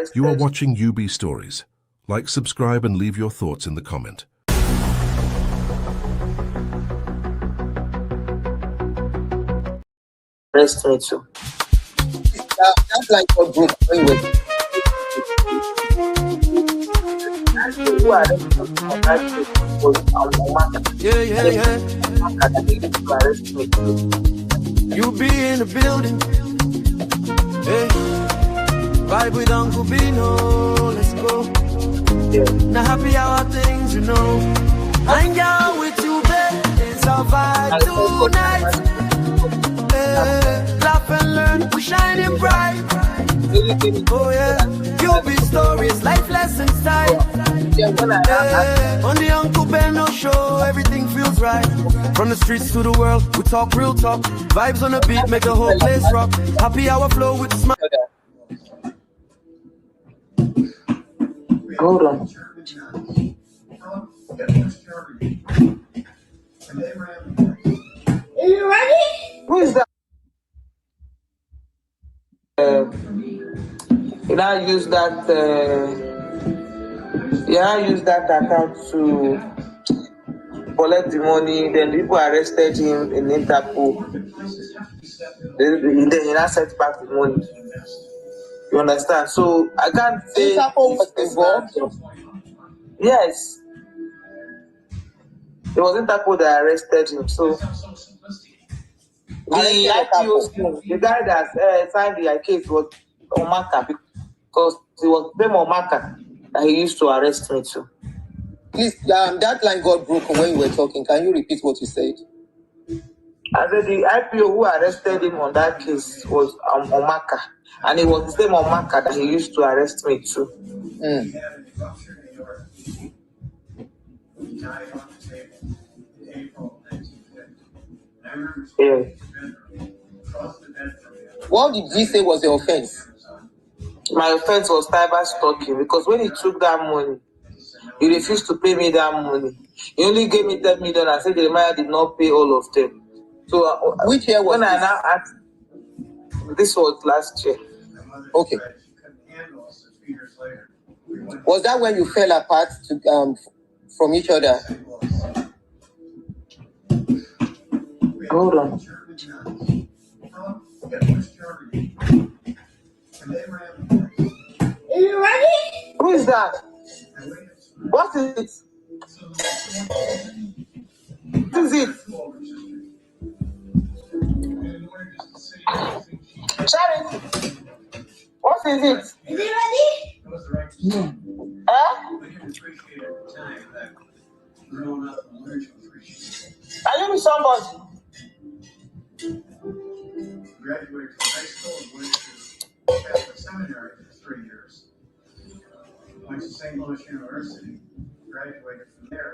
arrested. You are watching UB Stories. Like, subscribe, and leave your thoughts in the comment. Arrest me too. That's like what group when you Yeah. You be in the building. Hey. Vibe with Uncle Bino. Let's go. Yeah. Now happy hour things, you know. Hang out with you, babe. It's a vibe tonight. Hey. Laugh and learn. We're shining bright. Oh yeah. UB Stories, life lessons time. On the Uncle Benno show, everything feels right. From the streets to the world, we talk real talk. Vibes on the beat, make the whole place rock. Happy hour flow with smile. Hold on. Are you ready? Who is that? You now use that. Use that account to collect the money. Then people arrested him in Interpol. Then he now sent back the money. You understand? So I can't say Interpol was involved. Yes, it was Interpol that arrested him. So the IPO, the guy that signed the case was Omaka, because it was the name Omaka that he used to arrest me too. Please, that line got broken when you were talking. Can you repeat what you said? I said the IPO who arrested him on that case was Omaka, and it was the same Omaka that he used to arrest me too. Yeah. What did he say was the offense? My offense was cyber stalking, because when he took that money, he refused to pay me that money. He only gave me 10 million and said Jeremiah did not pay all of them. So which year was when this? I now asked, this was last year. Okay. Was that when you fell apart from each other? Hold on. Are you ready? Who is that? What is it? What is it? Charity. What is it? Is it ready? Huh? Are you with somebody? Graduated from high school and went to Catholic seminary for 3 years. Went to St. Louis University, graduated from there.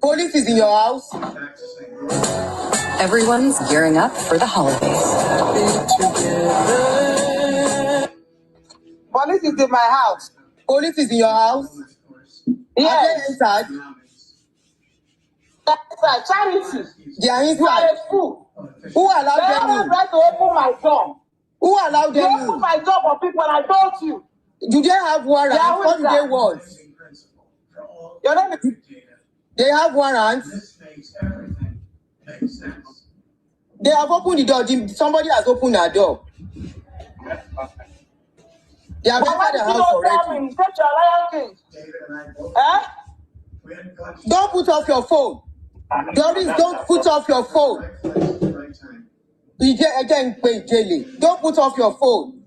Police is in your house? Everyone's gearing up for the holidays. Police is in my house. Police is in your house? Yes. Are they inside? Inside. Charity. They are You are inside. a fool. Who allowed They them haven't in? tried to open my door. Who allowed You them open in? my door for people, and I told you. Do they have warrants? They are What do they inside. want? Your name is... They have warrants? This makes everything make sense. They have opened the door. Somebody has opened their door. They have But why entered did the you house not tell already. me? Take your lion king. David and I both. Eh? We hadn't got Don't put off your phone. Doris, don't put off your phone. right place at the right time. Again, Jelly. Don't put off your phone.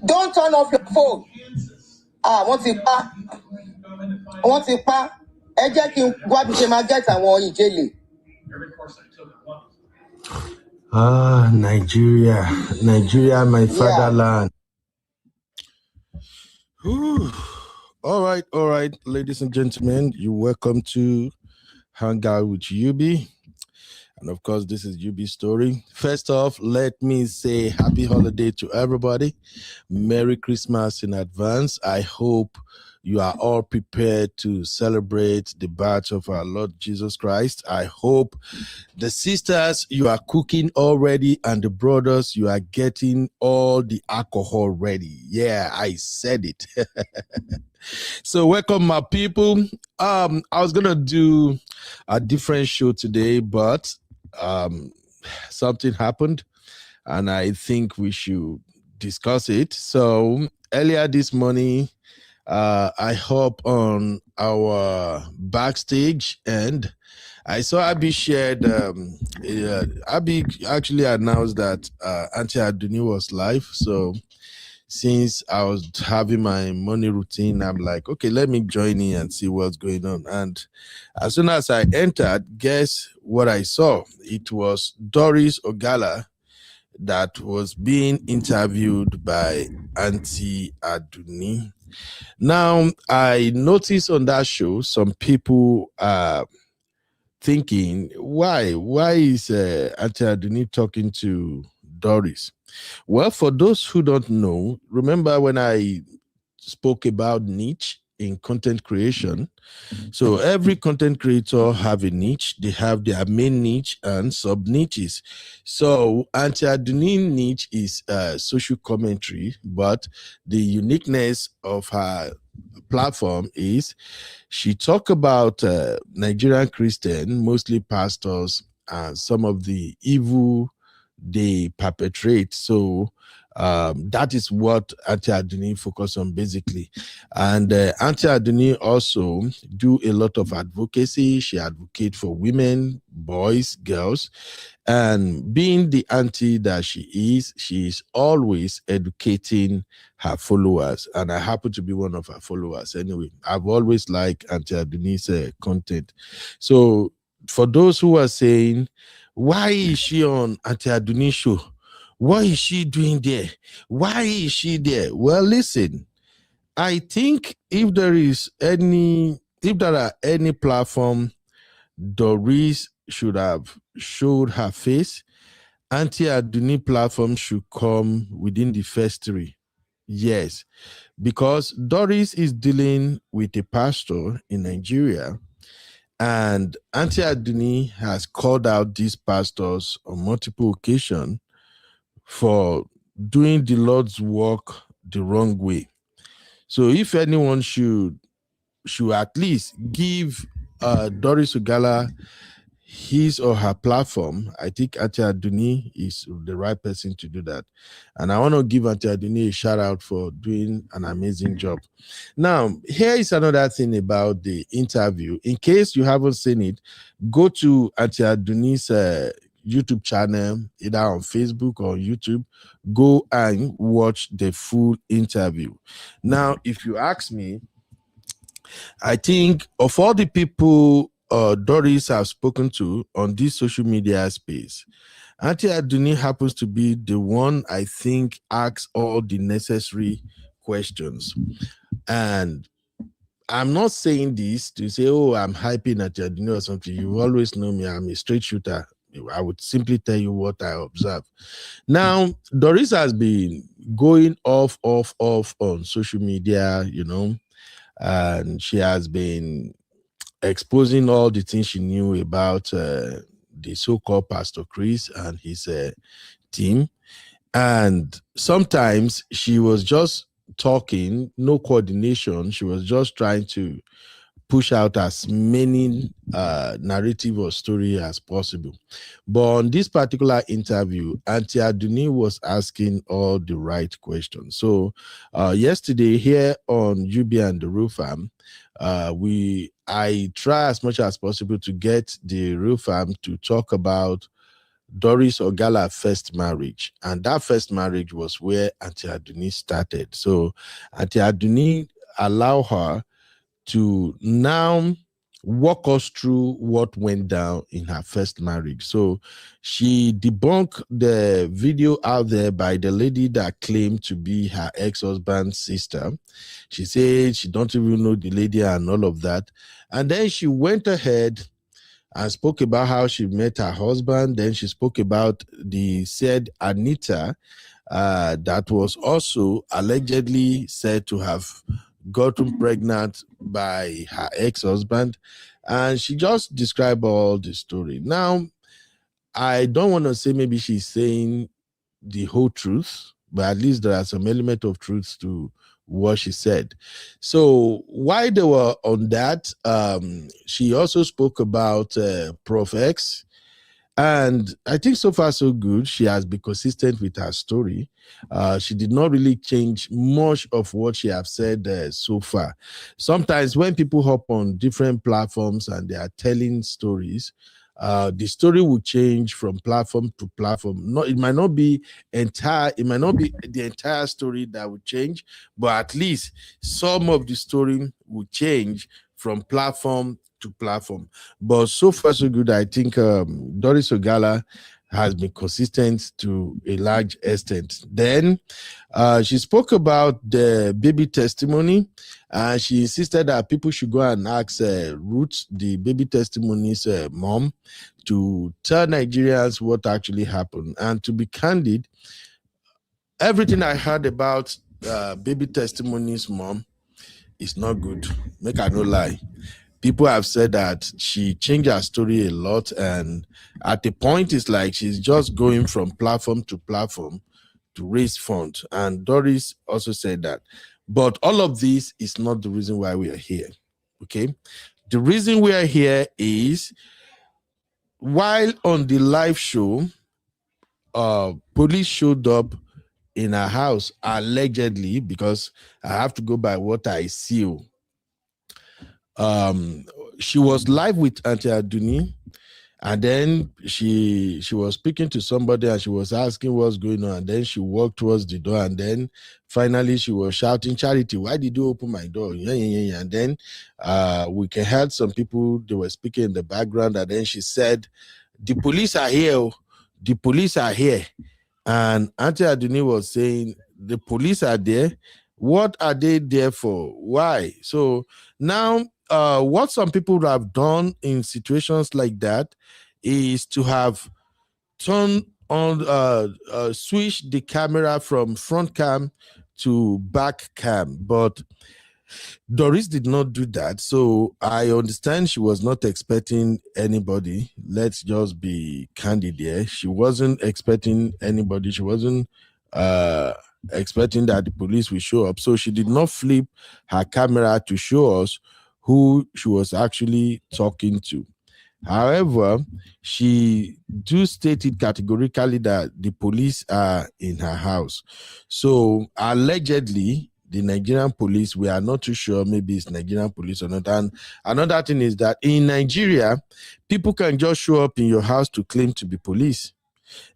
Don't turn off your phone. Wọ́n ti pa. Wọ́n ti pa. Ẹ jẹ́ kí n wá bí ṣe máa get àwọn ìjẹ́lẹ̀. Every course I took, Nigeria, my Yeah. fatherland. Whew. All right, ladies and gentlemen, you're welcome to Hang Out with Yubi. And of course, this is Yubi's story. First off, let me say happy holiday to everybody. Merry Christmas in advance. I hope you are all prepared to celebrate the birth of our Lord Jesus Christ. I hope the sisters, you are cooking already, and the brothers, you are getting all the alcohol ready. Yeah, I said it. So welcome, my people. I was gonna do a different show today, but something happened, and I think we should discuss it. So earlier this morning, I hop on our backstage, and I saw Abby shared. Abby actually announced that Auntie Aduni was live. So since I was having my morning routine, I'm like, okay, let me join in and see what's going on. And as soon as I entered, guess what I saw? It was Doris Ogala that was being interviewed by Auntie Aduni. Now, I noticed on that show, some people are thinking, why is Auntie Aduni talking to Doris? Well, for those who don't know, remember when I spoke about niche in content creation? So every content creator have a niche. They have their main niche and sub niches. So Auntie Aduni niche is social commentary, but the uniqueness of her platform is she talk about Nigerian Christian, mostly pastors, and some of the evil they perpetrate. So that is what Auntie Aduni focus on basically. And Auntie Aduni also do a lot of advocacy. She advocate for women, boys, girls. And being the auntie that she is always educating her followers. And I happen to be one of her followers anyway. I've always liked Auntie Aduni's content. So for those who are saying, why is she on Auntie Aduni's show? What is she doing there? Why is she there? Well, listen, I think if there are any platform Doris should have showed her face, Auntie Aduni platform should come within the first three. Yes, because Doris is dealing with a pastor in Nigeria, and Auntie Aduni has called out these pastors on multiple occasions for doing the Lord's work the wrong way. So if anyone should at least give Doris Ogala his or her platform, I think Auntie Aduni is the right person to do that. And I want to give Auntie Aduni a shout out for doing an amazing job. Now, here is another thing about the interview. In case you haven't seen it, go to Auntie Aduni's YouTube channel, either on Facebook or YouTube. Go and watch the full interview. Now, if you ask me, I think of all the people Doris have spoken to on this social media space, Auntie Aduni happens to be the one I think asks all the necessary questions. And I'm not saying this to say, oh, I'm hyping Auntie Aduni or something. You always know me, I'm a straight shooter. I would simply tell you what I observe. Now, Doris has been going off on social media, and she has been exposing all the things she knew about the so-called Pastor Chris and his team. And sometimes she was just talking, no coordination. She was just trying to push out as many narrative or story as possible. But on this particular interview, Auntie Aduni was asking all the right questions. So yesterday here on Yubi and the Real Farm, I try as much as possible to get the Real Farm to talk about Doris Ogala first marriage, and that first marriage was where Auntie Aduni started. So Auntie Aduni allow her to now walk us through what went down in her first marriage. So she debunked the video out there by the lady that claimed to be her ex-husband's sister. She said she don't even know the lady and all of that. And then she went ahead and spoke about how she met her husband. Then she spoke about the said Anita that was also allegedly said to have gotten pregnant by her ex-husband. And she just described all the story. Now, I don't want to say maybe she's saying the whole truth, but at least there are some element of truth to what she said. So while they were on that, she also spoke about Prof X. And I think so far so good. She has been consistent with her story. She did not really change much of what she have said so far. Sometimes when people hop on different platforms and they are telling stories, the story will change from platform to platform. It might not be the entire story that will change, but at least some of the story will change from platform to platform. But so far so good. I think Doris Ogala has been consistent to a large extent. Then she spoke about the baby testimony. She insisted that people should go and ask Ruth, the baby testimony's mom, to tell Nigerians what actually happened. And to be candid, everything I heard about baby testimony's mom is not good. Make I no lie. People have said that she changed her story a lot, and at the point it's like she's just going from platform to platform to raise funds. And Doris also said that. But all of this is not the reason why we are here. Okay. The reason we are here is while on the live show, police showed up in her house allegedly, because I have to go by what I see. She was live with Auntie Aduni, and then she was speaking to somebody and she was asking what's going on, and then she walked towards the door, and then finally she was shouting, "Charity, why did you open my door?" And then we can hear some people, they were speaking in the background, and then she said, "The police are here, the police are here." And Auntie Aduni was saying, "The police are there? What are they there for? Why?" So now, what some people have done in situations like that is to have turned on, switch the camera from front cam to back cam. But Doris did not do that. So I understand she was not expecting anybody. Let's just be candid here. She wasn't expecting anybody. She wasn't expecting that the police will show up. So she did not flip her camera to show us who she was actually talking to. However, she do state it categorically that the police are in her house. So allegedly, the Nigerian police, we are not too sure, maybe it's Nigerian police or not. And another thing is that in Nigeria, people can just show up in your house to claim to be police.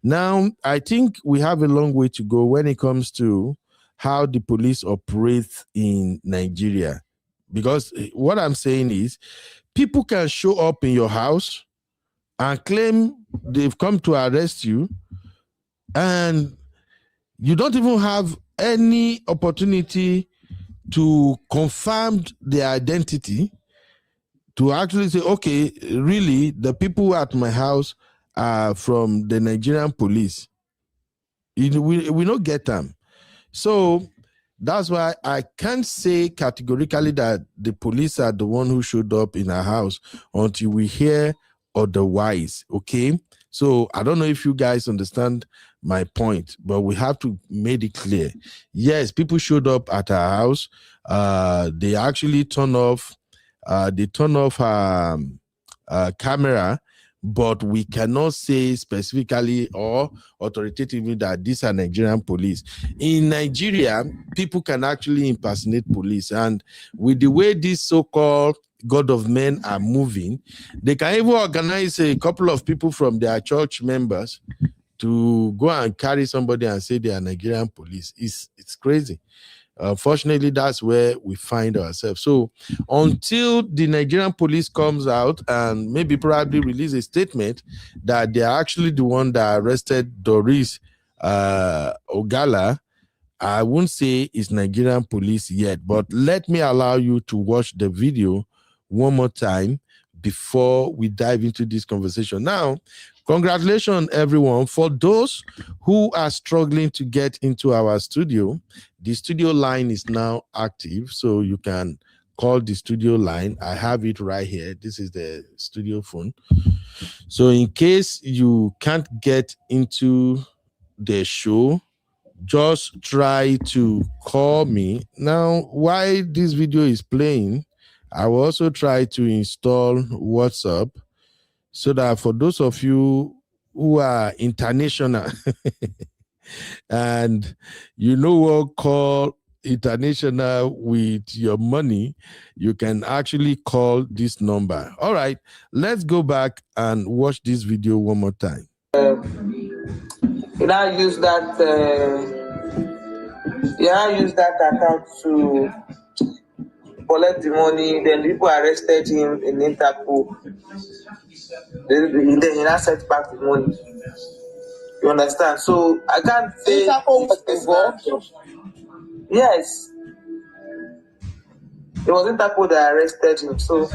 Now, I think we have a long way to go when it comes to how the police operate in Nigeria. Because what I'm saying is, people can show up in your house and claim they've come to arrest you, and you don't even have any opportunity to confirm their identity, to actually say, okay, really, the people at my house are from the Nigerian police. We don't get them. So that's why I can't say categorically that the police are the one who showed up in our house until we hear otherwise, okay? So I don't know if you guys understand my point, but we have to make it clear. Yes, people showed up at our house. They actually turn off her camera, but we cannot say specifically or authoritatively that these are Nigerian police. In Nigeria, people can actually impersonate police, and with the way these so-called God of men are moving, they can even organize a couple of people from their church members to go and carry somebody and say they are Nigerian police. It's crazy. Unfortunately, that's where we find ourselves. So until the Nigerian police comes out and maybe probably release a statement that they're actually the one that arrested Doris Ogala, I won't say it's Nigerian police yet, but let me allow you to watch the video one more time before we dive into this conversation. Now, congratulations, everyone. For those who are struggling to get into our studio, the studio line is now active, so you can call the studio line. I have it right here. This is the studio phone. So in case you can't get into the show, just try to call me. Now, while this video is playing, I will also try to install WhatsApp so that for those of you who are international and you know what call international with your money, you can actually call this number. All right, let's go back and watch this video one more time. You now use that account to collect the money. Then people arrested him in Interpol. Then he now sent back the money. You understand? So I can't say Interpol was involved. Yes, it was Interpol that arrested him. So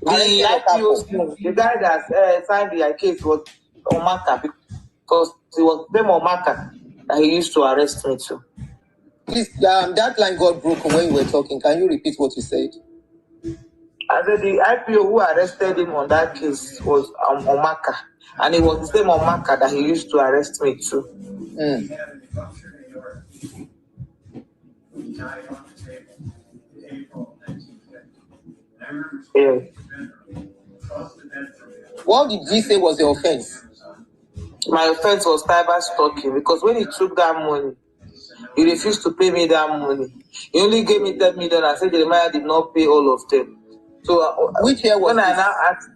the IPO, the guy that signed the case was Omaka, because it was them Omaka that he used to arrest me too. Please, that line got broken when you were talking. Can you repeat what you said? I said the IPO who arrested him on that case was Omaka, and it was the same Omaka that he used to arrest me too. Yeah. What did he say was the offense? My offense was cyber stalking, because when he took that money, he refused to pay me that money. He only gave me 10 million and said Jeremiah did not pay all of them. So which year was when this? I now asked,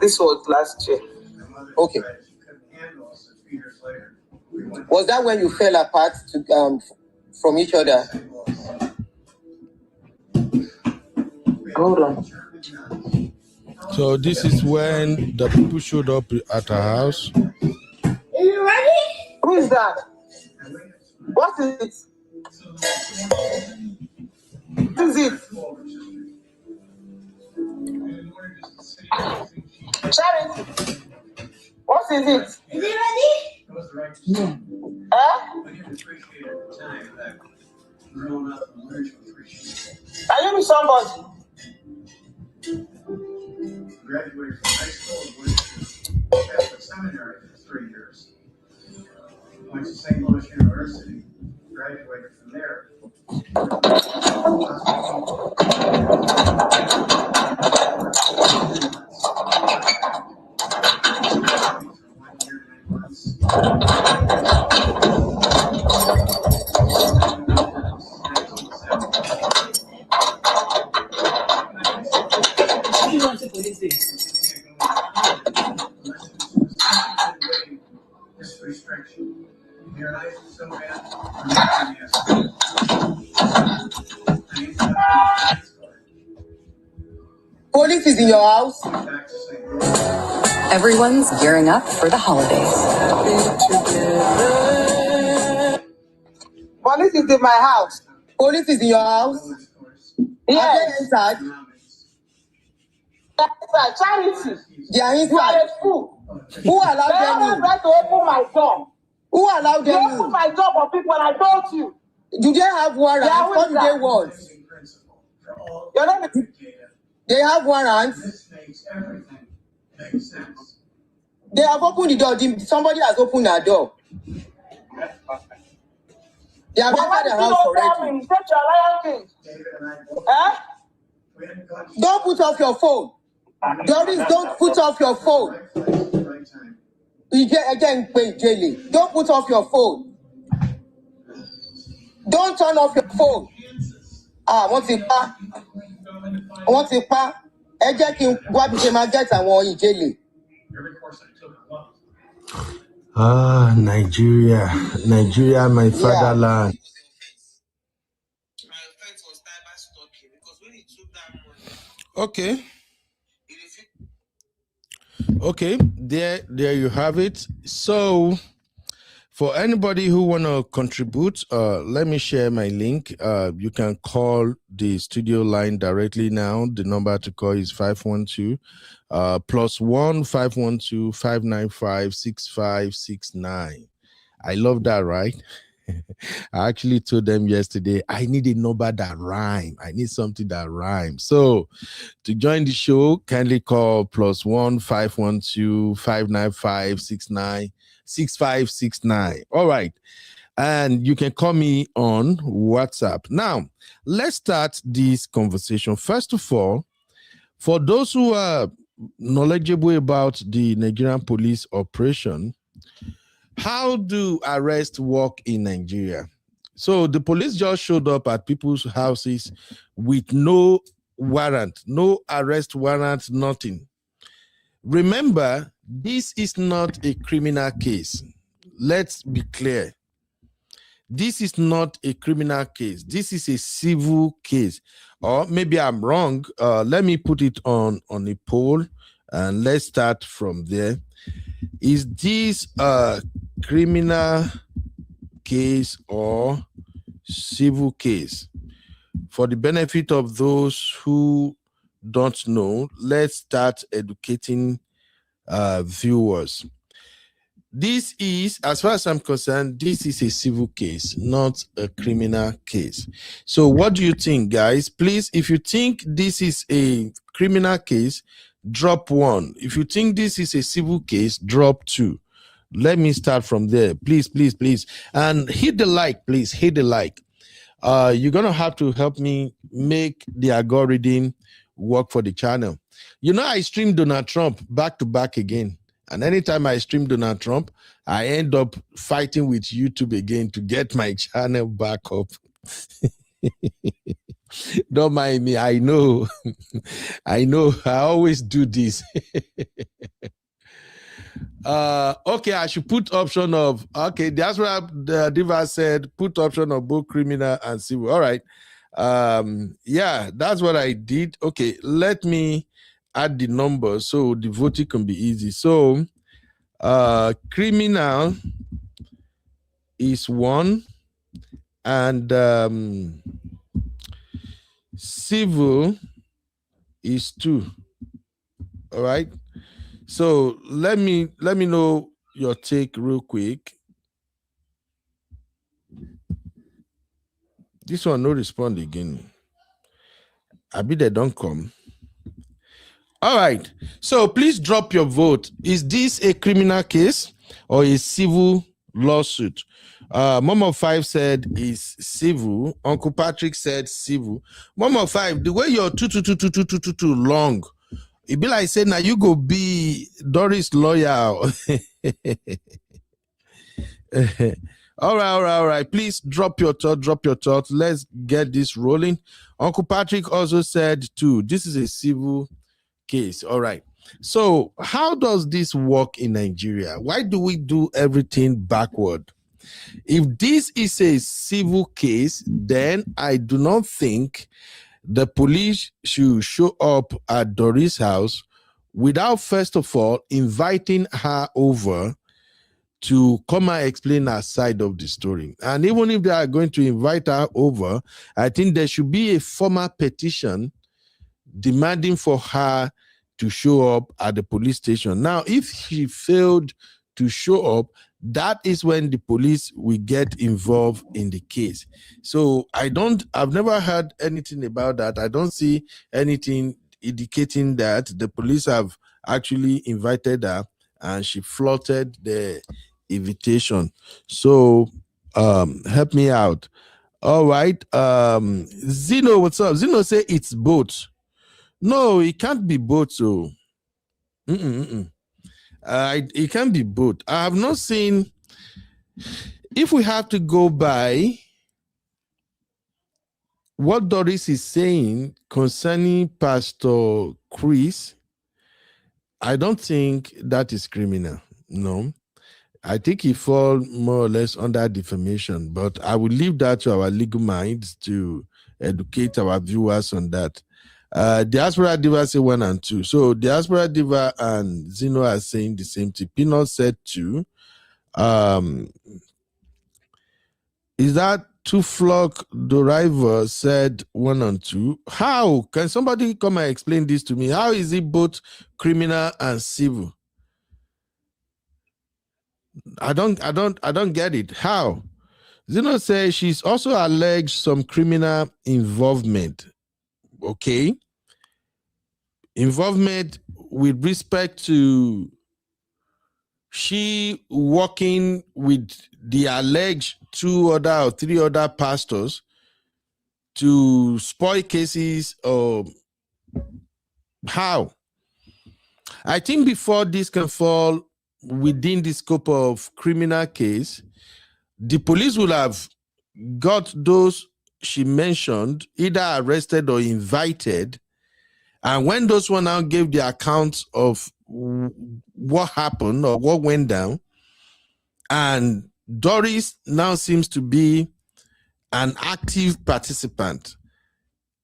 this was last year. Okay. Was that when you fell apart from each other? Hold on. So this is when the people showed up at our house. Are you ready? Who is that? What is it? What is it? Charity. What is it? Is it ready? No. Huh? Are you with somebody? Graduated from high school and went to Catholic seminary for 3 years. Went to St. Louis University, graduated from there. Restriction. Your life is so bad. Police is in your house. Everyone's gearing up for the holidays. Police is in my house. Police is in your house. Yes. Are they inside? Charity. They are You are inside. a fool. Who allowed They them never in? tried to open my door. Who allowed They them opened in? my door for people, and I told you. Do they have warrants? Yeah, What do they want? Your name is They have warrants. This makes everything make sense. They have opened the door. Somebody has opened their door. They have entered the house already. Take your lion king. David and I Huh? we hadn't got to Don't put off your phone. Doris, don't put off your phone. the right place at the right time. Again, Jaylee, don't put off your phone. Don't turn off your phone. Wọ́n ti pa. Ẹ jẹ́ kí n wá bí ṣe máa get àwọn ìjẹ́lẹ̀. Every course I took, I Nigeria, my fatherland. My offense was cyber stalking because when he took that money, Okay. he refused. Okay, there you have it. So for anybody who want to contribute, let me share my link. You can call the studio line directly now. The number to call is 512 +1 512 595 6569. I love that, right? I actually told them yesterday, I need a number that rhyme. I need something that rhymes. So to join the show, kindly call +1 512 595 6569. All right. And you can call me on WhatsApp. Now, let's start this conversation. First of all, for those who are knowledgeable about the Nigerian police operation, how do arrests work in Nigeria? So the police just showed up at people's houses with no warrant, no arrest warrant, nothing. Remember, this is not a criminal case. Let's be clear. This is not a criminal case. This is a civil case. Or maybe I'm wrong. Let me put it on a poll and let's start from there. Is this a criminal case or civil case? For the benefit of those who don't know, let's start educating viewers. This is, as far as I'm concerned, this is a civil case, not a criminal case. So what do you think, guys? Please, if you think this is a criminal case, drop 1. If you think this is a civil case, drop 2. Let me start from there. Please, please, please. And hit the like, please. Hit the like. You're going to have to help me make the algorithm work for the channel. You know, I stream Donald Trump back to back again. And anytime I stream Donald Trump, I end up fighting with YouTube again to get my channel back up. Don't mind me. I know. I know. I always do this. Okay, I should put option of, okay, that's what the Diva said, put option of both criminal and civil. All right. Yeah, that's what I did. Okay, let me add the numbers so the voting can be easy. So criminal is 1 and civil is 2. All right. So let me know your take real quick. This one no respond again. I bet they don't come. All right. So please drop your vote. Is this a criminal case or a civil lawsuit? Momo 5 said is civil. Uncle Patrick said civil. Momo 5, the way you're too long, it be like saying now you go be Doris lawyer. All right. Please drop your thought. Let's get this rolling. Uncle Patrick also said too, this is a civil case. All right. So how does this work in Nigeria? Why do we do everything backward? If this is a civil case, then I do not think the police should show up at Doris' house without first of all inviting her over to come and explain her side of the story. And even if they are going to invite her over, I think there should be a formal petition demanding for her to show up at the police station. Now, if she failed to show up, that is when the police will get involved in the case. So I've never heard anything about that. I don't see anything indicating that the police have actually invited her and she flouted the invitation. So help me out. All right. Zeno, what's up? Zeno say it's both. No, it can't be both. So it can be both. I have not seen. If we have to go by what Doris is saying concerning Pastor Chris, I don't think that is criminal. No. I think he falls more or less under defamation, but I will leave that to our legal minds to educate our viewers on that. Diaspora Diva say 1 and 2. So Diaspora Diva and Zeno are saying the same thing. Pinot said 2. Is that Two Flock Doriver said 1 and 2? How? Can somebody come and explain this to me? How is it both criminal and civil? I don't get it. How? Zeno says she's also alleged some criminal involvement. Okay. Involvement with respect to she working with the alleged 2 other or 3 other pastors to spoil cases, or how? I think before this can fall within the scope of criminal case, the police will have got those she mentioned either arrested or invited, and when those one now gave the accounts of what happened or what went down, and Doris now seems to be an active participant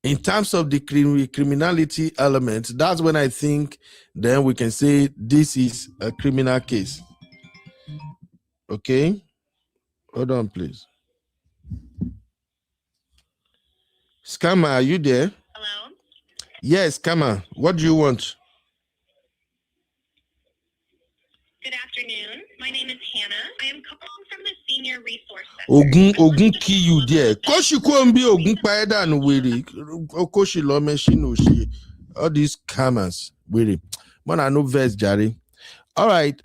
in terms of the criminality element, that's when I think then we can say this is a criminal case. Okay? Hold on, please. Scammer, are you there? Hello? Yes, Scammer. What do you want? Good afternoon. My name is Hannah. I am calling from the Senior Resource Center. Ogun key you there. Koshi Kwambi Ogun Paeda and Willie. Okoshi Lomeshinoshi. All these scammers. Willie. Man, I know verse, Jerry. All right.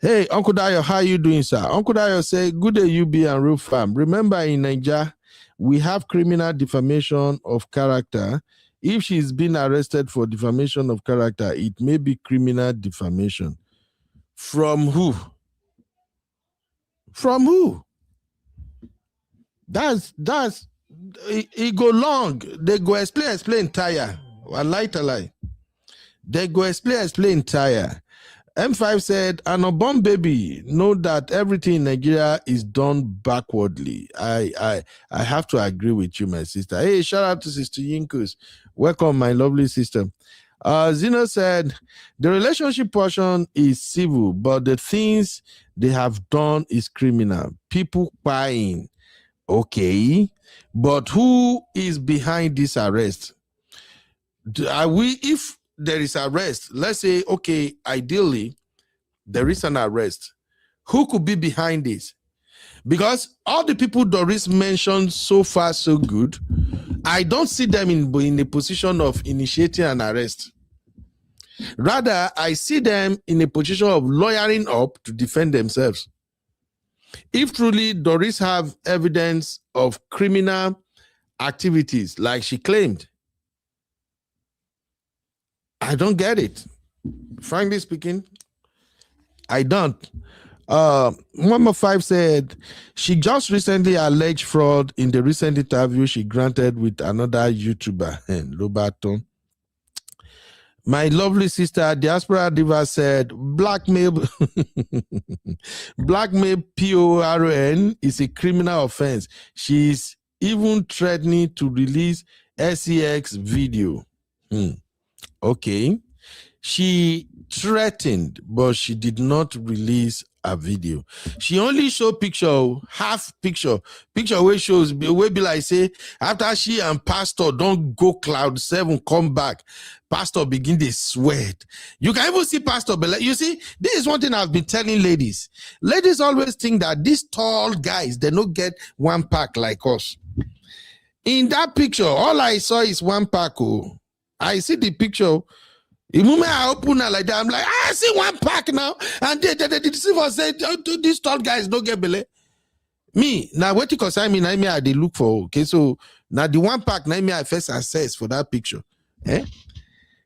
Hey, Uncle Dayo, how you doing, sir? Uncle Dayo say, good day, UB and Real Farm. Remember, in Nigeria, we have criminal defamation of character. If she's been arrested for defamation of character, it may be criminal defamation. From who? From who? That's it go long. They go explain tire. I lie. They go explain tire. M5 said, an unborn baby know that everything in Nigeria is done backwardly. I have to agree with you, my sister. Hey, shout out to Sister Yinkus. Welcome, my lovely sister. Zeno said, the relationship portion is civil, but the things they have done is criminal. People buying. Okay. But who is behind this arrest? If there is arrest, let's say, okay, ideally, there is an arrest. Who could be behind this? Because all the people Doris mentioned so far so good, I don't see them in a position of initiating an arrest. Rather, I see them in a position of lawyering up to defend themselves. If truly Doris have evidence of criminal activities like she claimed, I don't get it. Frankly speaking, I don't. Mama 5 said she just recently alleged fraud in the recent interview she granted with another YouTuber, Lobaton. My lovely sister, Diaspora Diva said, blackmail PORN is a criminal offense. She's even threatening to release SEX video. Okay. She threatened, but she did not release a video. She only showed half picture where shows where be like say after she and pastor don't go cloud 7 come back, pastor begin to sweat. You can even see pastor, but you see, this is one thing I've been telling ladies. Ladies always think that these tall guys, they don't get 1 pack like us. In that picture, all I saw is 1 pack. Oh, I see the picture. The moment I open her like that, I'm like, I see 1 pack now. And the deceiver said, these tall guys don't get belly. Me, now what you concern me, now me I they look for. Okay, so now the 1 pack, now me I first access for that picture.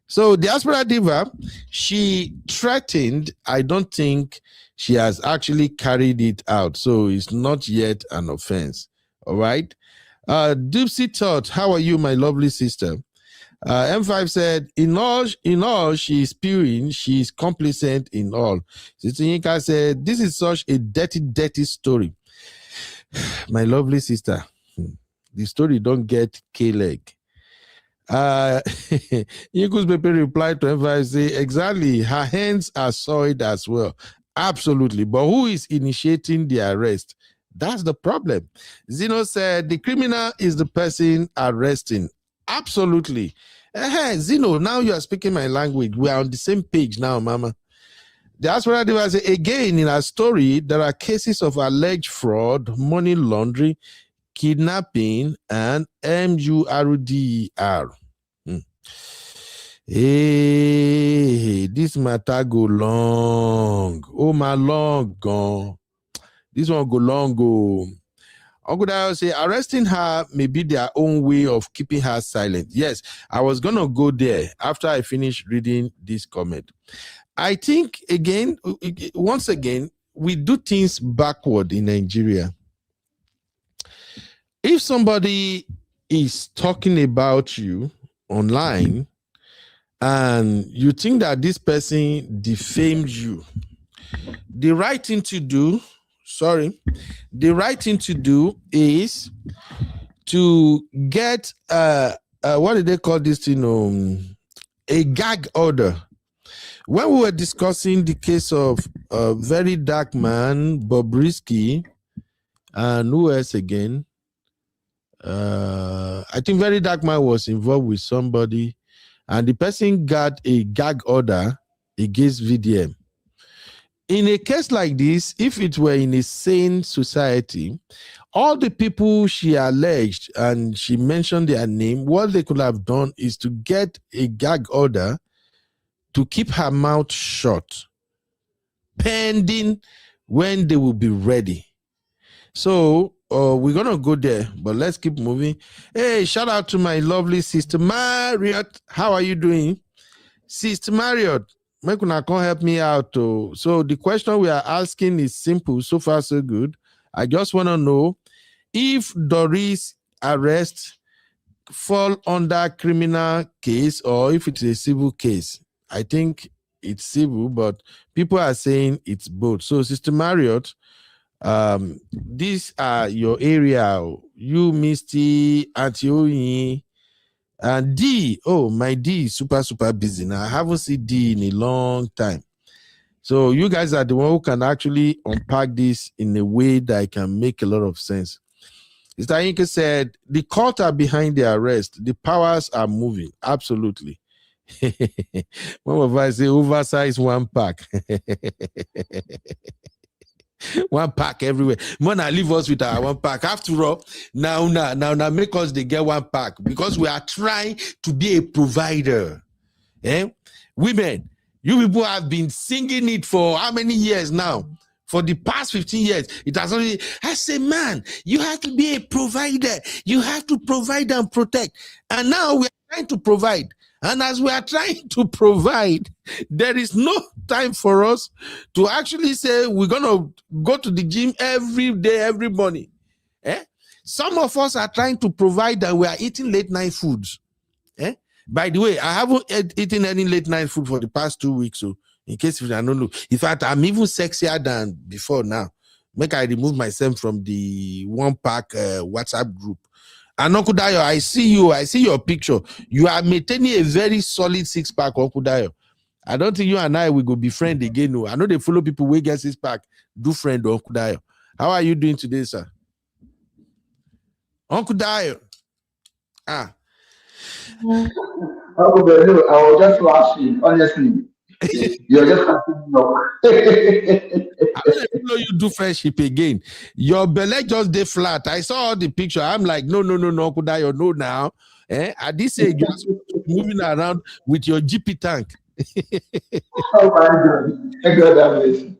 So Diaspora Diva, she threatened. I don't think she has actually carried it out. So it's not yet an offense. All right. Dipsy Todd, how are you, my lovely sister? M5 said, in all, she is spewing, she is complicit in all. Sister Yinka said, this is such a dirty story. My lovely sister, the story don't get K-leg. Yinku's Pepe replied to M5, say, exactly, her hands are soiled as well. Absolutely, but who is initiating the arrest? That's the problem. Zeno said, the criminal is the person arresting. Absolutely. Zeno, now you are speaking my language. We are on the same page now, Mama. The Diaspora Diva said, again, in our story, there are cases of alleged fraud, money laundering, kidnapping, and MURDR. Hey, this matter go long. Oh, my long gone. This one go long go. Uncle Dio say arresting her may be their own way of keeping her silent. Yes, I was gonna go there after I finish reading this comment. I think once again, we do things backward in Nigeria. If somebody is talking about you online and you think that this person defamed you, the right thing to do is to get what do they call this thing? A gag order. When we were discussing the case of Very Dark Man, Bobrisky, and who else again? I think Very Dark Man was involved with somebody, and the person got a gag order against VDM. In a case like this, if it were in a sane society, all the people she alleged and she mentioned their name, what they could have done is to get a gag order to keep her mouth shut, pending when they will be ready. So we're going to go there, but let's keep moving. Hey, shout out to my lovely sister Marriott. How are you doing? Sister Marriott, make una come help me out. So the question we are asking is simple. So far, so good. I just want to know if Doris' arrest fall under criminal case or if it's a civil case. I think it's civil, but people are saying it's both. So, Sister Marriott, these are your area. You, Misty, Auntie, and D. Oh, my D is super busy now. I haven't seen D in a long time. So you guys are the one who can actually unpack this in a way that can make a lot of sense. Mr. Inke said, the court are behind the arrest. The powers are moving. Absolutely. One of us say oversized one pack. One pack everywhere. Mona leave us with our one pack. After all, now make us they get one pack because we are trying to be a provider. Women, you people have been singing it for how many years now? For the past 15 years, it has only. I say, man, you have to be a provider. You have to provide and protect. And now we are trying to provide. And as we are trying to provide, there is no time for us to actually say we're going to go to the gym every day, every morning. Some of us are trying to provide and we are eating late night foods. By the way, I haven't eaten any late night food for the past 2 weeks. So in case you don't know, in fact, I'm even sexier than before now. Make I remove myself from the one pack WhatsApp group. And Uncle Dayo, I see you. I see your picture. You are maintaining a very solid 6-pack, Uncle Dayo. I don't think you and I will go be friends again. No. I know they follow people who get 6-pack. Do friend, Uncle Dayo. How are you doing today, sir? Uncle Dayo. Uncle Dayo, I was just laughing, honestly. You're just laughing. I don't know you do friendship again. Your belly just day flat. I saw the picture. I'm like, no, Uncle Dayo, no now. At this age, you're supposed to be moving around with your GP tank. Oh my God. God have mercy.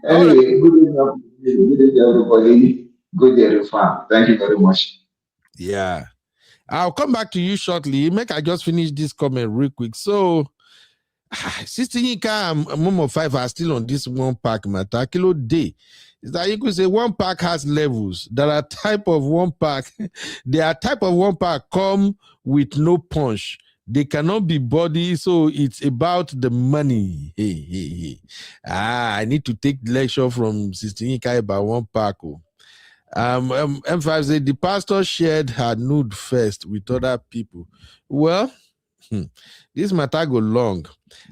Anyway, good evening, everybody. Good day, fam. Thank you very much. Yeah. I'll come back to you shortly. Make I just finish this comment real quick. So, Sister Yinka and Momo 5 are still on this one pack matter. Kilo day. Is that you could say one pack has levels. There are type of one pack. There are type of one pack come with no punch. They cannot be body, so it's about the money. Hey. I need to take lecture from Sister Ika about one pack. M5 said the pastor shared her nude first with other people. Well, this matter go long.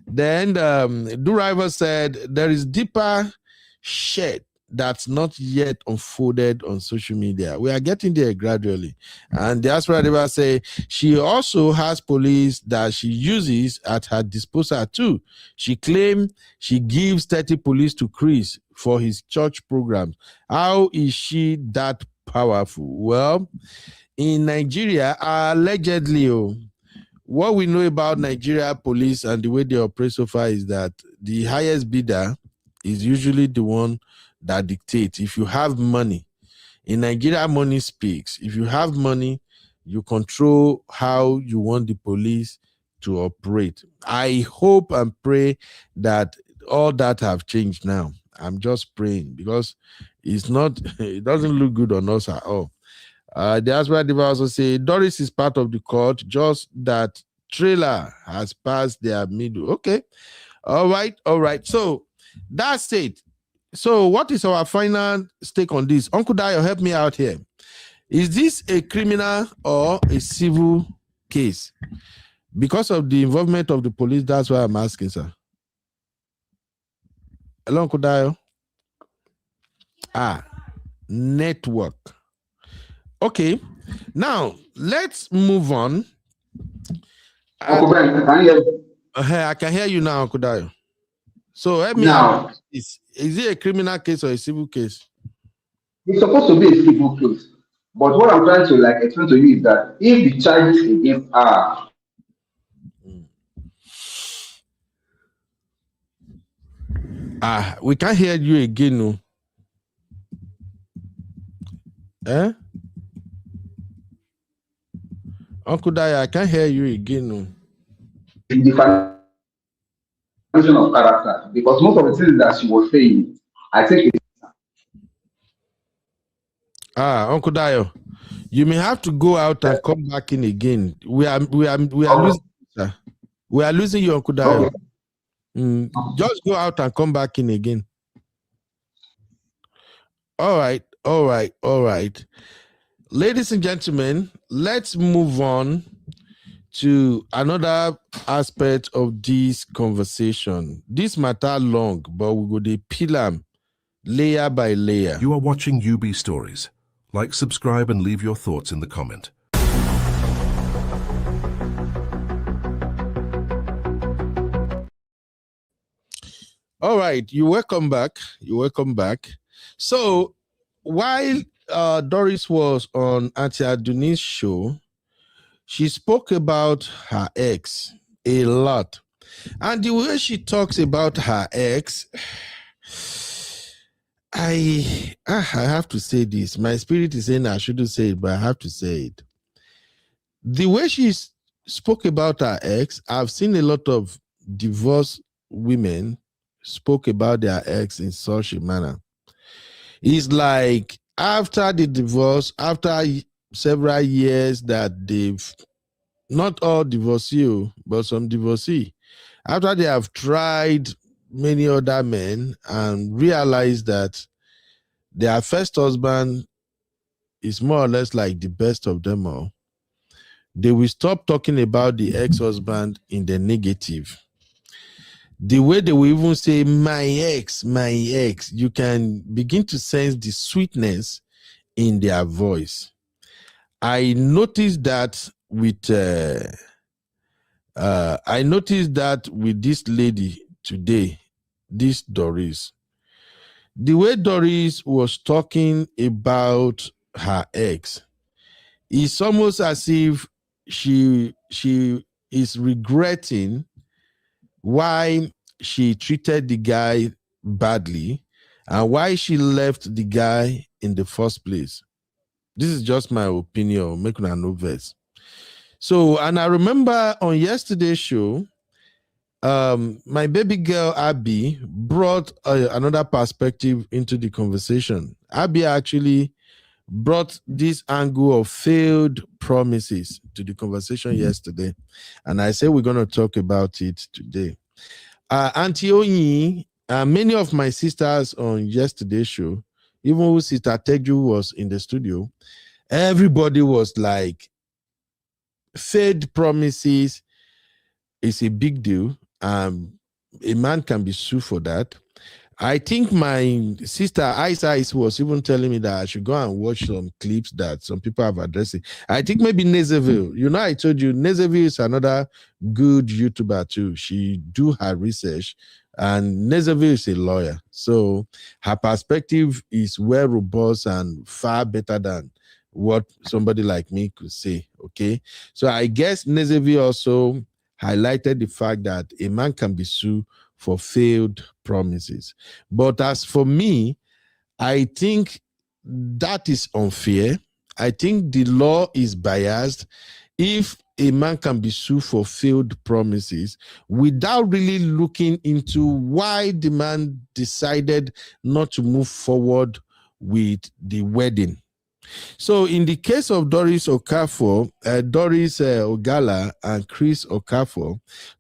Then Duriver said there is deeper shit that's not yet unfolded on social media. We are getting there gradually. And the Aspirant say she also has police that she uses at her disposal too. She claimed she gives 30 police to Chris for his church programs. How is she that powerful? Well, in Nigeria, allegedly, what we know about Nigeria police and the way they operate so far is that the highest bidder is usually the one that dictates. If you have money, in Nigeria, money speaks. If you have money, you control how you want the police to operate. I hope and pray that all that have changed now. I'm just praying because it's not, it doesn't look good on us at all. The Asper Diva also say Doris is part of the court, just that trailer has passed their middle. Okay. All right. So that's it. So what is our final stake on this? Uncle Dio, help me out here. Is this a criminal or a civil case? Because of the involvement of the police, that's why I'm asking, sir. Hello, Uncle Dio. Network. Okay, now let's move on. Uncle Ben, can you hear me? I can hear you now, Uncle Dio. So help me Now, out. Is it a criminal case or a civil case? it's supposed to be a civil case. But what I'm trying to explain to you is that if the charges against her we can't hear you again, no. Uncle Daya, I can't hear you again, no. defamation of character, because most of the things that she was saying, I think it's Uncle Dayo, you may have to go out and come back in again. We are losing, sir. We are losing you, Uncle Dayo. Okay. Just go out and come back in again. All right. Ladies and gentlemen, let's move on to another aspect of this conversation. This matter long, but we go to peel them layer by layer. You are watching UB Stories. Like, subscribe, and leave your thoughts in the comment. All right, you're welcome back. So while Doris was on Auntie Aduni's show, she spoke about her ex a lot. And the way she talks about her ex, I have to say this. My spirit is saying I shouldn't say it, but I have to say it. The way she spoke about her ex, I've seen a lot of divorced women spoke about their ex in such a manner. It's like after the divorce, after several years that they've, not all divorcee, but some divorcee, after they have tried many other men and realized that their first husband is more or less like the best of them all, they will stop talking about the ex-husband in the negative. The way they will even say, my ex, you can begin to sense the sweetness in their voice. I noticed that with this lady today, this Doris. The way Doris was talking about her ex, it's almost as if she is regretting why she treated the guy badly and why she left the guy in the first place. This is just my opinion, making a novice. So, and I remember on yesterday's show, my baby girl Abby brought another perspective into the conversation. Abby actually brought this angle of failed promises to the conversation yesterday. And I said we're going to talk about it today. Auntie Onyi, many of my sisters on yesterday's show, even who Sister Teju was in the studio, everybody was like, failed promises is a big deal. A man can be sued for that. I think my sister Isa was even telling me that I should go and watch some clips that some people have addressed it. I think maybe Nezeville. You know, I told you Nezeville is another good YouTuber too. She do her research, and Nezeville is a lawyer. So her perspective is well robust and far better than what somebody like me could say. Okay. So I guess Nezeville also highlighted the fact that a man can be sued for failed promises. But as for me, I think that is unfair. I think the law is biased if a man can be sued for failed promises without really looking into why the man decided not to move forward with the wedding. So in the case of Doris Okafor, Doris Ogala and Chris Okafor,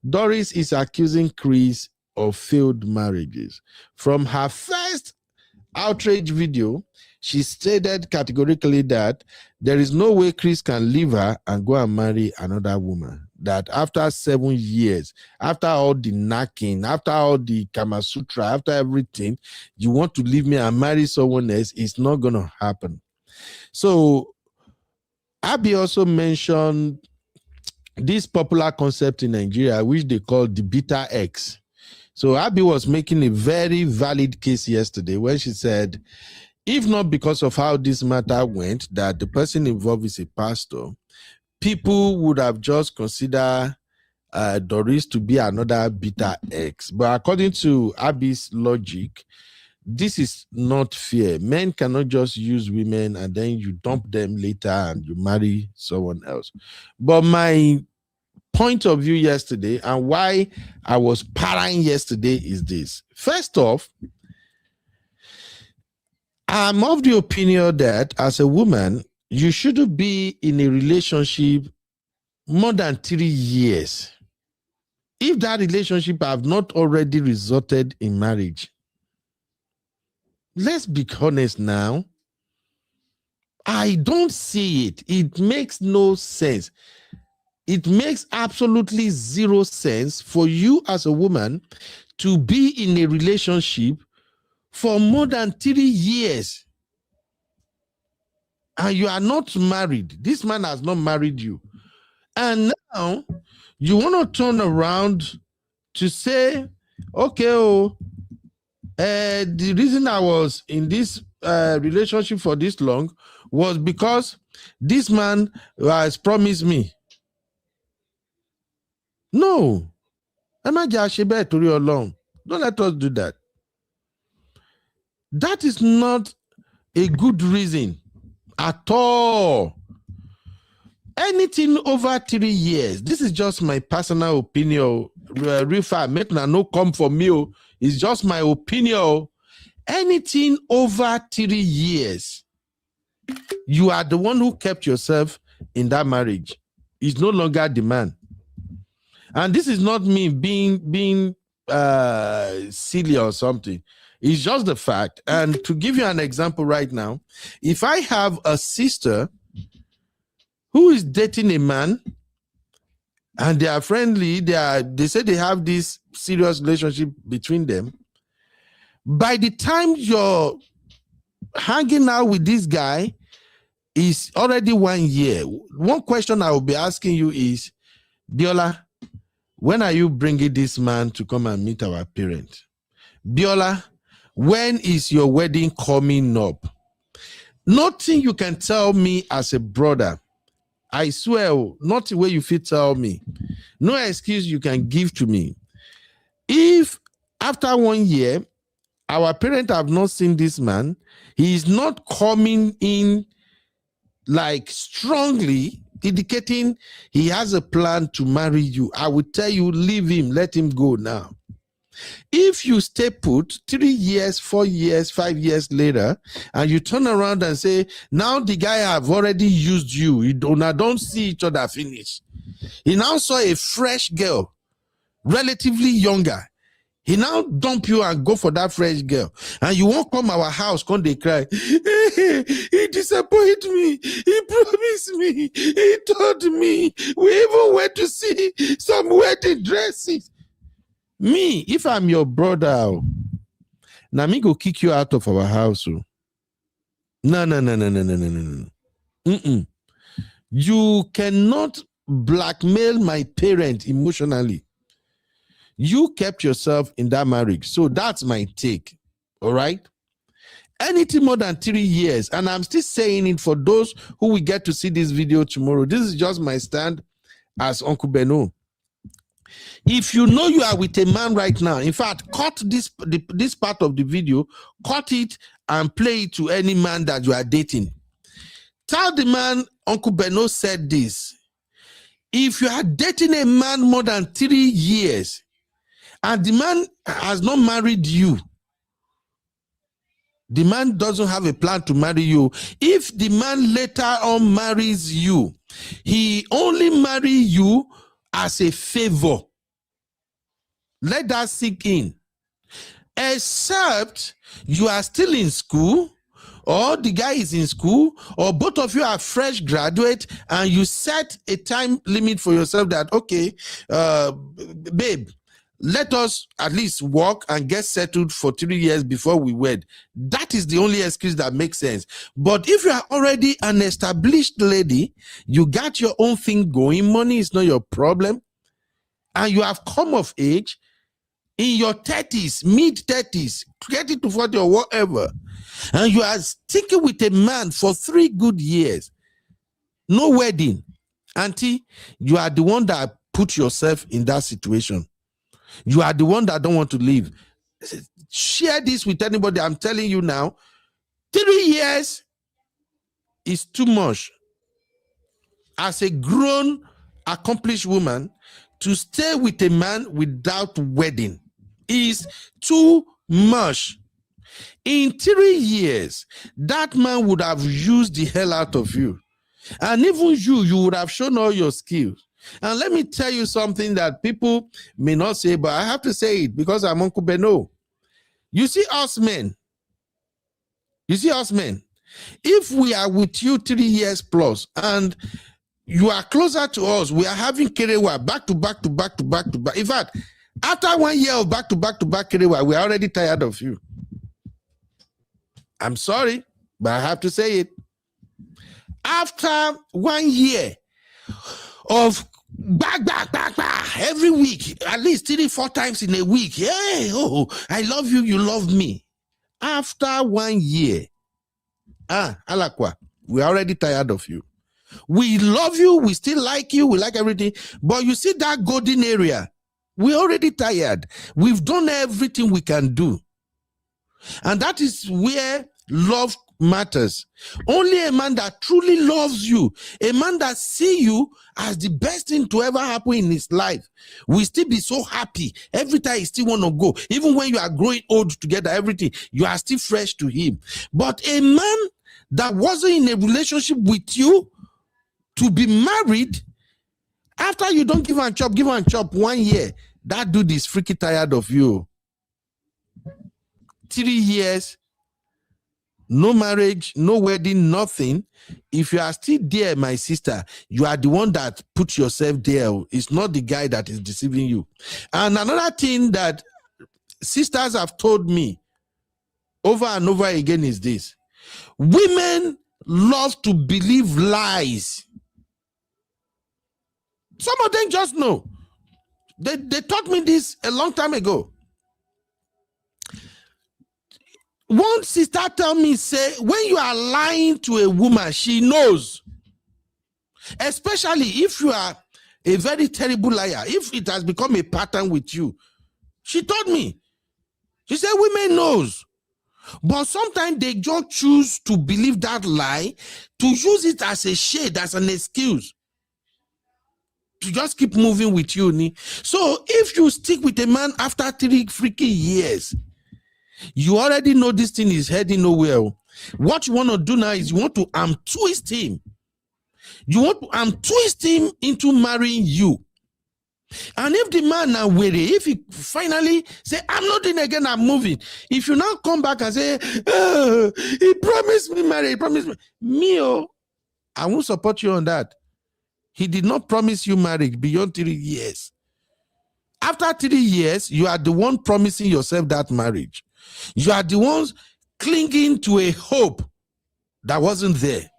Doris is accusing Chris of failed marriages. From her first outrage video, she stated categorically that there is no way Chris can leave her and go and marry another woman. That after 7 years, after all the knacking, after all the Kama Sutra, after everything, you want to leave me and marry someone else, it's not going to happen. So Abby also mentioned this popular concept in Nigeria, which they call the bitter ex. So Abby was making a very valid case yesterday when she said, if not because of how this matter went, that the person involved is a pastor, people would have just considered Doris to be another bitter ex. But according to Abby's logic, this is not fair. Men cannot just use women and then you dump them later and you marry someone else. But my point of view yesterday and why I was partying yesterday is this. First off, I'm of the opinion that as a woman, you shouldn't be in a relationship more than 3 years. If that relationship have not already resulted in marriage, let's be honest now. I don't see it. It makes no sense. It makes absolutely zero sense for you as a woman to be in a relationship for more than 3 years. And you are not married. This man has not married you. And now you want to turn around to say, okay, the reason I was in this relationship for this long was because this man has promised me. No. Don't let us do that. That is not a good reason at all. Anything over 3 years, this is just my personal opinion. Rifa, make no come for me. It's just my opinion. Anything over 3 years, you are the one who kept yourself in that marriage. It's no longer the man. And this is not me being silly or something. It's just the fact. And to give you an example right now, if I have a sister who is dating a man and they are friendly, they say they have this serious relationship between them, by the time you're hanging out with this guy, it's already 1 year. One question I will be asking you is, Biola, when are you bringing this man to come and meet our parents? Biola, when is your wedding coming up? Nothing you can tell me as a brother. I swear, not the way you fit tell me. No excuse you can give to me. If after 1 year, our parents have not seen this man, he is not coming in like strongly indicating he has a plan to marry you, I would tell you, leave him, let him go now. If you stay put 3 years, 4 years, 5 years later, and you turn around and say, now the guy have already used you, you don't see each other finish. He now saw a fresh girl, relatively younger. He now dump you and go for that fresh girl. And you won't come our house, come they cry. He disappointed me. He promised me. He told me. We even went to see some wedding dresses. Me, if I'm your brother, now me go kick you out of our house. No. You cannot blackmail my parent emotionally. You kept yourself in that marriage. So that's my take. All right? Anything more than 3 years, and I'm still saying it for those who will get to see this video tomorrow. This is just my stand as Uncle Beno. If you know you are with a man right now, in fact, cut this part of the video, cut it and play it to any man that you are dating. Tell the man, Uncle Beno said this. If you are dating a man more than 3 years, and the man has not married you, the man doesn't have a plan to marry you. If the man later on marries you, he only marry you as a favor. Let that sink in. Except you are still in school, or the guy is in school, or both of you are fresh graduate, and you set a time limit for yourself that, okay, babe, let us at least work and get settled for 3 years before we wed. That is the only excuse that makes sense. But if you are already an established lady, you got your own thing going, money is not your problem, and you have come of age in your 30s, mid-30s, 30 to 40 or whatever, and you are sticking with a man for 3 good years, no wedding, auntie, you are the one that put yourself in that situation. You are the one that don't want to leave. Share this with anybody. I'm telling you now, 3 years is too much. As a grown, accomplished woman, to stay with a man without wedding is too much. In 3 years, that man would have used the hell out of you. And even you would have shown all your skills. And let me tell you something that people may not say, but I have to say it because I'm Uncle Beno. You see us men, if we are with you 3 years plus and you are closer to us, we are having kerewa back to back. In fact, after 1 year of back to back kerewa, we are already tired of you. I'm sorry, but I have to say it. After 1 year of back every week, at least 3-4 times in a week, hey, oh, I love you, you love me. After 1 year, alakwa, we're already tired of you. We love you, we still like you, we like everything, but you see that golden area, we're already tired. We've done everything we can do, and that is where love matters. Only a man that truly loves you, a man that see you as the best thing to ever happen in his life, will still be so happy every time he still want to go. Even when you are growing old together, everything, you are still fresh to him. But a man that wasn't in a relationship with you to be married, after you don't give and chop 1 year, that dude is freaking tired of you. 3 years, no marriage, no wedding, nothing. If you are still there, my sister, you are the one that put yourself there. It's not the guy that is deceiving you. And another thing that sisters have told me over and over again is this: women love to believe lies. Some of them just know. They taught me this a long time ago. One sister tell me, say, when you are lying to a woman, she knows. Especially if you are a very terrible liar, if it has become a pattern with you. She told me. She said, women knows. But sometimes they just choose to believe that lie, to use it as a shade, as an excuse to just keep moving with you. So if you stick with a man after 3 freaking years, you already know this thing is heading nowhere. What you want to do now is you want to twist him. You want to twist him into marrying you. And if the man now weary, if he finally say, I'm not doing it again, I'm moving. If you now come back and say, he promised me marriage, he promised me. I won't support you on that. He did not promise you marriage beyond 3 years. After 3 years, you are the one promising yourself that marriage. You are the ones clinging to a hope that wasn't there.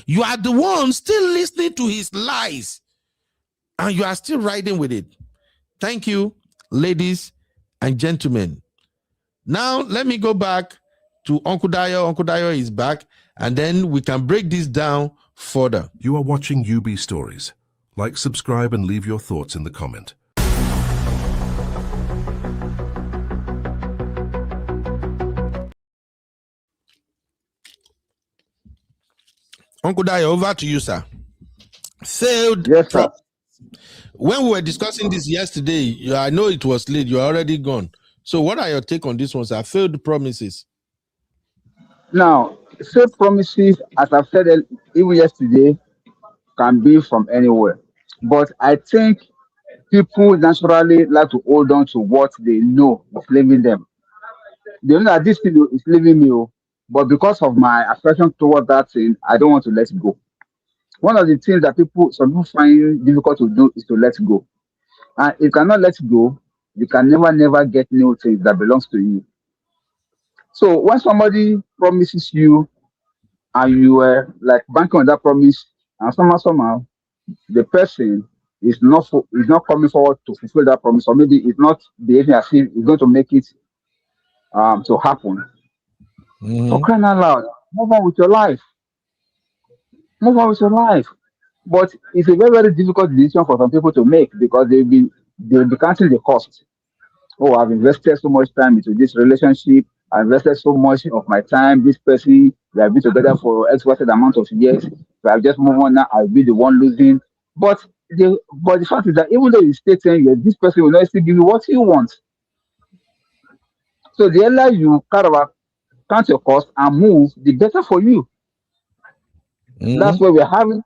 You are the one still listening to his lies, and you are still riding with it. Thank you, ladies and gentlemen. Now, let me go back to Uncle Dayo. Uncle Dayo is back, and then we can break this down further. You are watching UB Stories. Like, subscribe, and leave your thoughts in the comment. Uncle Dayo, over to you, sir. Failed. Yes, sir. When we were discussing this yesterday, I know it was late. You're already gone. So what are your take on this one, sir? Failed promises. Now, failed promises, as I've said even yesterday, can be from anywhere. But I think people naturally like to hold on to what they know is leaving them. They know that this thing is leaving me, but because of my affection towards that thing, I don't want to let go. One of the things that some people find difficult to do is to let go. And if you cannot let go, you can never get new things that belongs to you. So when somebody promises you and you are like banking on that promise, and somehow the person is not coming forward to fulfill that promise, or maybe it's not behaving as if it's going to make it to happen. For crying out loud, move on with your life. Move on with your life. But it's a very difficult decision for some people to make because they'll be counting the cost. Oh, I've invested so much time into this relationship. I invested so much of my time. This person, we have been together for X amount of years. If I just move on now, I'll be the one losing. But the fact is that even though you stay 10 years, this person will not still give you what you want. So the earlier you count your cost and move, the better for you. That's what we're having.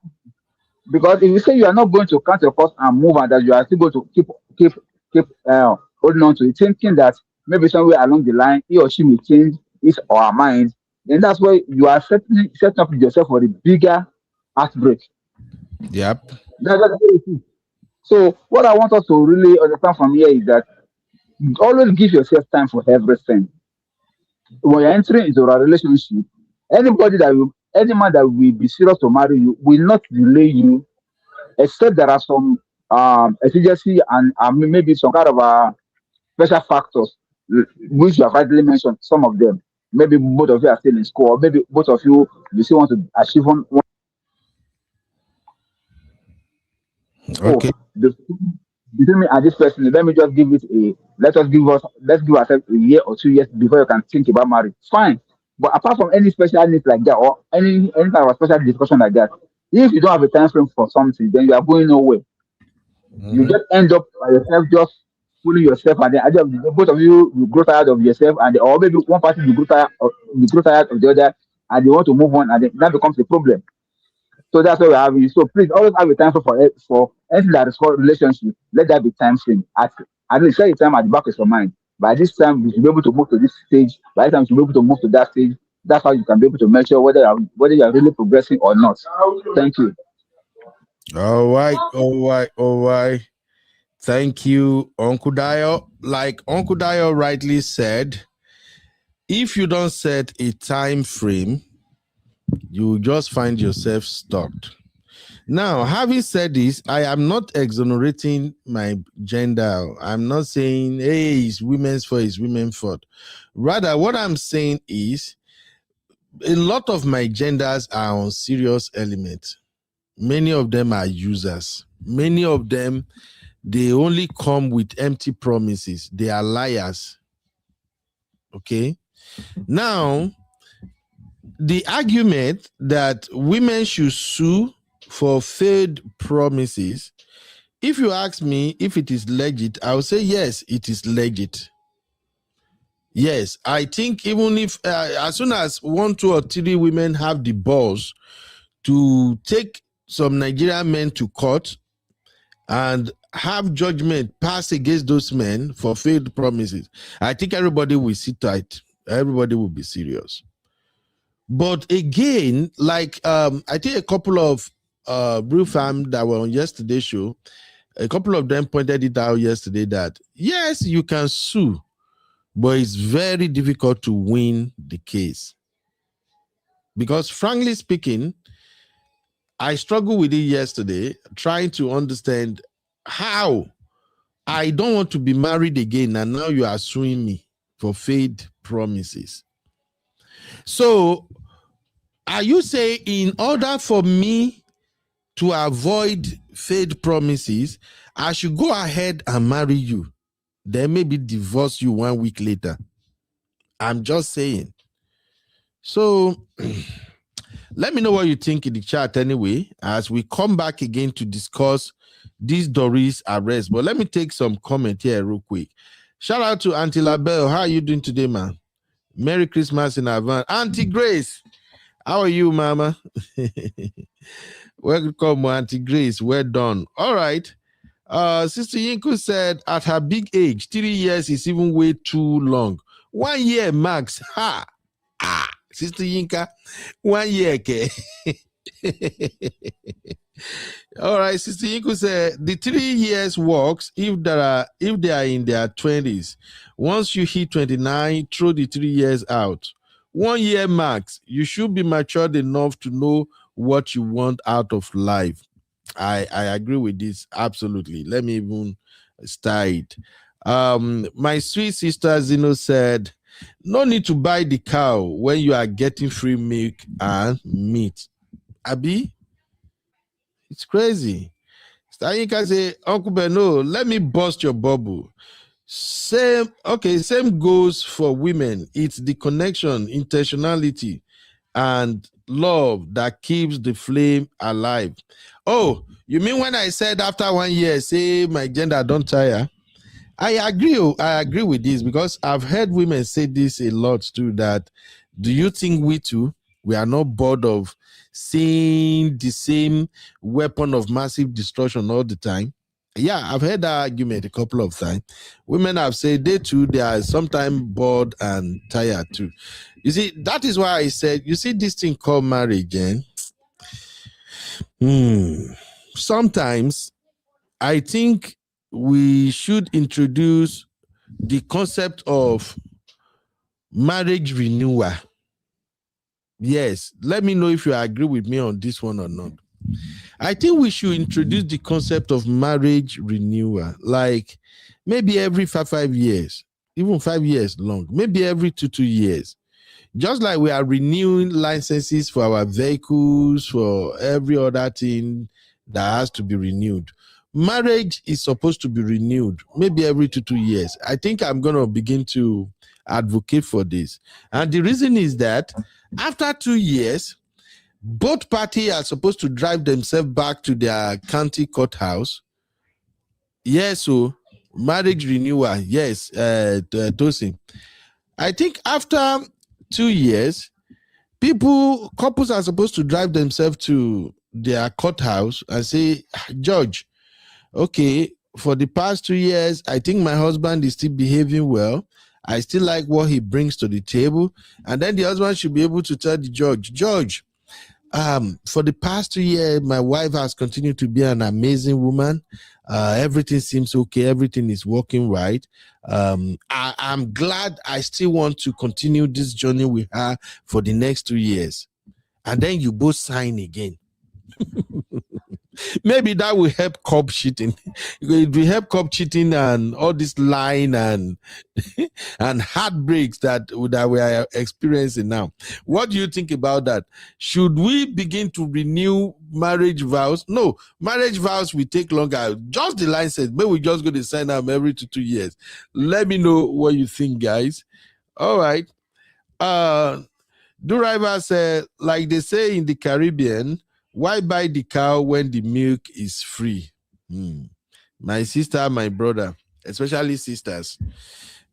Because if you say you are not going to count your cost and move, and that you are still going to keep holding on to it, thinking that maybe somewhere along the line he or she may change his or her mind, then that's why you are setting up yourself for the bigger heartbreak. Yep. That's it. So what I want us to really understand from here is that always give yourself time for everything. When you're entering into a relationship, any man that will be serious to marry you will not delay you, except there are some exigency and maybe some kind of special factors which you have rightly mentioned. Some of them, maybe both of you are still in school, or maybe both of you still want to achieve one. Okay. Between me and this person, let's give ourselves a year or 2 years before you can think about marriage. Fine. But apart from any special needs like that, or any kind of special discussion like that, if you don't have a time frame for something, then you are going nowhere. You just end up by yourself just fooling yourself, and then both of you will grow tired of yourself, or maybe one party will grow tired of the other, and they want to move on, and then that becomes a problem. So that's why we're having you. So please always have a time frame for anything that is called relationship. Let that be time frame. At least set a time at the back of your mind. By this time, we should be able to move to this stage. By the time, we should be able to move to that stage. That's how you can be able to measure whether you are really progressing or not. Thank you. All right. Thank you, Uncle Dayo. Like Uncle Dayo rightly said, if you don't set a time frame, you just find yourself stuck. Now, having said this, I am not exonerating my gender. I'm not saying, hey, it's women's fault, it's women's fault. Rather, what I'm saying is, a lot of my genders are on serious elements. Many of them are users. Many of them, they only come with empty promises. They are liars. Okay? Now, the argument that women should sue for failed promises If you ask me if it is legit, I will say yes, it is legit. Yes, I think even if as soon as 1, 2, or 3 women have the balls to take some Nigerian men to court and have judgment passed against those men for failed promises, I think everybody will sit tight. Everybody will be serious. But again, like I think a couple of brew farm that were on yesterday's show, a couple of them pointed it out yesterday that yes, you can sue, but it's very difficult to win the case. Because frankly speaking, I struggled with it yesterday, trying to understand how I don't want to be married again, and now you are suing me for failed promises. So, are you saying in order for me to avoid failed promises, I should go ahead and marry you, then maybe divorce you 1 week later? I'm just saying. So, let me know what you think in the chat anyway, as we come back again to discuss this Doris arrest. But let me take some comment here real quick. Shout out to Auntie LaBelle. How are you doing today, man? Merry Christmas in advance. Auntie Grace, how are you, mama? Welcome, Auntie Grace. Well done. All right. Sister Yinku said at her big age, 3 years is even way too long. 1 year max. Ha! Sister Yinka, 1 year. Okay. All right, Sister Yinku said the 3 years works if they are in their 20s. Once you hit 29, throw the 3 years out. 1 year max. You should be matured enough to know what you want out of life. I agree with this absolutely. Let me even start. My sweet sister Zeno said, no need to buy the cow when you are getting free milk and meat. Abi, it's crazy. Stayinka say, Uncle Beno, let me bust your bubble. Same goes for women. It's the connection, intentionality, and love that keeps the flame alive. Oh, you mean when I said after 1 year, say my gender don't tire? I agree with this because I've heard women say this a lot too, that do you think we are not bored of seeing the same weapon of massive destruction all the time? Yeah, I've heard that argument a couple of times. Women have said they are sometimes bored and tired too. You see, that is why I said, you see this thing called marriage, sometimes I think we should introduce the concept of marriage renewal. Yes, let me know if you agree with me on this one or not. I think we should introduce the concept of marriage renewal, like maybe every 5 years, even 5 years long, maybe every 2 years. Just like we are renewing licenses for our vehicles, for every other thing that has to be renewed. Marriage is supposed to be renewed maybe every 2 years. I think I'm going to begin to advocate for this. And the reason is that after 2 years, both parties are supposed to drive themselves back to their county courthouse. Yes, so marriage renewal. Yes, Tosin. I think after 2 years, couples are supposed to drive themselves to their courthouse and say, Judge, okay, for the past 2 years, I think my husband is still behaving well. I still like what he brings to the table. And then the husband should be able to tell the judge, for the past 2 years, my wife has continued to be an amazing woman. Everything seems okay. Everything is working right. I'm glad I still want to continue this journey with her for the next 2 years. And then you both sign again. Maybe that will help curb cheating. It will help curb cheating and all this lying and heartbreaks that we are experiencing now. What do you think about that? Should we begin to renew marriage vows? No, marriage vows will take longer. Just the license, maybe we just going to sign up every 2 years. Let me know what you think, guys. All right. Duriver said, like they say in the Caribbean, why buy the cow when the milk is free? My sister, my brother, especially sisters,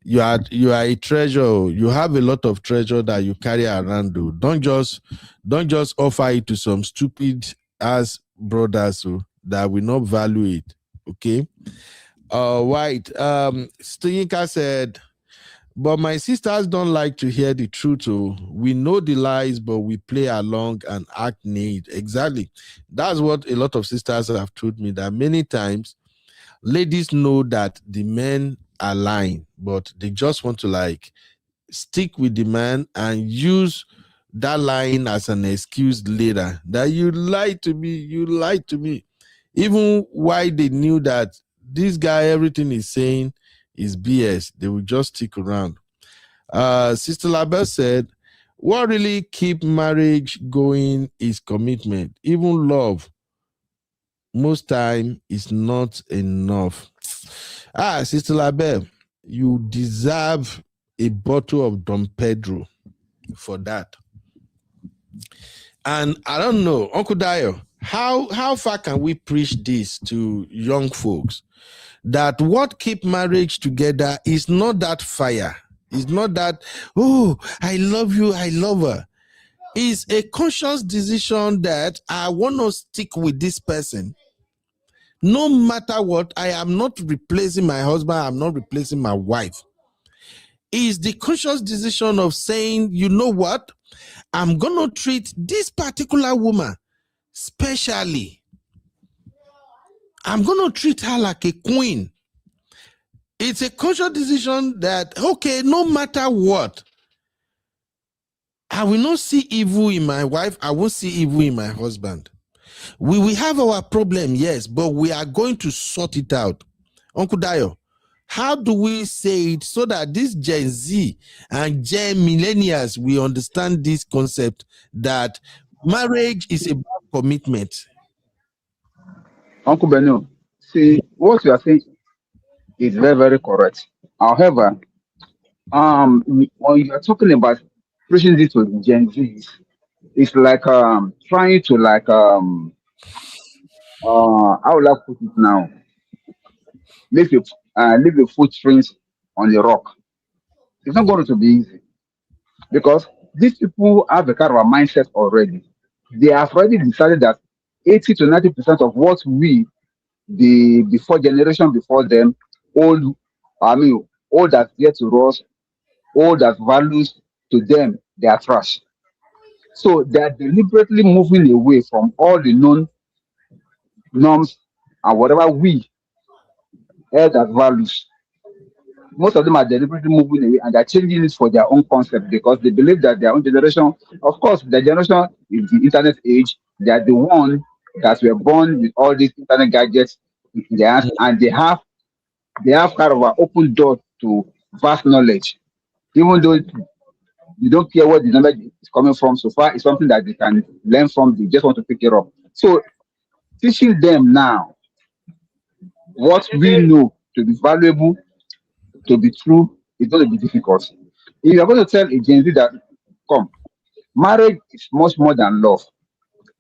you are a treasure. You have a lot of treasure that you carry around. Though. Don't just offer it to some stupid ass brothers that will not value it. Okay. Right. Stinka said, but my sisters don't like to hear the truth. We know the lies, but we play along and act neat. Exactly. That's what a lot of sisters have told me, that many times ladies know that the men are lying, but they just want to like stick with the man and use that lying as an excuse later, that you lied to me, even why they knew that this guy, everything he's saying is BS. They will just stick around. Sister Labelle said, what really keep marriage going is commitment. Even love most time is not enough. Sister Labelle, you deserve a bottle of Dom Pedro for that. And I don't know, Uncle Dio, how far can we preach this to young folks, that what keep marriage together is not that fire, it's not that, oh, I love you, I love her. It's a conscious decision that I want to stick with this person. No matter what, I am not replacing my husband, I'm not replacing my wife. It's the conscious decision of saying, you know what? I'm going to treat this particular woman specially. I'm going to treat her like a queen. It's a conscious decision that, okay, no matter what, I will not see evil in my wife. I won't see evil in my husband. We will have our problem, yes, but we are going to sort it out. Uncle Dio, how do we say it so that this Gen Z and Gen Millennials will understand this concept that marriage is about commitment? Uncle Benu, see, what you are saying is very, very correct. However, when you are talking about pushing this to the Gen Zs, it's like trying to like how will I put it now? Leave a footprint on the rock. It's not going to be easy because these people have a kind of a mindset already. They have already decided that 80 to 90% of what we, the before generation before them, old, I mean, old that yet to us, old that values to them, they are trash. So they are deliberately moving away from all the known norms and whatever we held as values. Most of them are deliberately moving away and they're changing it for their own concept because they believe that their own generation, of course, their generation is the internet age. They are the one that were born with all these internet gadgets in their hands, and they have kind of an open door to vast knowledge. Even though you don't care where the knowledge is coming from, so far it's something that they can learn from. They just want to pick it up. So teaching them now what we know to be valuable, to be true, is going to be difficult. If you're going to tell a Gen Z that, come, marriage is much more than love.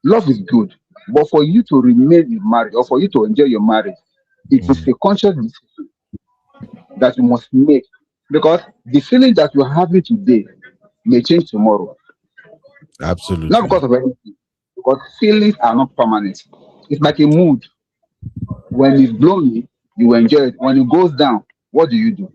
Love is good, but for you to remain in marriage or for you to enjoy your marriage, it is a conscious decision that you must make because the feeling that you're having today may change tomorrow. Not Absolutely. because of anything, because feelings are not permanent. It's like a mood. When it's blowing, you enjoy it. When it goes down, what do you do?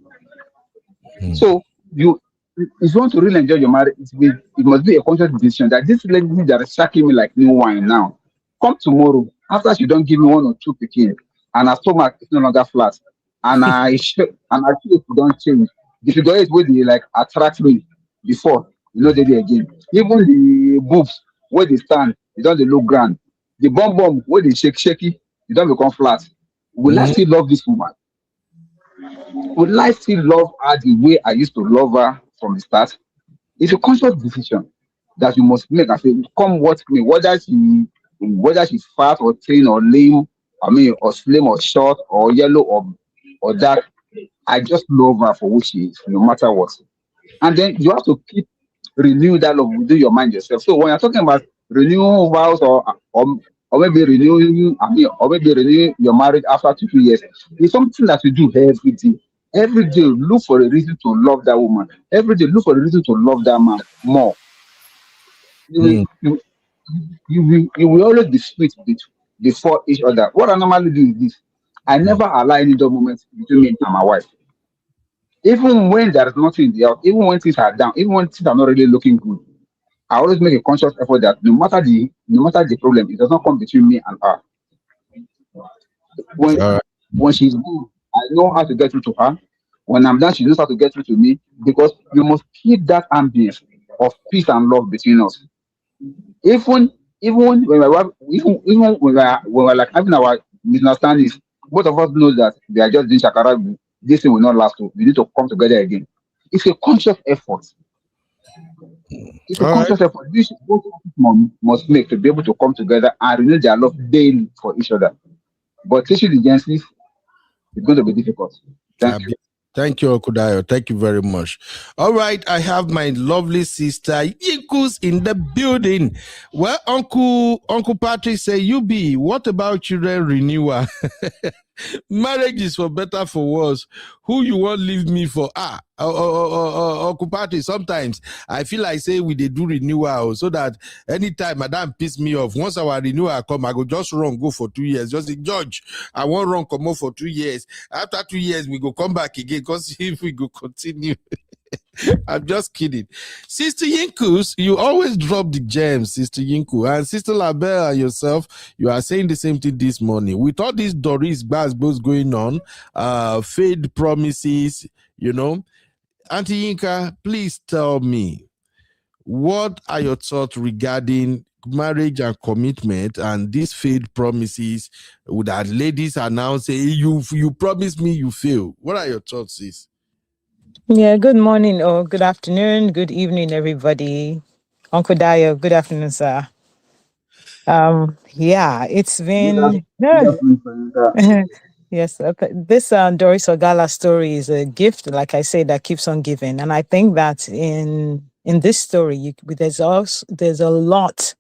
So you, if you want to really enjoy your marriage, it must be a conscious decision that this lady that is shaking me like new wine now, come tomorrow after she don't give me one or two picking, and her stomach is no longer flat, and and I feel don't change. The figure eight where they like attract me before, you know they dey again. Even the boobs where they stand, they don't they look grand. The bum where they shaky, they don't become flat. Will I still love this woman? Would I still love her the way I used to love her from the start? It's a conscious decision that you must make and say, come what may, whether she's fat or thin or lame, I mean, or slim or short or yellow or dark, I just love her for who she is, no matter what. And then you have to keep renew that love within your mind yourself. So when you're talking about renew vows or or maybe renew, or maybe renew your marriage after 2 years. It's something that you do every day. Every day, look for a reason to love that woman. Every day, look for a reason to love that man more. You will, Mm. you will always be sweet before each other. What I normally do is this: I Mm. never allow any dull moments between me and my wife. Even when there is nothing in the house, even when things are down, even when things are not really looking good, I always make a conscious effort that no matter the problem, it does not come between me and her. When All right. when she's good, I know how to get through to her. When I'm done, she knows how to get through to me, because you must keep that ambience of peace and love between us. Even when my wife, even when we're like having our misunderstandings, both of us know that they are just doing shakara. This thing will not last. So we need to come together again. It's a conscious effort. It's a All right. conscious effort which both must make to be able to come together and renew their love daily for each other. But teaching the Genesis is going to be difficult. Thank you. Thank you, Okudayo. Thank you very much. All right, I have my lovely sister Yinkus in the building. Well, Uncle Patrick say, "UB, what about children renewal? Marriage is for better for worse. Who you want leave me for? Uncle Patrick, sometimes I feel like say we they do renewal so that anytime madam piss me off, once our renewal come, I go just run, go for 2 years. Just say, Judge, I won't run, come on for 2 years. After 2 years, we go come back again because if we go continue." I'm just kidding. Sister Yinkus, you always drop the gems, Sister Yinku. And Sister Labelle and yourself, you are saying the same thing this morning. With all these Doris both going on, fade promises, Auntie Yinka, please tell me, what are your thoughts regarding marriage and commitment and these failed promises that ladies are now saying, you promised me, you fail. What are your thoughts, sis? Yeah, good morning or good afternoon, good evening, everybody. Uncle Dio, good afternoon, sir. Yeah, it's been Good afternoon, Franca. yes. This Doris Ogala story is a gift, like I said, that keeps on giving, and I think that in this story, there's a lot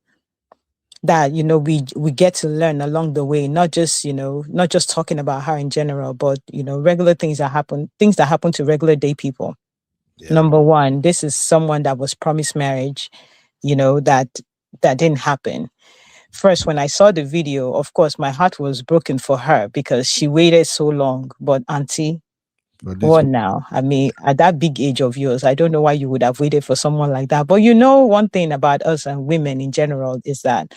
that we get to learn along the way, not just not just talking about her in general, but regular things that happen to regular day people. Yeah. Number one, this is someone that was promised marriage, that didn't happen. First, when I saw the video, of course, my heart was broken for her because she waited so long. But auntie, what now? I mean, at that big age of yours, I don't know why you would have waited for someone like that. But one thing about us and women in general is that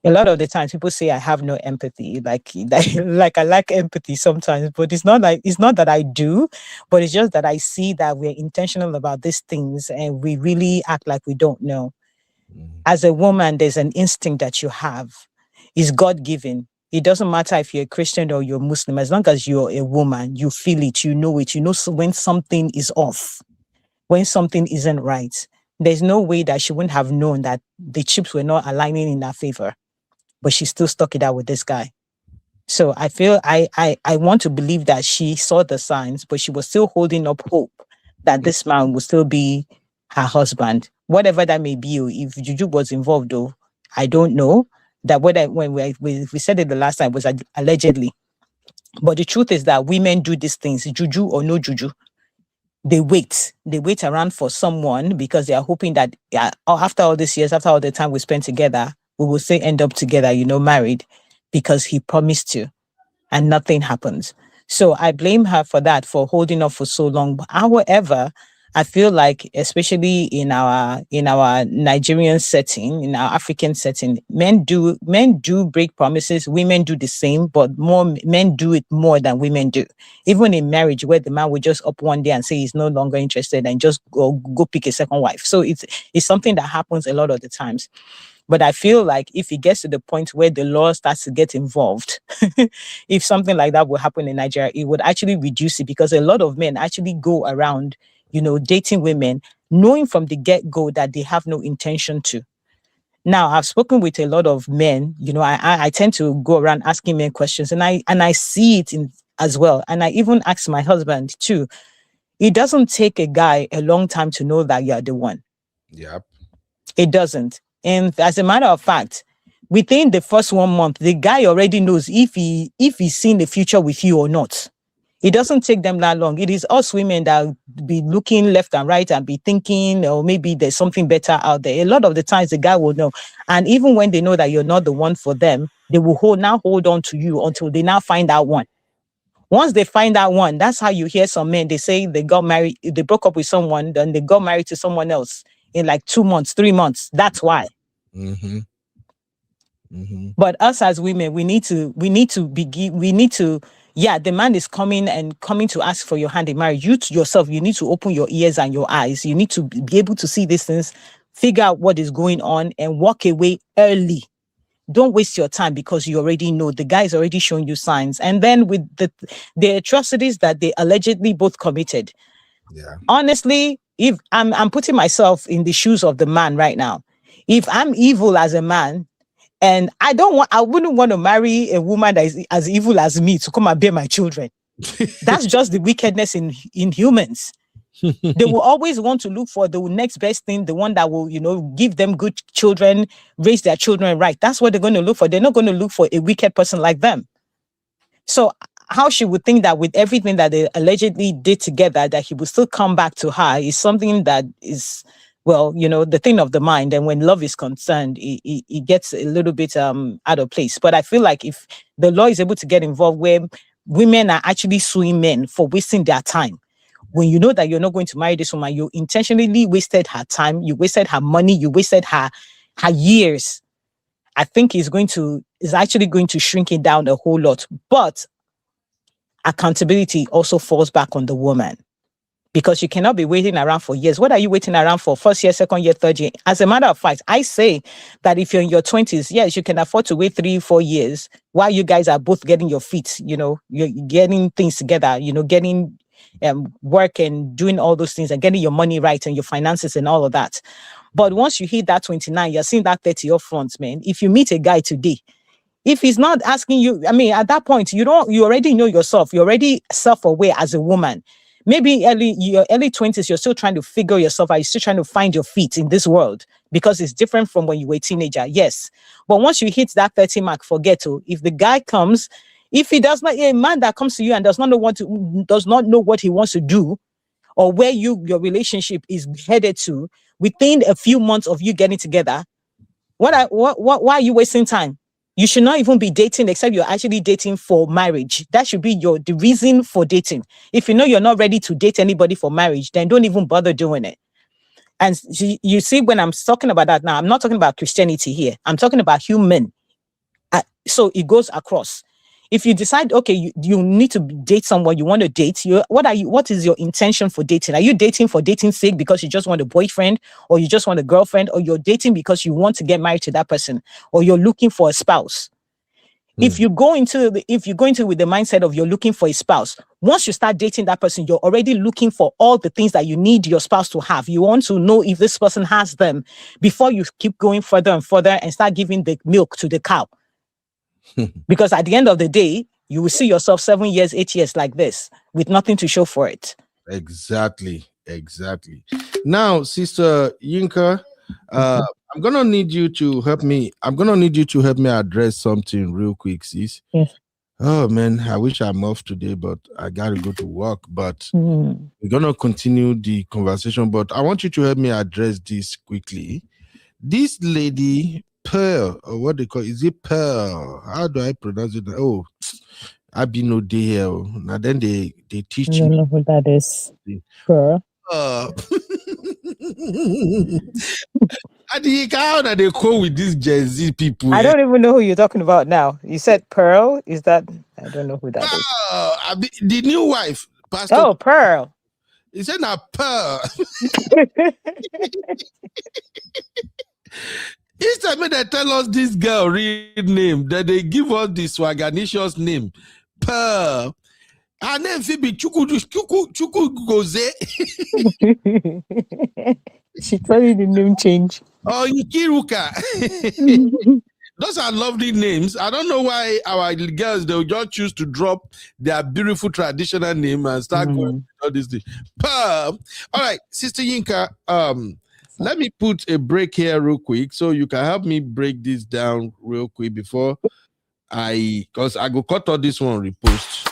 a lot of the times people say I have no empathy, like I lack empathy sometimes, but it's not that I do, but it's just that I see that we're intentional about these things and we really act like we don't know. As a woman, there's an instinct that you have. It's God-given. It doesn't matter if you're a Christian or you're Muslim. As long as you're a woman, you feel it, you know it. You know when something is off, when something isn't right. There's no way that she wouldn't have known that the chips were not aligning in her favor, but she still stuck it out with this guy. So I feel I want to believe that she saw the signs, but she was still holding up hope that this man will still be her husband, whatever that may be. If Juju was involved, though, I don't know that when we said it the last time was allegedly, but the truth is that women do these things, Juju or no Juju. They wait around for someone because they are hoping that after all these years, after all the time we spent together, we will still end up together, married, because he promised to, and nothing happens. So I blame her for that, for holding off for so long. However, I feel like, especially in our Nigerian setting, in our African setting, men do break promises. Women do the same, but more men do it more than women do. Even in marriage, where the man will just up one day and say he's no longer interested and just go pick a second wife. So it's something that happens a lot of the times. But I feel like if it gets to the point where the law starts to get involved, if something like that will happen in Nigeria, it would actually reduce it, because a lot of men actually go around, dating women, knowing from the get-go that they have no intention to. Now, I've spoken with a lot of men, I tend to go around asking men questions, and I see it as well. And I even ask my husband too. It doesn't take a guy a long time to know that you're the one. Yep. It doesn't. And as a matter of fact, within the first 1 month, the guy already knows if he's seen the future with you or not. It doesn't take them that long. It is us women that be looking left and right and be thinking, or maybe there's something better out there. A lot of the times the guy will know. And even when they know that you're not the one for them, they will hold on to you until they now find out one. Once they find out one, that's how you hear some men, they say they got married, they broke up with someone, then they got married to someone else in like 2 months, 3 months. That's why. Mm-hmm. Mm-hmm. But us as women, we need to, the man is coming to ask for your hand in marriage. You to yourself, you need to open your ears and your eyes. You need to be able to see these things, figure out what is going on, and walk away early. Don't waste your time because you already know the guy is already showing you signs. And then with the atrocities that they allegedly both committed. Yeah. Honestly, if I'm putting myself in the shoes of the man right now, if I'm evil as a man, and I wouldn't want to marry a woman that is as evil as me to come and bear my children. That's just the wickedness in humans. They will always want to look for the next best thing, the one that will, give them good children, raise their children right. That's what they're going to look for. They're not going to look for a wicked person like them. So how she would think that with everything that they allegedly did together, that he would still come back to her is something that is, well, the thing of the mind. And when love is concerned, it gets a little bit out of place. But I feel like if the law is able to get involved where women are actually suing men for wasting their time, when you know that you're not going to marry this woman, you intentionally wasted her time, you wasted her money, you wasted her years, I think is actually going to shrink it down a whole lot. But accountability also falls back on the woman, because you cannot be waiting around for years. What are you waiting around for? First year, second year, third year? As a matter of fact, I say that if you're in your 20s, yes, you can afford to wait 3-4 years while you guys are both getting your feet, you're getting things together, getting work and doing all those things and getting your money right and your finances and all of that. But once you hit that 29, you're seeing that 30 up front, man. If you meet a guy today, if he's not asking you, at that point, you already know yourself. You're already self-aware as a woman. Maybe your early 20s, you're still trying to figure yourself out. You're still trying to find your feet in this world because it's different from when you were a teenager. Yes. But once you hit that 30 mark, forget to. If the guy comes, if he does not, a man that comes to you and does not know what he wants to do or where your relationship is headed to within a few months of you getting together, why are you wasting time? You should not even be dating except you're actually dating for marriage. That should be the reason for dating. If you know you're not ready to date anybody for marriage, then don't even bother doing it. And you see, when I'm talking about that now, I'm not talking about Christianity here. I'm talking about human. So it goes across. If you decide, okay, you need to date someone, you want to date, what is your intention for dating? Are you dating for dating's sake because you just want a boyfriend, or you just want a girlfriend, or you're dating because you want to get married to that person, or you're looking for a spouse? If you go into with the mindset of you're looking for a spouse, once you start dating that person, you're already looking for all the things that you need your spouse to have. You want to know if this person has them before you keep going further and further and start giving the milk to the cow. Because at the end of the day, you will see yourself 7 years, 8 years like this with nothing to show for it. Exactly. Now, Sister Yinka, I'm gonna need you to help me. Address something real quick, sis. Yes. Oh man, I wish I'm off today, but I gotta go to work. But we're gonna continue the conversation. But I want you to help me address this quickly. This lady, Pearl, or what they call is it Pearl? How do I pronounce it? Oh, I be no day here. Now then they teach I don't know who that is. Pearl. How do they call with these Gen Z people? I don't even know who you're talking about now. You said Pearl? Is that? I don't know who that is. The new wife, Pastor. Oh, Pearl. He said not Pearl. Each time they tell us this girl real name, that they give us the swaganicious name, Pearl. Her name should be Chuku Goze. She probably the name change. Oh, Ikiruka. Those are lovely names. I don't know why our girls, they'll just choose to drop their beautiful traditional name and start going with all these things. All right, Sister Yinka, let me put a break here real quick so you can help me break this down real quick before because I go cut all this one repost.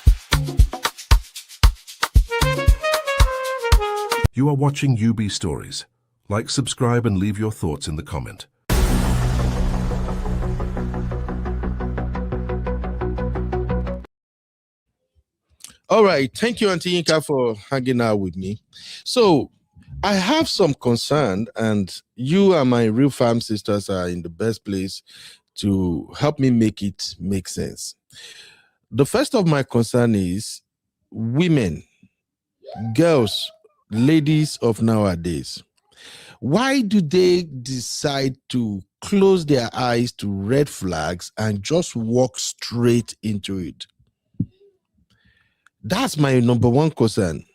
You are watching UB Stories. Like, subscribe, and leave your thoughts in the comment. All right. Thank you, Auntie Yinka, for hanging out with me. So I have some concern, and you and my real fam sisters are in the best place to help me make it make sense. The first of my concern is women, girls, ladies of nowadays. Why do they decide to close their eyes to red flags and just walk straight into it? That's my number one concern.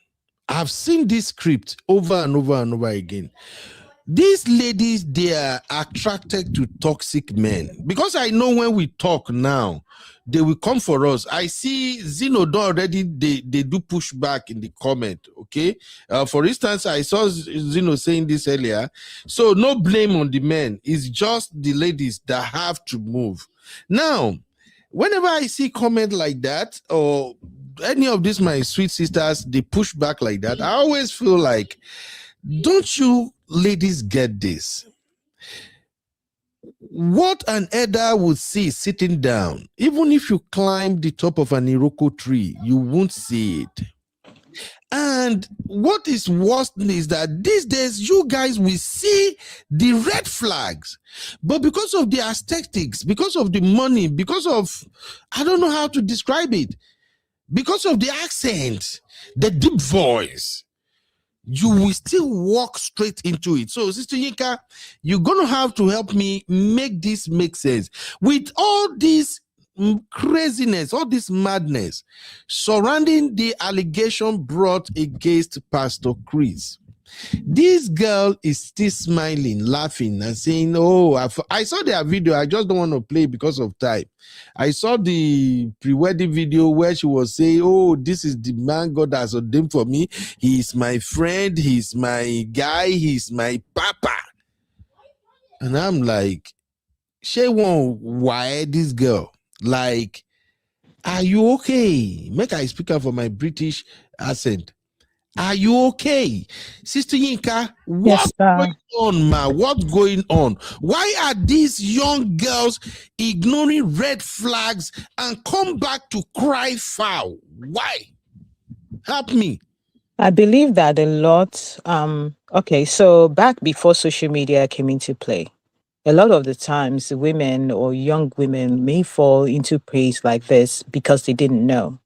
I've seen this script over and over and over again. These ladies, they are attracted to toxic men. Because I know when we talk now, they will come for us. I see Zeno already, they do push back in the comment, okay? For instance, I saw Zeno saying this earlier. So no blame on the men. It's just the ladies that have to move. Now, whenever I see comment like that, or any of these my sweet sisters, they push back like that, I always feel like, don't you ladies get this? What an elder would see sitting down, even if you climb the top of an Iroko tree, you won't see it. And what is worse is that these days you guys will see the red flags, but because of the aesthetics, because of the money, because of, I don't know how to describe it, because of the accent, the deep voice, you will still walk straight into it. So, Sister Yinka, you're going to have to help me make this make sense. With all this craziness, all this madness surrounding the allegation brought against Pastor Chris, this girl is still smiling, laughing, and saying, oh, I saw their video. I just don't want to play because of time. I saw the pre-wedding video where she was saying, oh, this is the man God has ordained for me. He is my friend. He's my guy. He's my papa. And I'm like, she won't wire this girl. Like, are you okay? Make I speak up for my British accent. Are you okay? Sister Yinka, what's going on, ma? What's going on? Why are these young girls ignoring red flags and come back to cry foul? Why? Help me. I believe that a lot, okay, so back before social media came into play, a lot of the times women or young women may fall into praise like this because they didn't know.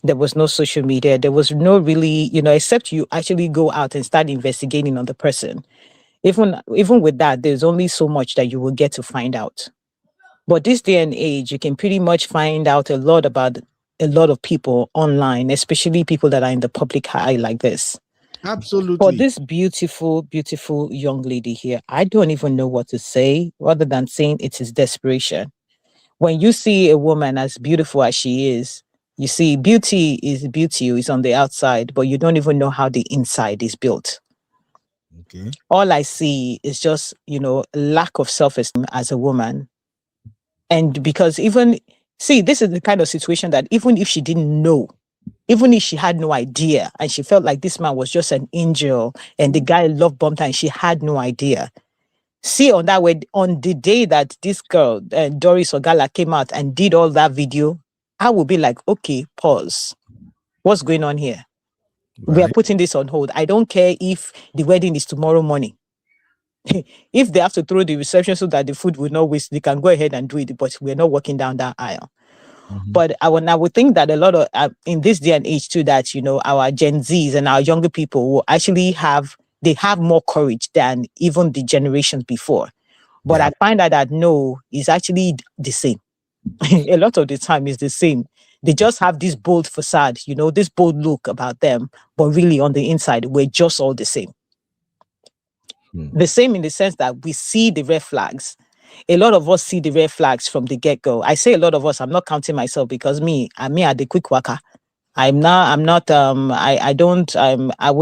There was no social media. There was no really, except you actually go out and start investigating on the person. Even with that, there's only so much that you will get to find out. But this day and age, you can pretty much find out a lot about a lot of people online, especially people that are in the public eye like this. Absolutely. For this beautiful, beautiful young lady here, I don't even know what to say other than saying it is desperation. When you see a woman as beautiful as she is, you see beauty is on the outside, but you don't even know how the inside is built. Okay. All I see is just, lack of self-esteem as a woman. And because this is the kind of situation that even if she didn't know, even if she had no idea, and she felt like this man was just an angel and the guy love bombed her and she had no idea. See, on the day that this girl, Doris Ogala, came out and did all that video, I would be like, okay, pause. What's going on here? Right. We are putting this on hold. I don't care if the wedding is tomorrow morning. If they have to throw the reception so that the food will not waste, they can go ahead and do it, but we're not walking down that aisle. Mm-hmm. But I would think that a lot of, in this day and age too, that, our Gen Zs and our younger people will actually have more courage than even the generations before. But I find out that no, it's actually the same. A lot of the time it's the same. They just have this bold facade, this bold look about them, but really on the inside, we're just all the same. The same in the sense that we see the red flags. A lot of us see the red flags from the get-go. I say a lot of us, I'm not counting myself because me at the quick worker. I would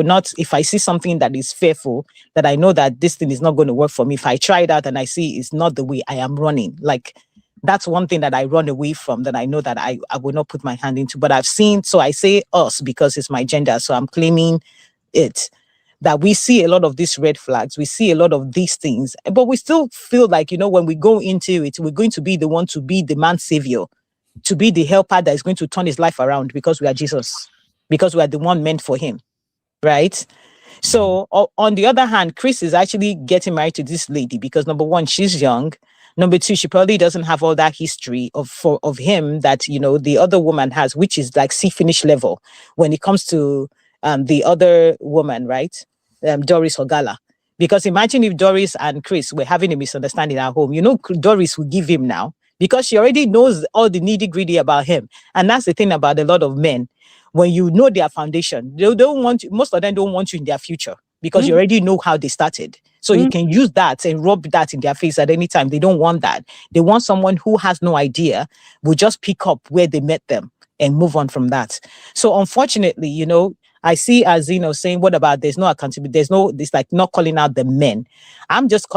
not, if I see something that is fearful, that I know that this thing is not going to work for me. If I try it out and I see it's not the way, I am running. Like, that's one thing that I run away from, that I know that I will not put my hand into. But I've seen, so I say us because it's my gender. So I'm claiming it, that we see a lot of these red flags. We see a lot of these things, but we still feel like, when we go into it, we're going to be the one to be the man savior, to be the helper that is going to turn his life around, because we are Jesus, because we are the one meant for him, right? So on the other hand, Chris is actually getting married to this lady because, number one, she's young. Number two, she probably doesn't have all that history of him that, the other woman has, which is like see finish level when it comes to the other woman, right? Doris Ogala. Because imagine if Doris and Chris were having a misunderstanding at home. Doris will give him now, because she already knows all the nitty-gritty about him. And that's the thing about a lot of men. When you know their foundation, they don't want you, most of them don't want you in their future, because you already know how they started. So you can use that and rub that in their face at any time. They don't want that. They want someone who has no idea, will just pick up where they met them and move on from that. So unfortunately, I see as saying, what about there's no accountability? It's like not calling out the men. I'm just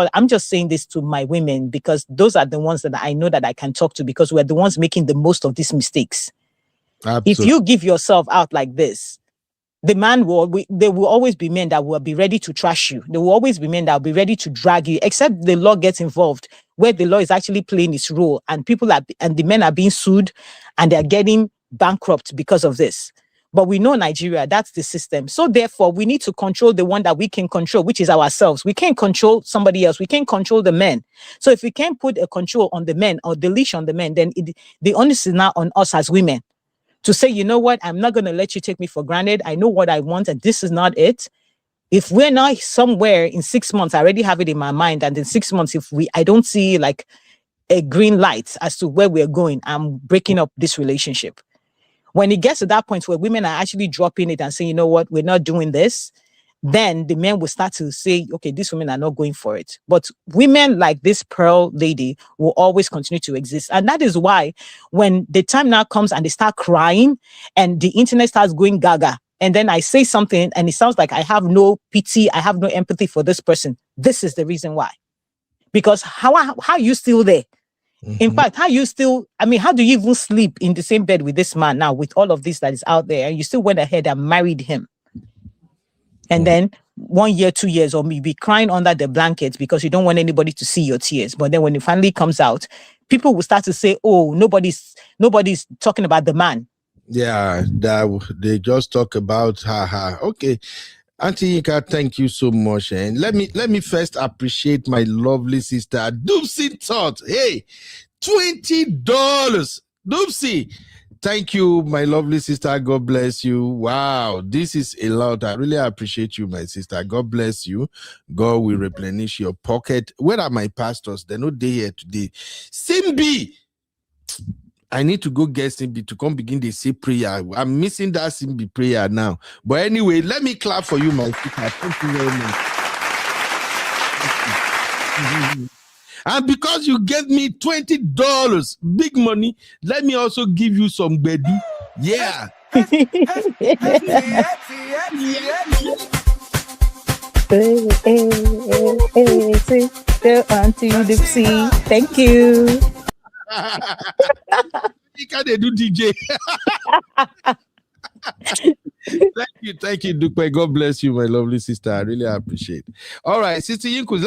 saying this to my women, because those are the ones that I know that I can talk to, because we're the ones making the most of these mistakes. Absolutely. If you give yourself out like this, the man there will always be men that will be ready to trash you. There will always be men that will be ready to drag you, except the law gets involved, where the law is actually playing its role, and the men are being sued and they're getting bankrupt because of this. But we know Nigeria, that's the system. So therefore, we need to control the one that we can control, which is ourselves. We can't control somebody else. We can't control the men. So if we can't put a control on the men, or the leash on the men, then the onus is now on us as women to say, you know what, I'm not going to let you take me for granted. I know what I want, and this is not it. If we're not somewhere in 6 months, I already have it in my mind. And in 6 months, I don't see like a green light as to where we're going, I'm breaking up this relationship. When it gets to that point where women are actually dropping it and saying, you know what, we're not doing this, then the men will start to say, okay, these women are not going for it. But women like this Pearl lady will always continue to exist. And that is why when the time now comes and they start crying and the internet starts going gaga, and then I say something and it sounds like I have no pity, I have no empathy for this person, this is the reason why. Because how are you still there? In fact, how do you even sleep in the same bed with this man now, with all of this that is out there, and you still went ahead and married him? And then 1 year, 2 years, or maybe crying under the blankets because you don't want anybody to see your tears. But then when it finally comes out, people will start to say, oh, nobody's talking about the man. Yeah, they just talk about her. Okay. Auntie Yinka, thank you so much. And let me first appreciate my lovely sister, Doopsy Tot. Hey, $20. Doopsy, thank you, my lovely sister. God bless you. Wow, this is a lot. I really appreciate you, my sister. God bless you. God will replenish your pocket. Where are my pastors? They're not there here today. Simbi, I need to go get Simbi to come begin the say prayer. I'm missing that Simbi prayer now. But anyway, let me clap for you, my sister. Thank you very much. And because you gave me $20, big money, let me also give you some bedu. Yeah. Auntie Doopsy, thank you. You can't do DJ. Thank you, Dupe. God bless you, my lovely sister. I really appreciate it. All right, Sister Yinkus,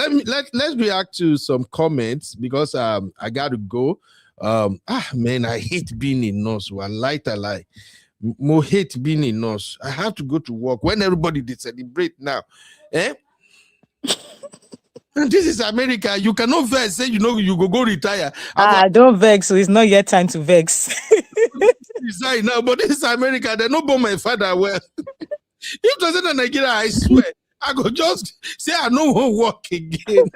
let's react to some comments, because I gotta go. Man, I hate being in nurse. One light I lie. More hate being in nurse. I have to go to work when everybody they celebrate now. And this is America. You cannot vex. Say you go retire. Don't vex. So it's not yet time to vex. Resign now, but this is America. They don't born my father well. If it wasn't Nigeria, I swear, I could just say I no won't work again.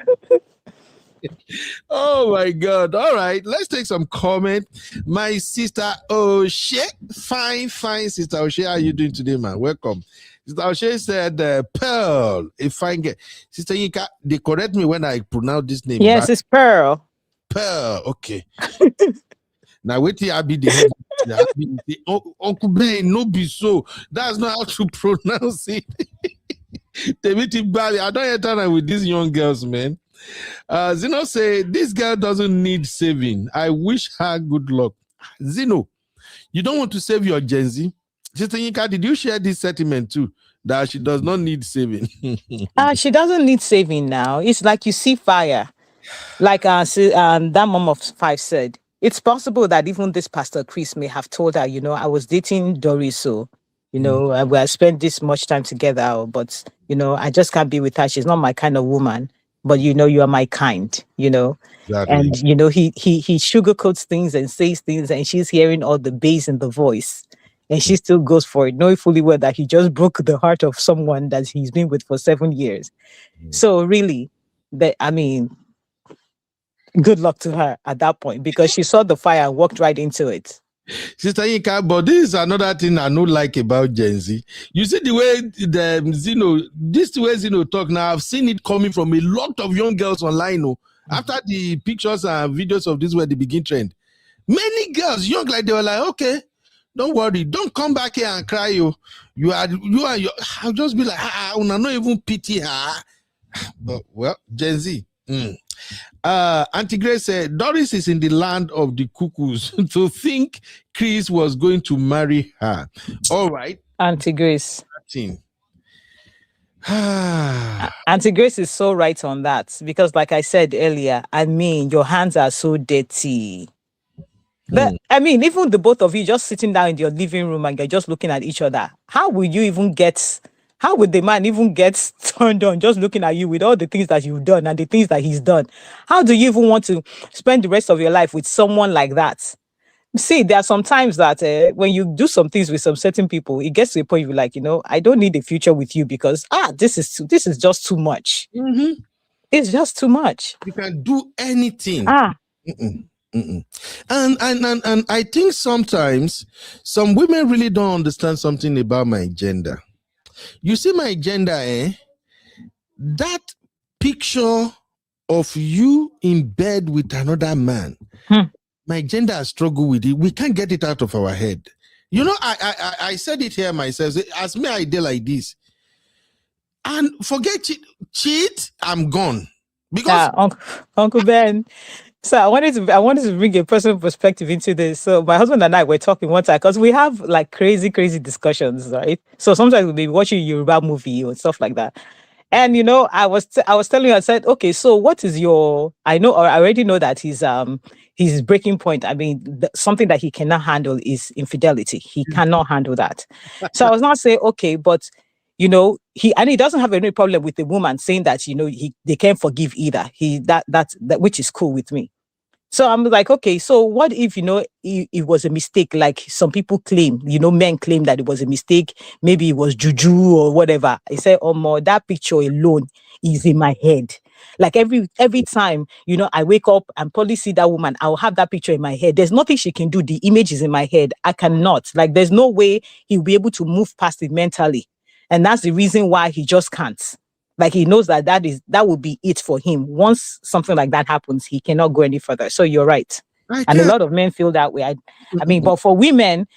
Oh my God. All right, let's take some comment. My sister O'Shea, fine sister O'Shea, how are you doing today, man? Welcome. Sister O'Shea said, Pearl, a fine girl. Sister Yinka, they correct me when I pronounce this name. Yes, it's Pearl. Pearl, okay. Now wait till I be the head Yeah, Uncle Ben, no be so. That's not how to pronounce it. I don't enter with these young girls, man. Zeno say this girl doesn't need saving. I wish her good luck. Zeno, you don't want to save your Gen Z? Sister Yinka, did you share this sentiment too? That she does not need saving. She doesn't need saving now. It's like you see fire. Like that mom of five said, it's possible that even this Pastor Chris may have told her, I was dating Doris, so, I spent this much time together, but, I just can't be with her. She's not my kind of woman, but, you are my kind, Exactly. And, he sugarcoats things and says things, and she's hearing all the bass in the voice. And she still goes for it, knowing fully well that he just broke the heart of someone that he's been with for 7 years. So really, good luck to her at that point, because she saw the fire and walked right into it. Sister Yinka, but this is another thing I don't like about Gen Z. You see the way Zeno talk now, I've seen it coming from a lot of young girls online. After the pictures and videos of this were the begin trend. Many girls, young, like they were like, okay, don't worry, don't come back here and cry. You are I'll just be like, I not even pity her. But well, Gen Z. Auntie Grace said Doris is in the land of the cuckoos. To think Chris was going to marry her. All right, Auntie Grace. Auntie Grace is so right on that, because like I said earlier, your hands are so dirty. But even the both of you just sitting down in your living room and you're just looking at each other, how would the man even get turned on just looking at you with all the things that you've done and the things that he's done? How do you even want to spend the rest of your life with someone like that? See, there are some times that when you do some things with some certain people, it gets to a point you're like, I don't need a future with you because this is just too much. Mm-hmm. It's just too much. You can do anything. And I think sometimes some women really don't understand something about my gender. You see my gender, that picture of you in bed with another man, my gender has struggled with it. We can't get it out of our head. I said it here myself. As me, I did like this. And forget cheat, I'm gone. Because Uncle Ben. So I wanted to bring a personal perspective into this. So my husband and I were talking one time because we have like crazy discussions, right? So sometimes we'll be watching a Yoruba movie or stuff like that. And I was telling you, I said, okay, so what is I already know that his breaking point. Something that he cannot handle is infidelity. He cannot handle that. So I was not saying, okay, but he doesn't have any problem with the woman saying that they can't forgive either. That which is cool with me. So I'm like, okay, so what if it was a mistake, like some people claim, men claim that it was a mistake, maybe it was juju or whatever. I say, that picture alone is in my head. Like every time, I wake up and probably see that woman, I'll have that picture in my head. There's nothing she can do. The image is in my head. I cannot. Like, there's no way he'll be able to move past it mentally. And that's the reason why he just can't. Like, he knows that would be it for him. Once something like that happens, he cannot go any further. So you're right. And a lot of men feel that way. But for women,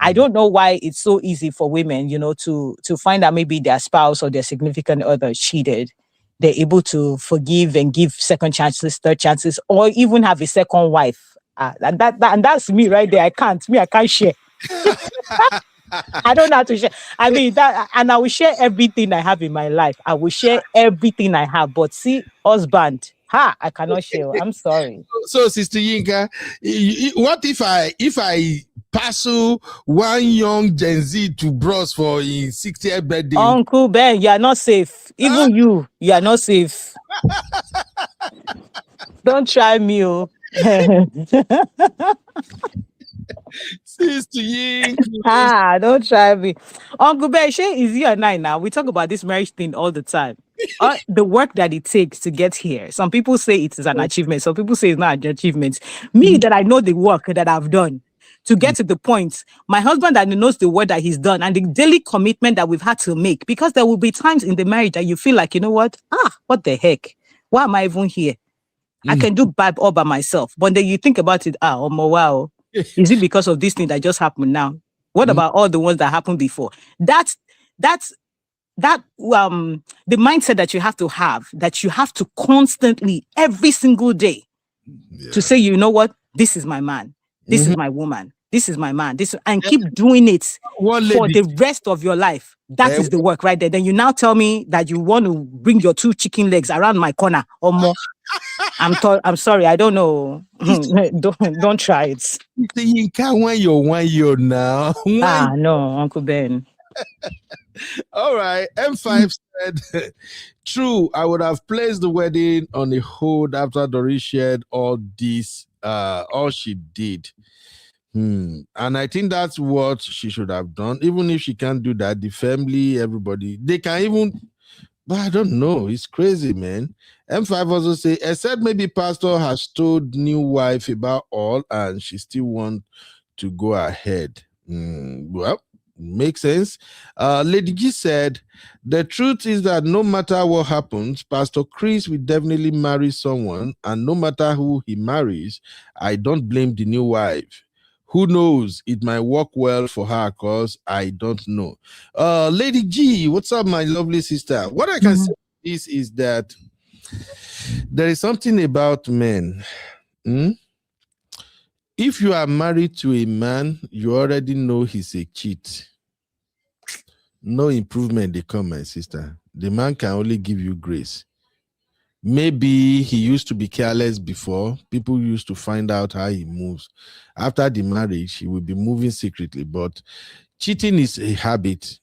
I don't know why it's so easy for women, to find out maybe their spouse or their significant other cheated. They're able to forgive and give second chances, third chances, or even have a second wife. And that's me right there. I can't share. I don't know how to share. And I will share everything I have in my life. I will share everything I have. But see, husband, I cannot share. I'm sorry. So, Sister Yinka, what if I parcel one young Gen Z to Bros for his 60th birthday? Uncle Ben, you are not safe. Even you are not safe. Don't try me, Sister Yinka. Don't try me. Uncle Ben, is you and I now? We talk about this marriage thing all the time. The work that it takes to get here. Some people say it is an achievement. Some people say it's not an achievement. Me, that I know the work that I've done to get to the point. My husband that knows the work that he's done and the daily commitment that we've had to make. Because there will be times in the marriage that you feel like, what the heck? Why am I even here? I can do bad all by myself. But then you think about it, wow. Is it because of this thing that just happened now? What about all the ones that happened before? That's the mindset that you have to constantly, every single day, to say, you know what, this is my man, this is my woman, this is my man, and keep doing it for the rest of your life. That is the work right there. Then you now tell me that you want to bring your 2 chicken legs around my corner or more. I'm sorry, I don't know. don't try it. You can't when you're 1 year now. No, Uncle Ben. All right. M5 said, true, I would have placed the wedding on a hold after Doris shared all this, all she did. And I think that's what she should have done. Even if she can't do that, the family, everybody, they can even, but I don't know. It's crazy, man. M5 also say, except maybe pastor has told new wife about all and she still want to go ahead. Well, makes sense. Lady G said, the truth is that no matter what happens, Pastor Chris will definitely marry someone, and no matter who he marries, I don't blame the new wife. Who knows? It might work well for her because I don't know. Lady G, what's up, my lovely sister? What I can say is that there is something about men. If you are married to a man, you already know he's a cheat. No improvement they come, my sister. The man can only give you grace. Maybe he used to be careless before. People used to find out how he moves. After the marriage, he will be moving secretly. But cheating is a habit.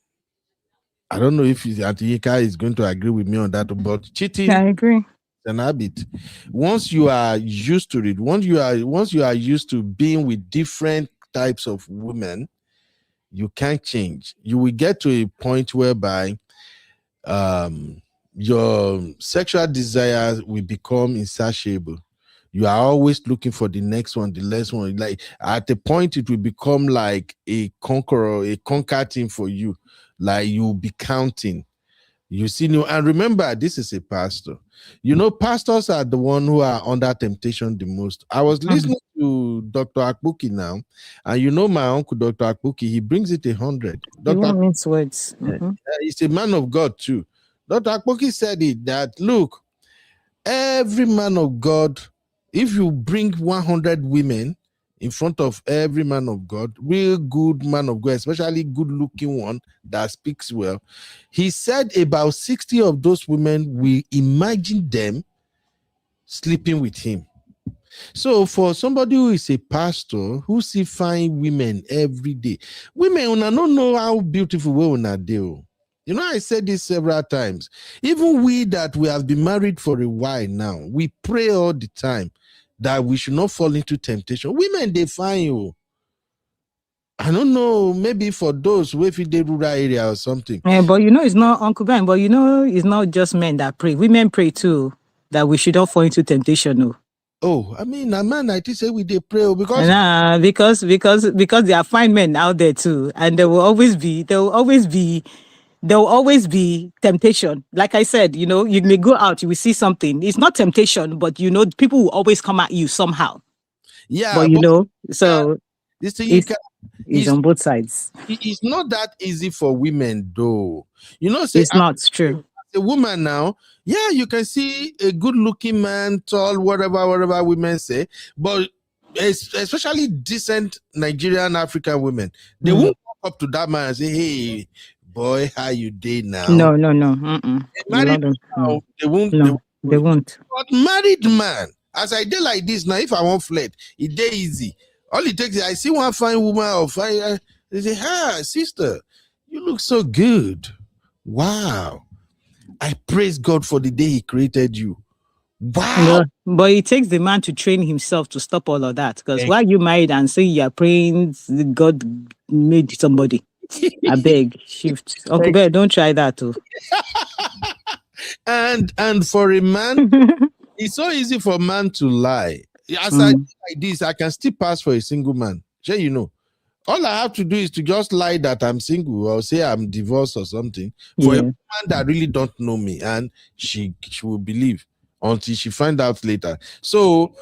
I don't know if Atika is going to agree with me on that, but cheating, I agree, is an habit. Once you are used to it, once you are used to being with different types of women, you can't change. You will get to a point whereby your sexual desires will become insatiable. You are always looking for the next one, the next one. Like at a point, it will become like a conqueror, a conquer thing for you. Like you'll be counting. You see, and remember, this is a pastor. You know, pastors are the one who are under temptation the most. I was listening to Dr. Akbuki now, and you know my uncle, Dr. Akbuki, he brings it 100. He won't mince words. He's a man of God too. Dr. Akbuki said it that, look, every man of God, if you bring 100 women in front of every man of God, real good man of God, especially good looking one that speaks well, he said about 60 of those women will imagine them sleeping with him. So for somebody who is a pastor who see fine women every day, women don't know how beautiful women are. You know, I said this several times. Even we that we have been married for a while now, we pray all the time that we should not fall into temptation. Women, they find you. I don't know, maybe for those who live in the rural area or something. Yeah, but you know, it's not Uncle Ben, but you know, it's not just men that pray. Women pray too, that we should not fall into temptation. No. Oh, I mean, a man, I think say we they pray because because there are fine men out there too, and there will always be temptation. Like I said, you know, you may go out, you will see something. It's not temptation, but you know, people will always come at you somehow. Yeah, but you know, so this thing it's on both sides. It's not that easy for women, though. You know, it's not true. A woman now, yeah, you can see a good-looking man, tall, whatever women say, but especially decent Nigerian African women, they won't walk up to that man and say, "Hey, boy, how you doing now?" No. Married now, they won't. They won't. But married man, as I did like this now, if I want flirt, it's day easy. All it takes is I see one fine woman or fine, they say, "Ah, sister, you look so good. Wow. I praise God for the day he created you." Wow. But it takes the man to train himself to stop all of that. Because while you married and say you're praying, God made somebody. I beg, shift. Uncle Bear, don't try that too. And for a man, it's so easy for a man to lie. As I do like this, I can still pass for a single man. Sure, you know. All I have to do is to just lie that I'm single or say I'm divorced or something for a woman that really don't know me, and she will believe until she find out later. So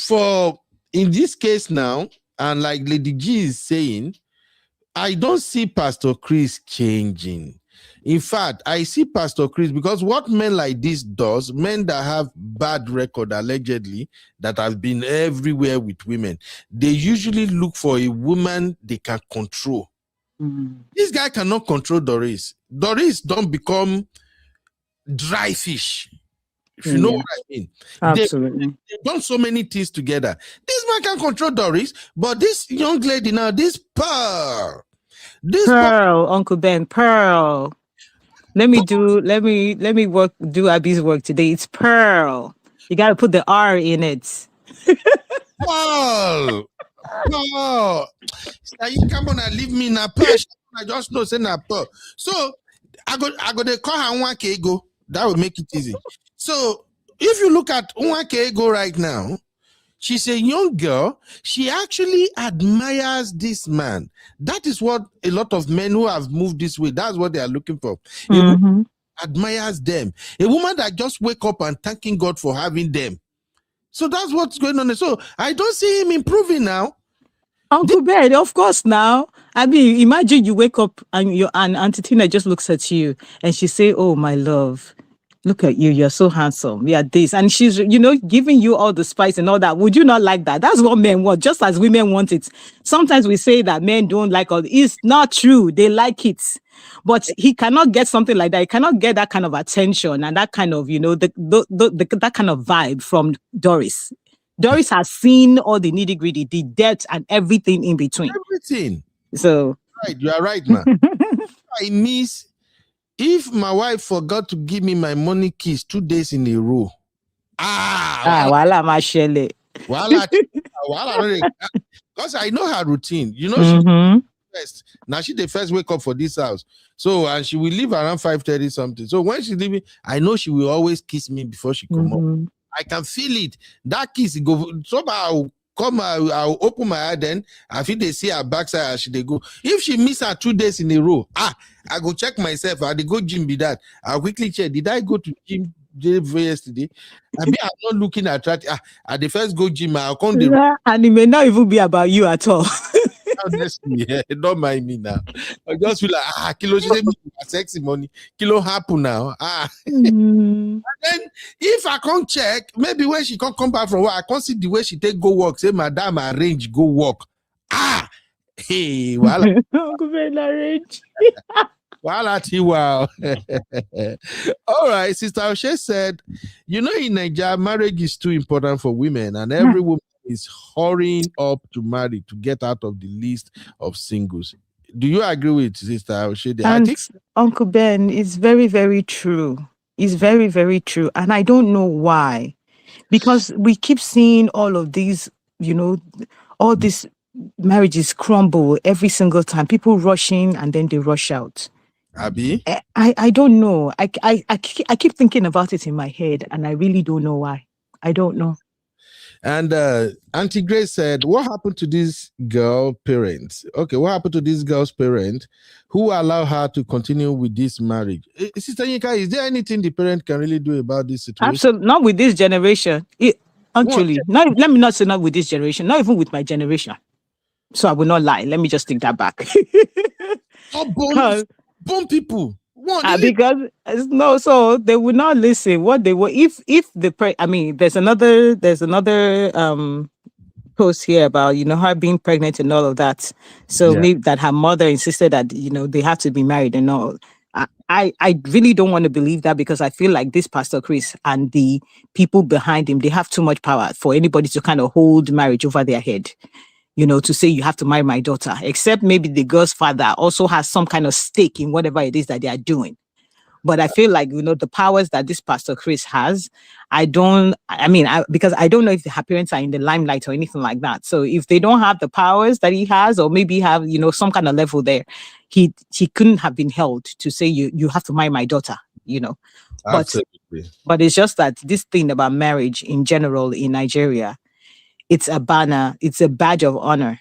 for in this case now, and like Lady G is saying, I don't see Pastor Chris changing. In fact, I see Pastor Chris, because what men like this does, men that have bad record allegedly, that have been everywhere with women, they usually look for a woman they can control. This guy cannot control Doris. Doris don't become dry fish. If you know what I mean. Absolutely. They've done so many things together. This man can control Doris, but this young lady now, this Pearl. Uncle Ben, Pearl. Let me do Abby's work today. It's Pearl. You gotta put the R in it. Pearl. You come on and leave me in a Pearl. I just know say na Pearl. So I go to call her Nwake Ego. That would make it easy. So if you look at Nwake Ego right now, she's a young girl. She actually admires this man. That is what a lot of men who have moved this way, that's what they are looking for. A woman admires them. A woman that just wake up and thanking God for having them. So that's what's going on. So I don't see him improving now. Uncle Ben, of course now. I mean, imagine you wake up and Auntie Tina just looks at you and she say, "Oh, my love, look at you. You're so handsome. Yeah, this." And she's, giving you all the spice and all that. Would you not like that? That's what men want, just as women want it. Sometimes we say that men don't like all. It's not true. They like it. But he cannot get something like that. He cannot get that kind of attention and that kind of, that kind of vibe from Doris. Doris has seen all the nitty-gritty, the depth and everything in between. Everything. So right, you are right, man. I miss. If my wife forgot to give me my money keys 2 days in a row, wala mashele. Because I know her routine. She first. Now she the first wake up for this house. So and she will leave around 5:30 something. So when she's leaving, I know she will always kiss me before she come up. I can feel it. That kiss go. So I'll open my eye then. I feel they see her backside as they go. If she miss her 2 days in a row, I go check myself. I go gym be that. I'll quickly check. Did I go to gym yesterday? I'm not looking at that. At the first go gym, I'll come there. And it may not even be about you at all. Honestly, don't mind me now. I just feel like Kilo she say sexy money. Kilo happen now. And then if I can't check, maybe when she can't come back from work, I can't see the way she take go work. Say, madam, arrange, go work. Hey, wow. Arrange. Wow. All right, Sister Oshe said, in Nigeria, marriage is too important for women, and every woman is hurrying up to marry to get out of the list of singles. Do you agree with Sister Oshe? I think Uncle Ben is very, very true. It's very, very true. And I don't know why. Because we keep seeing all of these, all these marriages crumble every single time. People rush in and then they rush out. Abby? I don't know. I keep thinking about it in my head and I really don't know why. I don't know. And Auntie Grace said, what happened to this girl parents? Okay, what happened to this girl's parent who allowed her to continue with this marriage? Sister Yinka, is there anything the parent can really do about this situation? Absolutely, not with this generation. Let me not say not with this generation, not even with my generation. So I will not lie. Let me just take that back. Born people. Because so they would not listen. What they were, if there's another post here about her being pregnant and all of that. So maybe that her mother insisted that they have to be married and all. I really don't want to believe that because I feel like this Pastor Chris and the people behind him, they have too much power for anybody to kind of hold marriage over their head. To say you have to marry my daughter, except maybe the girl's father also has some kind of stake in whatever it is that they are doing. But I feel like, the powers that this Pastor Chris has, because I don't know if her parents are in the limelight or anything like that. So if they don't have the powers that he has, or maybe have, some kind of level there, he couldn't have been held to say you have to marry my daughter, Absolutely. But it's just that this thing about marriage in general in Nigeria, it's a banner, it's a badge of honor.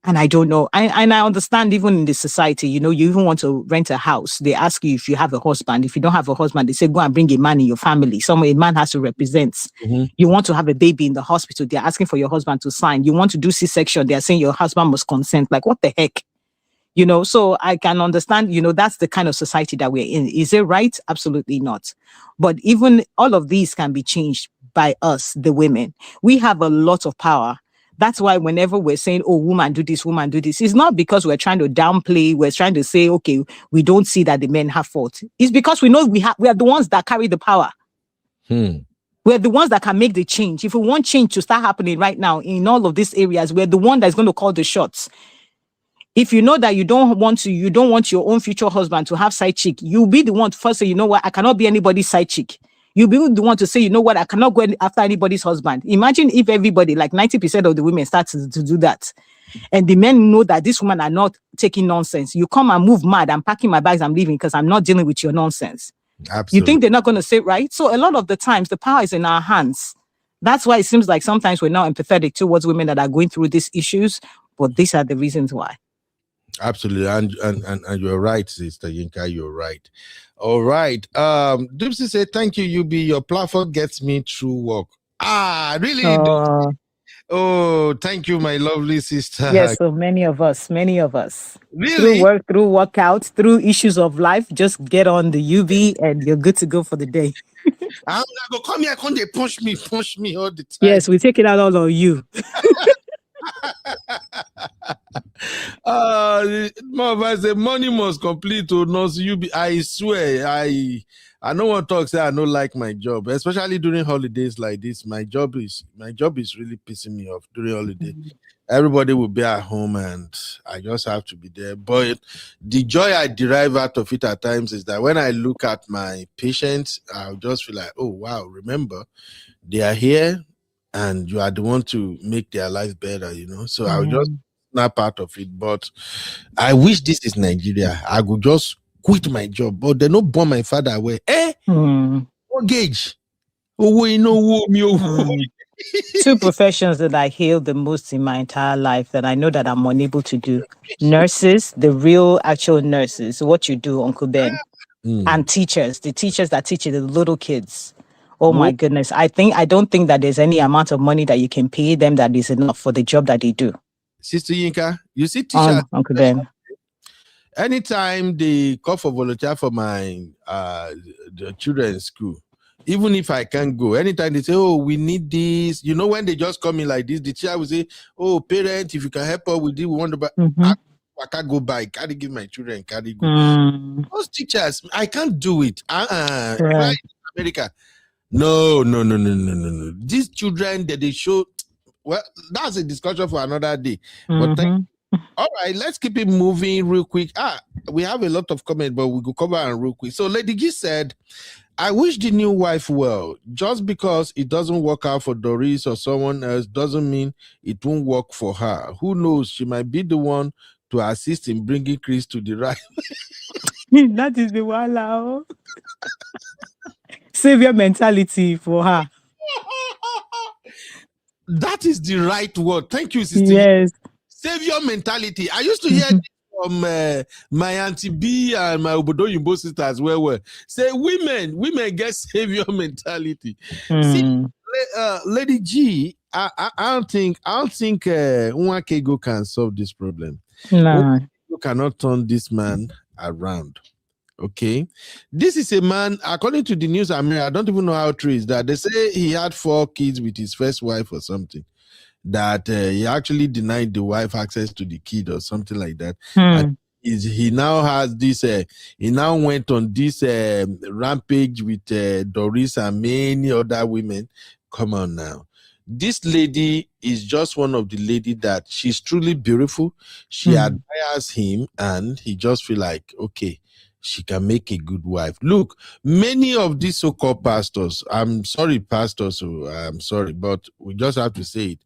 And I don't know. And I understand even in the society, you even want to rent a house. They ask you if you have a husband. If you don't have a husband, they say, go and bring a man in your family. A man has to represent. Mm-hmm. You want to have a baby in the hospital. They're asking for your husband to sign. You want to do C-section. They're saying your husband must consent. Like, what the heck? So I can understand, that's the kind of society that we're in. Is it right? Absolutely not. But even all of these can be changed by us, the women. We have a lot of power. That's why whenever we're saying, oh, woman do this, it's not because we're trying to downplay. We're trying to say, okay, we don't see that the men have fault. It's because we know we are the ones that carry the power. We're the ones that can make the change. If we want change to start happening right now in all of these areas, we're the one that's going to call the shots. If you know that you don't want your own future husband to have side chick, you'll be the one to first say, you know what, I cannot be anybody's side chick. You'll be the one to say, you know what, I cannot go after anybody's husband. Imagine if everybody, like 90% of the women start to do that. And the men know that these women are not taking nonsense. You come and move mad, I'm packing my bags, I'm leaving because I'm not dealing with your nonsense. Absolutely. You think they're not going to say it right? So a lot of the times, the power is in our hands. That's why it seems like sometimes we're now empathetic towards women that are going through these issues. But these are the reasons why. Absolutely, and you're right, Sister Yinka, you're right. All right. Dipsy said, thank you, UB. Your platform gets me through work. Really? Oh, thank you, my lovely sister. Yes, so many of us. Really? Through work, through workouts, through issues of life, just get on the UB and you're good to go for the day. I'm gonna come here, they push me all the time. Yes, we take it out all on you. More of us say money must complete to nurse UB. I swear, I no one talks that I don't like my job, especially during holidays like this. My job is really pissing me off during holiday. Everybody will be at home and I just have to be there. But the joy I derive out of it at times is that when I look at my patients, I'll just feel like, oh wow, remember, they are here and you are the one to make their life better, So I'll just snap out of it. But I wish this is Nigeria. I could just quit my job, but they don't burn my father away. Mortgage. Two professions that I hail the most in my entire life that I know that I'm unable to do. Nurses, the real actual nurses, what you do, Uncle Ben. And teachers, the teachers that teach the little kids. Oh my goodness. I don't think that there's any amount of money that you can pay them that is enough for the job that they do. Sister Yinka, you see teachers, Uncle Ben. Anytime they call for volunteer for my the children's school, even if I can't go, anytime they say, oh, we need this, when they just come in like this, the teacher will say, oh, parent, if you can help us with this, we want to buy. I can't go buy, can't give my children, can't go. Those teachers, I can't do it. Right in America. No. These children that they show, well, that's a discussion for another day. But all right, let's keep it moving real quick. We have a lot of comments, but we could cover it real quick. So Lady G said, I wish the new wife well. Just because it doesn't work out for Doris or someone else doesn't mean it won't work for her. Who knows? She might be the one to assist in bringing Chris to the right. That is the wallow. Savior mentality for her. That is the right word. Thank you, sister. Yes. Savior mentality. I used to hear this from my auntie B and my Obodo Yimbo sister as well. Say women get savior mentality. See, Lady G, I don't think Nwakego can solve this problem. No. You cannot turn this man around. Okay, this is a man, according to the news, I don't even know how true is that. They say he had 4 kids with his first wife or something. That he actually denied the wife access to the kid or something like that. And he now has this, he now went on this rampage with Doris and many other women. Come on now. This lady is just one of the lady that she's truly beautiful. She admires him and he just feel like, okay, she can make a good wife. Look, many of these so-called pastors, I'm sorry, pastors, I'm sorry, but we just have to say it.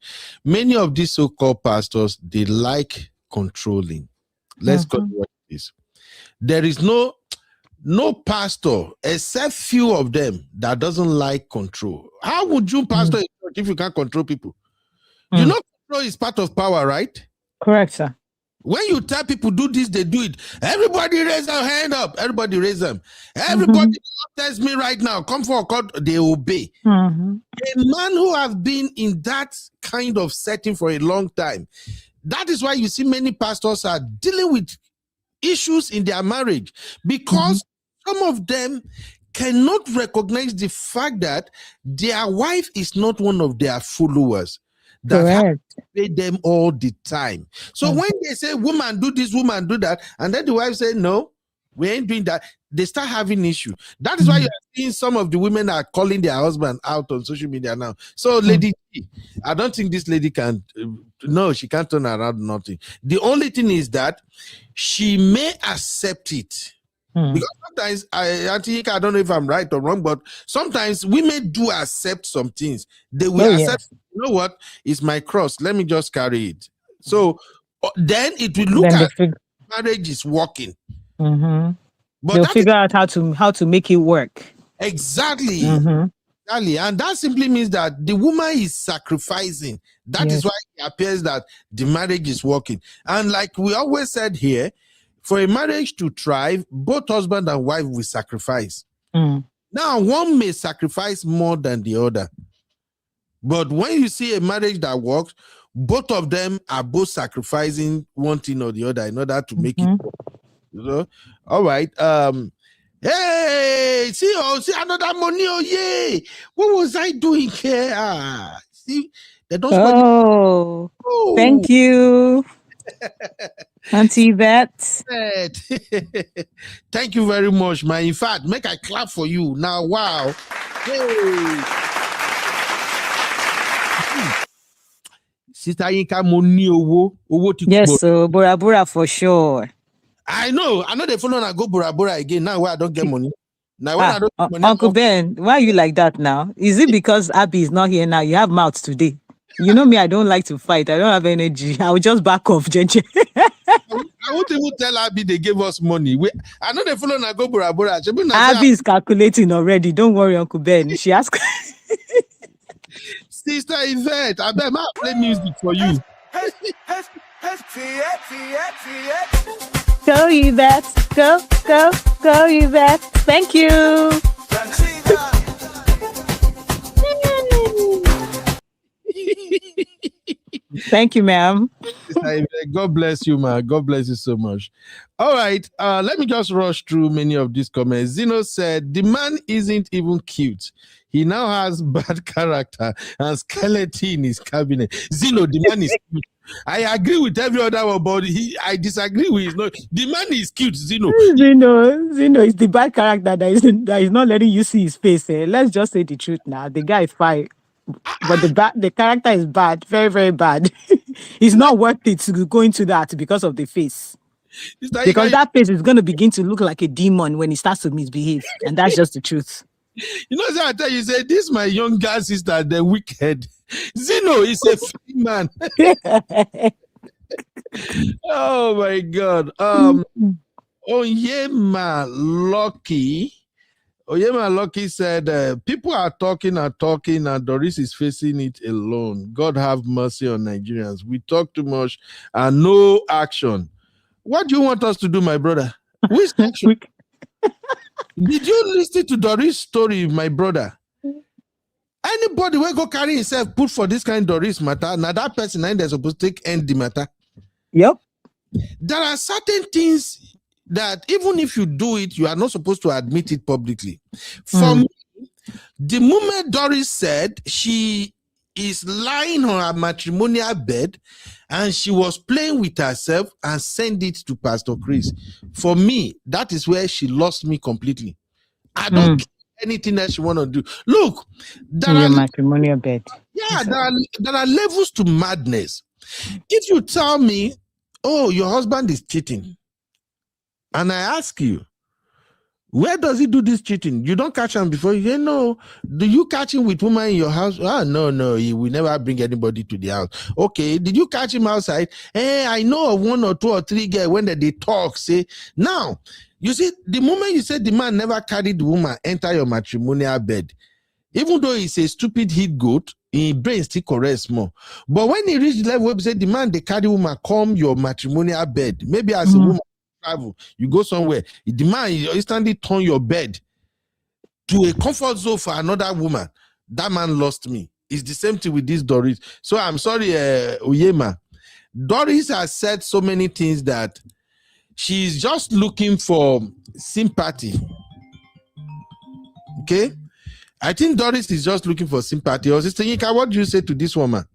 Many of these so-called pastors, they like controlling. Let's call it what it is. There is no pastor, except few of them, that doesn't like control. How would you pastor a church if you can't control people? You know, control is part of power, right? Correct, sir. When you tell people do this, they do it. Everybody raise their hand up. Everybody raise them. Everybody tells me right now, come for a court, they obey. A man who has been in that kind of setting for a long time, that is why you see many pastors are dealing with issues in their marriage, because some of them cannot recognize the fact that their wife is not one of their followers that have to pay them all the time. So when they say, woman do this, woman do that, and then the wife say, no, we ain't doing that, they start having issue. That is why you're seeing some of the women are calling their husband out on social media now. So lady, I don't think this lady can, no, she can't turn around nothing. The only thing is that she may accept it. Because sometimes, I think, I don't know if I'm right or wrong, but sometimes women do accept some things. They will accept, you know what, it's my cross, let me just carry it. So then it will look at marriage is working. But they'll figure out how to make it work. Exactly. Exactly. And that simply means that the woman is sacrificing. That is why it appears that the marriage is working. And like we always said here, for a marriage to thrive, both husband and wife will sacrifice. Now, one may sacrifice more than the other. But when you see a marriage that works, both of them are both sacrificing one thing or the other in order to make it work. So, all right. Hey, see another money. Oh, yay. What was I doing here? See, they don't Oh, thank you. Auntie Yvette. Thank you very much, man. In fact, make I clap for you now. Wow. Hey. Sister Yinka money owo yes, so Bora Bora for sure. I know they follow and go Bora Bora again. Now where I don't get money. Now when I don't get money, Uncle Ben, why are you like that now? Is it because Abby is not here now? You have mouth today. You know me, I don't like to fight. I don't have energy. I will just back off, JJ. I won't even tell Abby they gave us money. I know they follow and go Bora Bora. Abby is calculating already. Don't worry, Uncle Ben. She asked. Sister Yvette, I bet I play music for you. Go Yvette. Go Yvette. Thank you. Thank you, ma'am. God bless you, man. God bless you so much. All right. Let me just rush through many of these comments. Zeno said, the man isn't even cute. He now has bad character and skeleton in his cabinet. Zeno, the man is cute. I agree with every other one, but I disagree with his. No, the man is cute, Zeno. Zeno is the bad character that is not letting you see his face. Let's just say the truth now. The guy is fine. But the character is bad, very, very bad. It's not worth it to go into that because of the face. Because that face is going to begin to look like a demon when he starts to misbehave. And that's just the truth. You know, so I tell you, say, this my younger sister, the wicked. Zeno is a free man. Oh, my God. Oyema Lucky said, people are talking, and Doris is facing it alone. God have mercy on Nigerians. We talk too much and no action. What do you want us to do, my brother? Which action? Did you listen to Doris' story, my brother? Anybody will go carry himself, put for this kind of Doris matter, now that person ain't supposed to end the matter. Yep. There are certain things that even if you do it, you are not supposed to admit it publicly. For me, the moment Doris said she is lying on her matrimonial bed and she was playing with herself and sent it to Pastor Chris, for me, that is where she lost me completely. I don't care anything else you want to do. Look, there are matrimonial bed. Yeah, there are levels to madness. If you tell me, oh, your husband is cheating, and I ask you, where does he do this cheating? You don't catch him before. You say, no. Do you catch him with woman in your house? No. He will never bring anybody to the house. Okay. Did you catch him outside? I know of 1 or 2 or 3 girls when they talk. Say, now, you see, the moment you say the man never carried the woman enter your matrimonial bed, Even though he's a stupid heat goat, his brain still corrects more. But when he reach the level where he say, the man, they carry woman, come your matrimonial bed. Maybe as a woman, travel, you go somewhere, the man instantly turn your bed to a comfort zone for another woman. That man lost me. It's the same thing with this Doris. So I'm sorry, Oyema. Doris has said so many things that she's just looking for sympathy. Okay? I think Doris is just looking for sympathy. Or Sister Yinka, what do you say to this woman?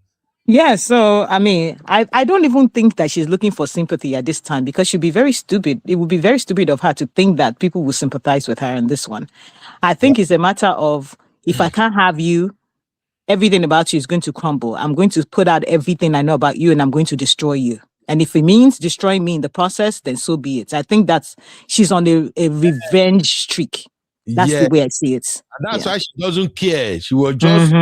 Yeah, so I mean, I don't even think that she's looking for sympathy at this time, because she'd be very stupid. It would be very stupid of her to think that people will sympathize with her in this one. I think it's a matter of, if I can't have you, everything about you is going to crumble. I'm going to put out everything I know about you, and I'm going to destroy you. And if it means destroying me in the process, then so be it. I think she's on a revenge streak. That's the way I see it. And that's why she doesn't care. She was just,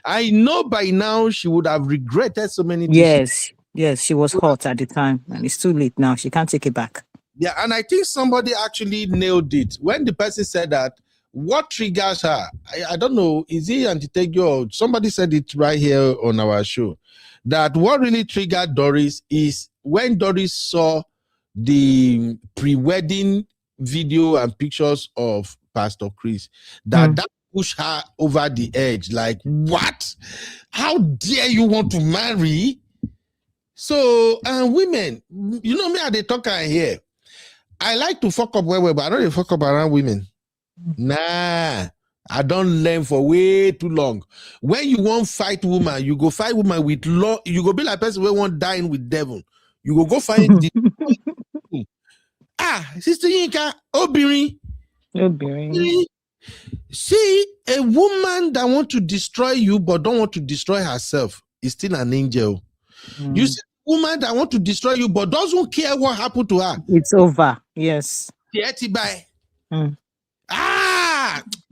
I know by now she would have regretted so many things. Yes, she was hot at the time, and it's too late now. She can't take it back. Yeah, and I think somebody actually nailed it. When the person said that, what triggers her? I don't know, is it Antitegio? Somebody said it right here on our show, that what really triggered Doris is when Doris saw the pre-wedding video and pictures of Pastor Chris, that pushed her over the edge. Like, what? How dare you want to marry? So, women, you know me, I they talk here. I like to fuck up well, but I don't fuck up around women. Nah, I don't learn for way too long. When you want fight woman, you go fight woman with law. You go be like person who want dying with devil. You go find the Sister Yinka, Obiri. See, a woman that want to destroy you but don't want to destroy herself is still an angel. You see, a woman that want to destroy you but doesn't care what happened to her. It's over. Yes.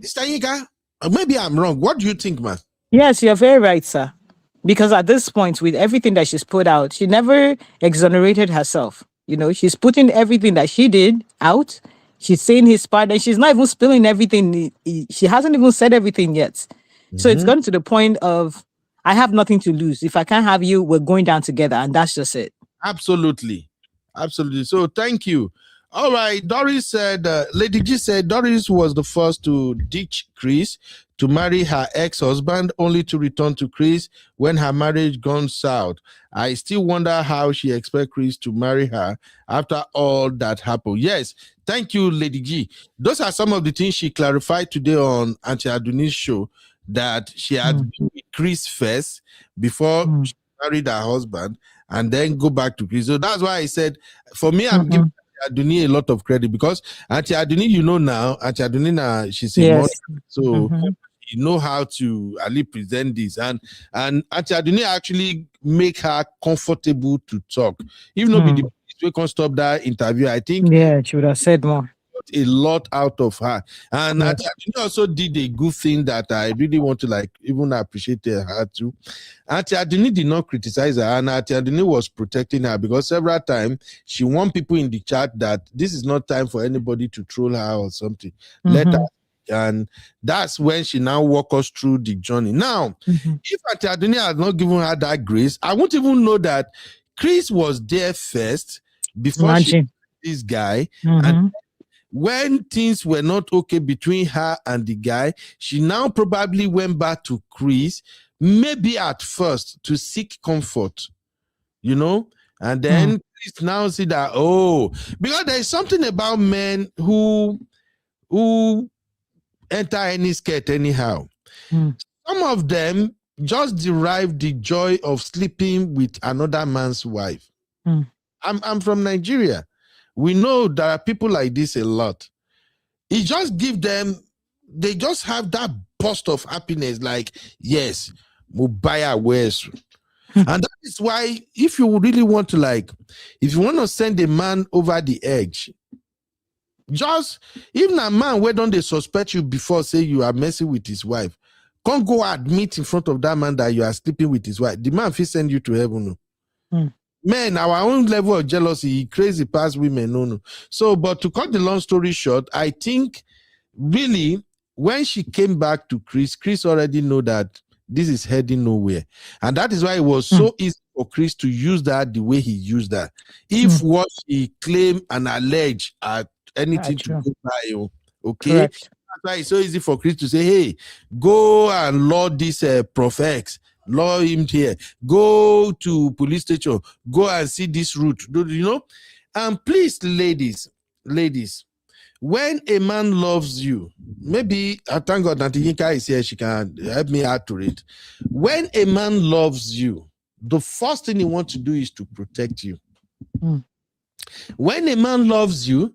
Sister Yinka, maybe I'm wrong. What do you think, man? Yes, you're very right, sir. Because at this point, with everything that she's put out, she never exonerated herself. You know, she's putting everything that she did out. She's saying his part, and she's not even spilling everything. She hasn't even said everything yet. So it's gotten to the point of, I have nothing to lose. If I can't have you, we're going down together, and that's just it. Absolutely. So thank you. All right, Doris said, Lady G said Doris was the first to ditch Chris to marry her ex-husband, only to return to Chris when her marriage gone south. I still wonder how she expects Chris to marry her after all that happened. Yes, thank you, Lady G. Those are some of the things she clarified today on Auntie Aduni's show, that she had been with Chris first before she married her husband, and then go back to Chris. So that's why I said, for me, I'm giving Aduni a lot of credit, because Auntie Aduni, you know now, Auntie Aduni, she's a mother, so you know how to at least present this, and Auntie Aduni actually make her comfortable to talk. Even though the we can't stop that interview, I think she would have said more. A lot out of her, and Auntie Aduni also did a good thing that I really want to even appreciate her too. Auntie Aduni did not criticize her, and Auntie Aduni was protecting her, because several times she warned people in the chat that this is not time for anybody to troll her or something. Let her, and that's when she now walk us through the journey. Now, if Auntie Aduni had not given her that grace, I wouldn't even know that Chris was there first before she this guy, and when things were not okay between her and the guy, she now probably went back to Chris, maybe at first to seek comfort, you know, and then Chris now see that, because there is something about men who enter any skirt anyhow. Some of them just derive the joy of sleeping with another man's wife. I'm from Nigeria. We know there are people like this a lot. It just gives them, they just have that burst of happiness, like, yes, Mubaya wears. And that is why, if you really want to, if you want to send a man over the edge, just, even a man where don't they suspect you before, say you are messing with his wife, can't go admit in front of that man that you are sleeping with his wife. The man will send you to heaven. Men, our own level of jealousy, crazy past women, no. So, but to cut the long story short, I think really when she came back to Chris already know that this is heading nowhere. And that is why it was so easy for Chris to use that the way he used that. If what he claimed and alleged are anything to go by, okay? Correct. That's why it's so easy for Chris to say, hey, go and law this Prof. Law him here. Go to police station. Go and see this route. You know? And please, ladies, when a man loves you, maybe I thank God that Yinka is here, she can help me out to it. When a man loves you, the first thing he wants to do is to protect you. When a man loves you,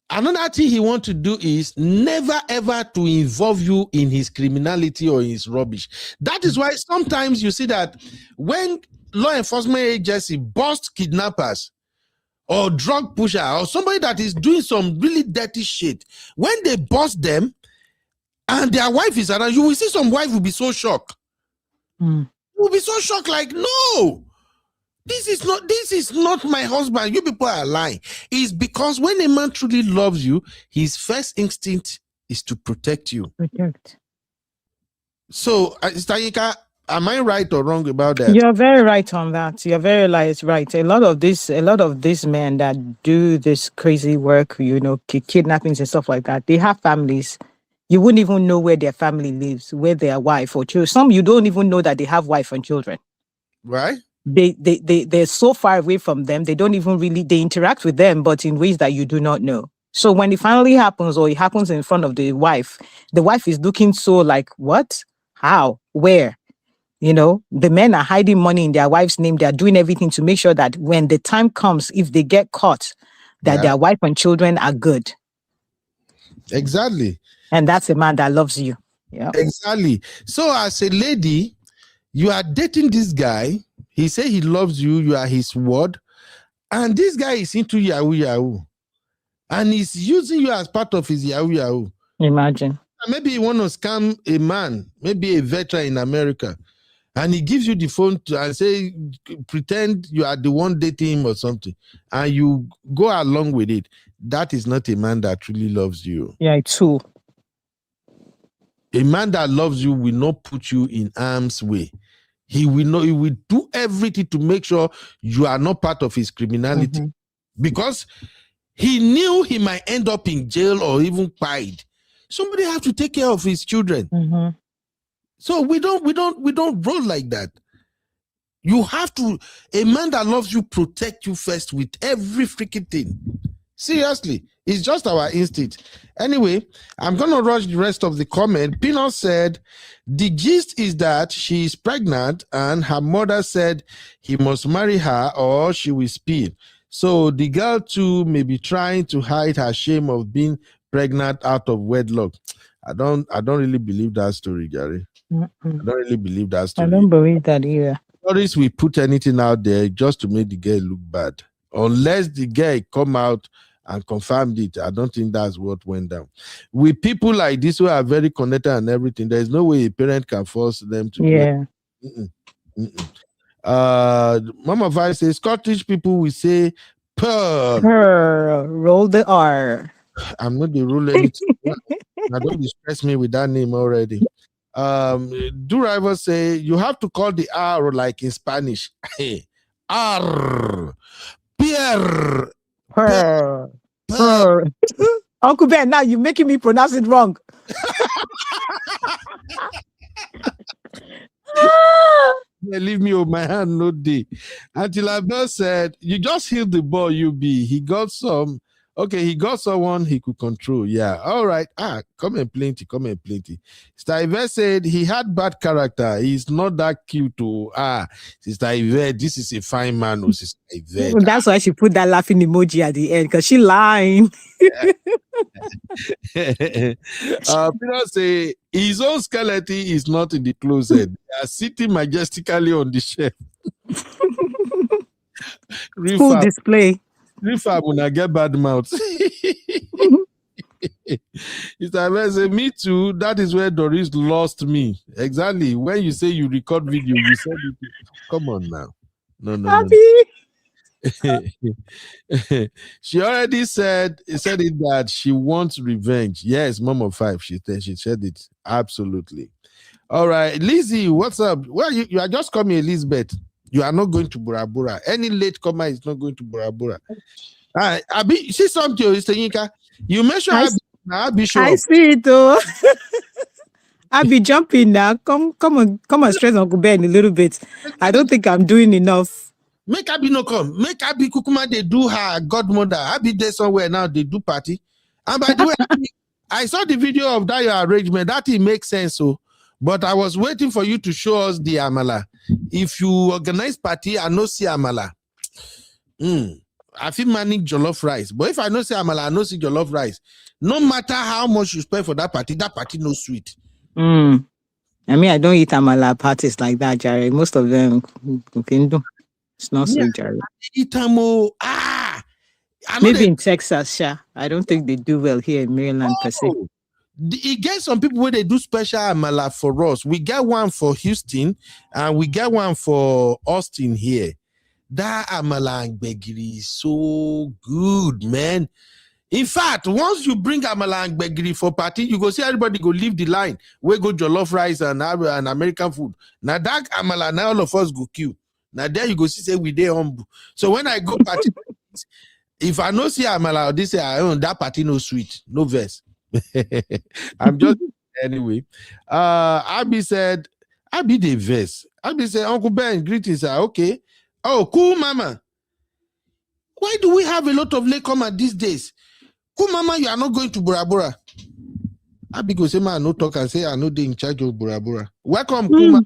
another thing he wants to do is never ever to involve you in his criminality or his rubbish. That is why sometimes you see that when law enforcement agency bust kidnappers or drug pusher or somebody that is doing some really dirty shit, when they bust them and their wife is around, you will see some wife will be so shocked. You will be so shocked, like, no, this is not my husband. You people are lying. It's because when a man truly loves you, his first instinct is to protect you. So, Stayika, am I right or wrong about that? You're very right on that. You're very right. A lot of these men that do this crazy work, kidnappings and stuff like that, they have families. You wouldn't even know where their family lives, where their wife or children. Some you don't even know that they have wife and children. Right? They're so far away from them. They don't even they interact with them, but in ways that you do not know. So when it finally happens, or it happens in front of the wife is looking so like, what? How? Where? The men are hiding money in their wife's name. They are doing everything to make sure that when the time comes, if they get caught, that their wife and children are good. Exactly. And that's a man that loves you. Yeah. Exactly. So as a lady, you are dating this guy. He say he loves you. You are his word. And this guy is into Yahoo. And he's using you as part of his Yahoo. Imagine. Maybe you want to scam a man, maybe a veteran in America. And he gives you the phone and say, pretend you are the one dating him or something. And you go along with it. That is not a man that truly loves you. Yeah, it's true. A man that loves you will not put you in harm's way. He will do everything to make sure you are not part of his criminality. Because he knew he might end up in jail or even pied. Somebody has to take care of his children. So we don't roll like that. You have to, a man that loves you protect you first with every freaking thing. Seriously, it's just our instinct. Anyway, I'm going to rush the rest of the comment. Peanut said, the gist is that she is pregnant and her mother said he must marry her or she will spill. So the girl too may be trying to hide her shame of being pregnant out of wedlock. I don't really believe that story, Gary. I don't really believe that story. I don't believe that either. Notice we put anything out there just to make the girl look bad. Unless the girl come out and confirmed it, I don't think that's what went down. With people like this who are very connected and everything, there's no way a parent can force them to. Yeah. Mama Vice says Scottish people will say pearl. Pearl. Roll the R. I'm not the rule anything. Now don't distress me with that name already. Do rivals say you have to call the R like in Spanish. R. Pierre. Pearl. Pearl. Uncle Ben, now you're making me pronounce it wrong. Yeah, leave me with my hand, no day. Until Abel said, you just healed the ball, you be. He got some. Okay, he got someone he could control. Yeah, all right. Come and plenty. Sister Yvette said he had bad character. He's not that cute. Sister Yvette, this is a fine man. Sister Yvette. That's why she put that laughing emoji at the end, because she lying. Peter say his own skeleton is not in the closet. They are sitting majestically on the shelf. Full display. Refab when I get bad mouth. Say, me too. That is where Doris lost me. Exactly. When you say you record video, you said it. Come on now. No. She already said it that she wants revenge. Yes, mom of five. She said it absolutely. All right, Lizzie, what's up? Well, you are just coming, Elizabeth. You are not going to Bora Bora. Any late comer is not going to Bora Bora. Abi, see something, Mr. Yinka. You mentioned Abi show I up. see it though. I'll be jumping now. Come and stress Uncle Ben a little bit. I don't think I'm doing enough. Make Abi no come. Make Abi Kukuma, they do her godmother. Abi there somewhere now, they do party. And by the way, I saw the video of that your arrangement. That it makes sense. So, but I was waiting for you to show us the Amala. If you organize party, I no see Amala. I feel manage jollof rice. But if I no see Amala, I no see jollof rice. No matter how much you spend for that party no sweet. I mean, I don't eat amala parties like that, Jerry. Most of them can do. It's not sweet, Jerry. Maybe in Texas, Sha. I don't think they do well here in Maryland per se. It gets some people where they do special amala for us. We get one for Houston and we get one for Austin here. That amala and begiri is so good, man. In fact, once you bring amala and begiri for party, you go see everybody go leave the line. We go jollof rice and American food. Now that amala, now all of us go queue. Now there you go see say we dey humble. So when I go party, if I no see amala, they say I own that party no sweet, no verse. I'm just anyway. Abby said, Abby the verse. Abby said, Uncle Ben, greetings. Okay. Oh, cool, mama. Why do we have a lot of latecomer these days? Cool, mama, you are not going to Bora Bora. Abby go say, man, no talk and say, I know they in charge of Bora Bora. Welcome, cool, mama.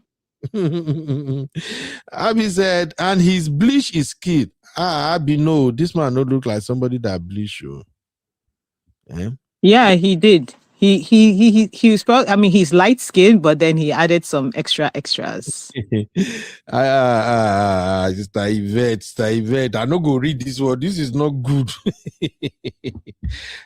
Abby said, and his bleach is kid. Abby, no, this man don't look like somebody that bleach you. Yeah, he did. He was probably, I mean, he's light skinned, but then he added some extras. Sister Yvette. I no go read this word. This is not good.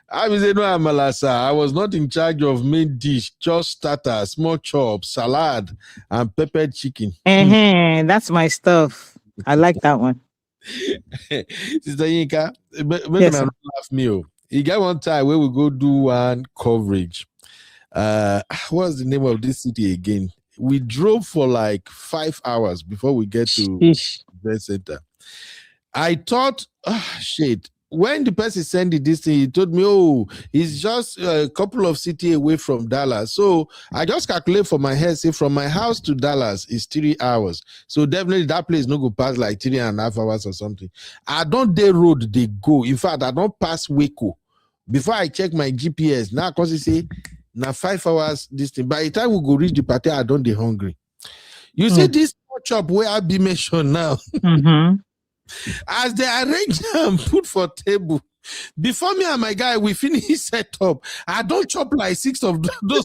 I was no amalasa. I was not in charge of main dish, just starter, small chop, salad, and peppered chicken. That's my stuff. I like that one. Sister Yinka, yes, laugh me. You got one time where we go do one coverage. What's the name of this city again? We drove for like 5 hours before we get to the center. I thought, shit. When the person sent it this thing, he told me, oh, it's just a couple of cities away from Dallas. So I just calculate for my head, say from my house to Dallas is 3 hours. So definitely that place no go pass like 3.5 hours or something. I don't day road they go. In fact, I don't pass Waco. Before I check my GPS, now because you say now 5 hours this thing. By the time we go reach the party, I don't be hungry. You see this shop where I be mentioned now. As they arrange and put for table, before me and my guy we finish set up, I don't chop like 6 of those.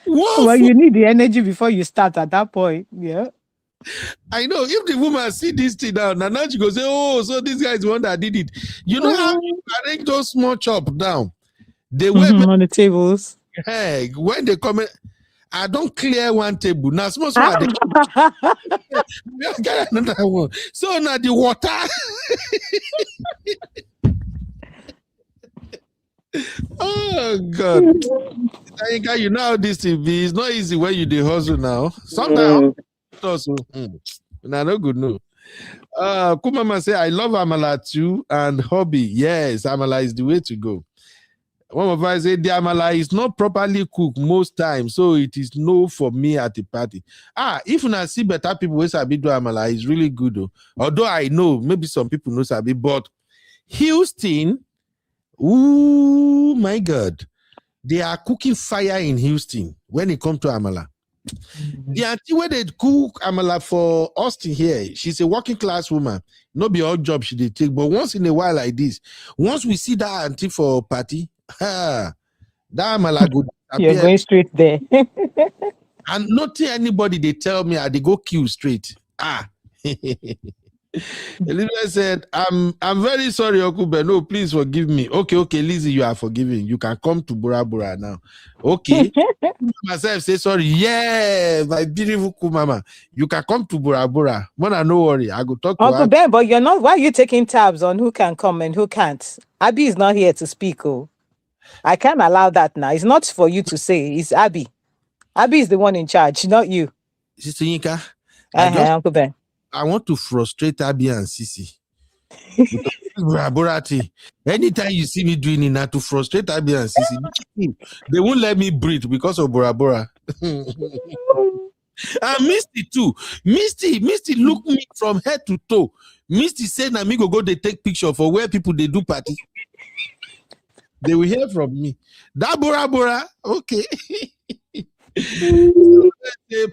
Well, you need the energy before you start at that point. Yeah. I know if the woman see this thing now, now she goes say, oh, so this guy is the one that did it. You know how you arrange those small chop down? They were on the tables. Hey, when they come in, I don't clear one table. Now small get another one. So now the water. Oh God. You know how this thing be. It's not easy when you the hustle now. Sometimes also no good no. Kumama say I love amala too and hobby. Yes, amala is the way to go. One of us say the amala is not properly cooked most times, so it is no for me at the party. If you see better people who sabi do amala, is really good though. Although I know maybe some people know sabi, but Houston, oh my God, they are cooking fire in Houston when it comes to amala. The auntie where they cook amala for Austin here, she's a working class woman. No be all job she did take, but once in a while like this, once we see that auntie for party, that amala go. You're going straight there. And not anybody they tell me they go queue straight. Elizabeth said, I'm very sorry, Okube. No, please forgive me. Okay, Lizzie, you are forgiven. You can come to Bora Bora now. Okay. Myself say sorry. Yeah, my beautiful Kumama. You can come to Bora Bora. Mona, no worry. I go talk to Uncle her. Ben, but you're not. Why are you taking tabs on who can come and who can't? Abby is not here to speak. Oh, I can't allow that now. It's not for you to say. It's Abby. Abby is the one in charge, not you. Sister Yinka, Uncle Ben. I want to frustrate Abby and Sisi. Anytime you see me doing it now to frustrate Abby and Sisi, they won't let me breathe because of Bora Bora. And Misty too. Misty look me from head to toe. Misty said, "Na me go they take picture for where people they do party." They will hear from me. That Bora Bora, okay.